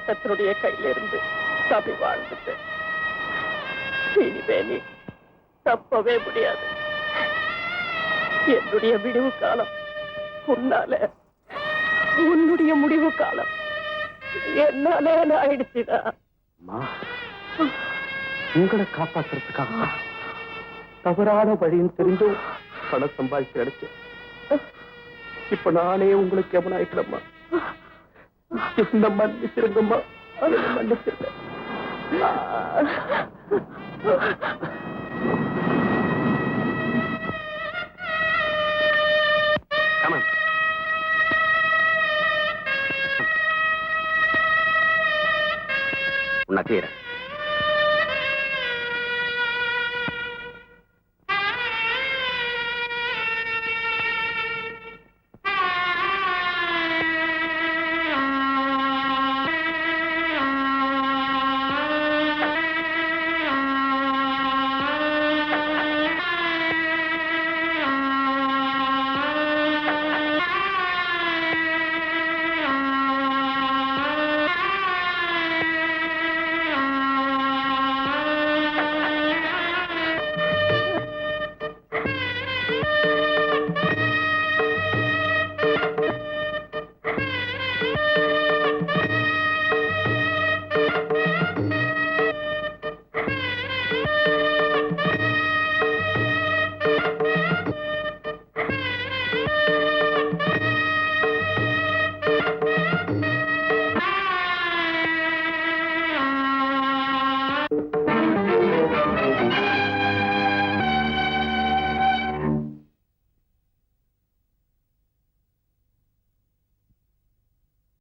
Speaker 3: சட்டத்தினுடைய கையில இருந்து தப்பி வாழ்ந்துட்டேன். இனிமே நீ தப்பவே முடியாது. என்னுடைய விடிவு காலம் உன்னால, உன்னுடைய முடிவு காலம் என்னால ஆயிடுச்சுடா.
Speaker 11: உங்களை காப்பாத்துறதுக்காக தவறான வழின்னு தெரிஞ்சும் பணம் சம்பாதிச்சு அடிச்சேன். இப்ப நானே உங்களுக்கு எவனாயிட்டம்மா. என்ன மன்னிச்சிருங்கம்மா, அதை மன்னிச்சிருங்க.
Speaker 7: உன்னை செய்யறேன்.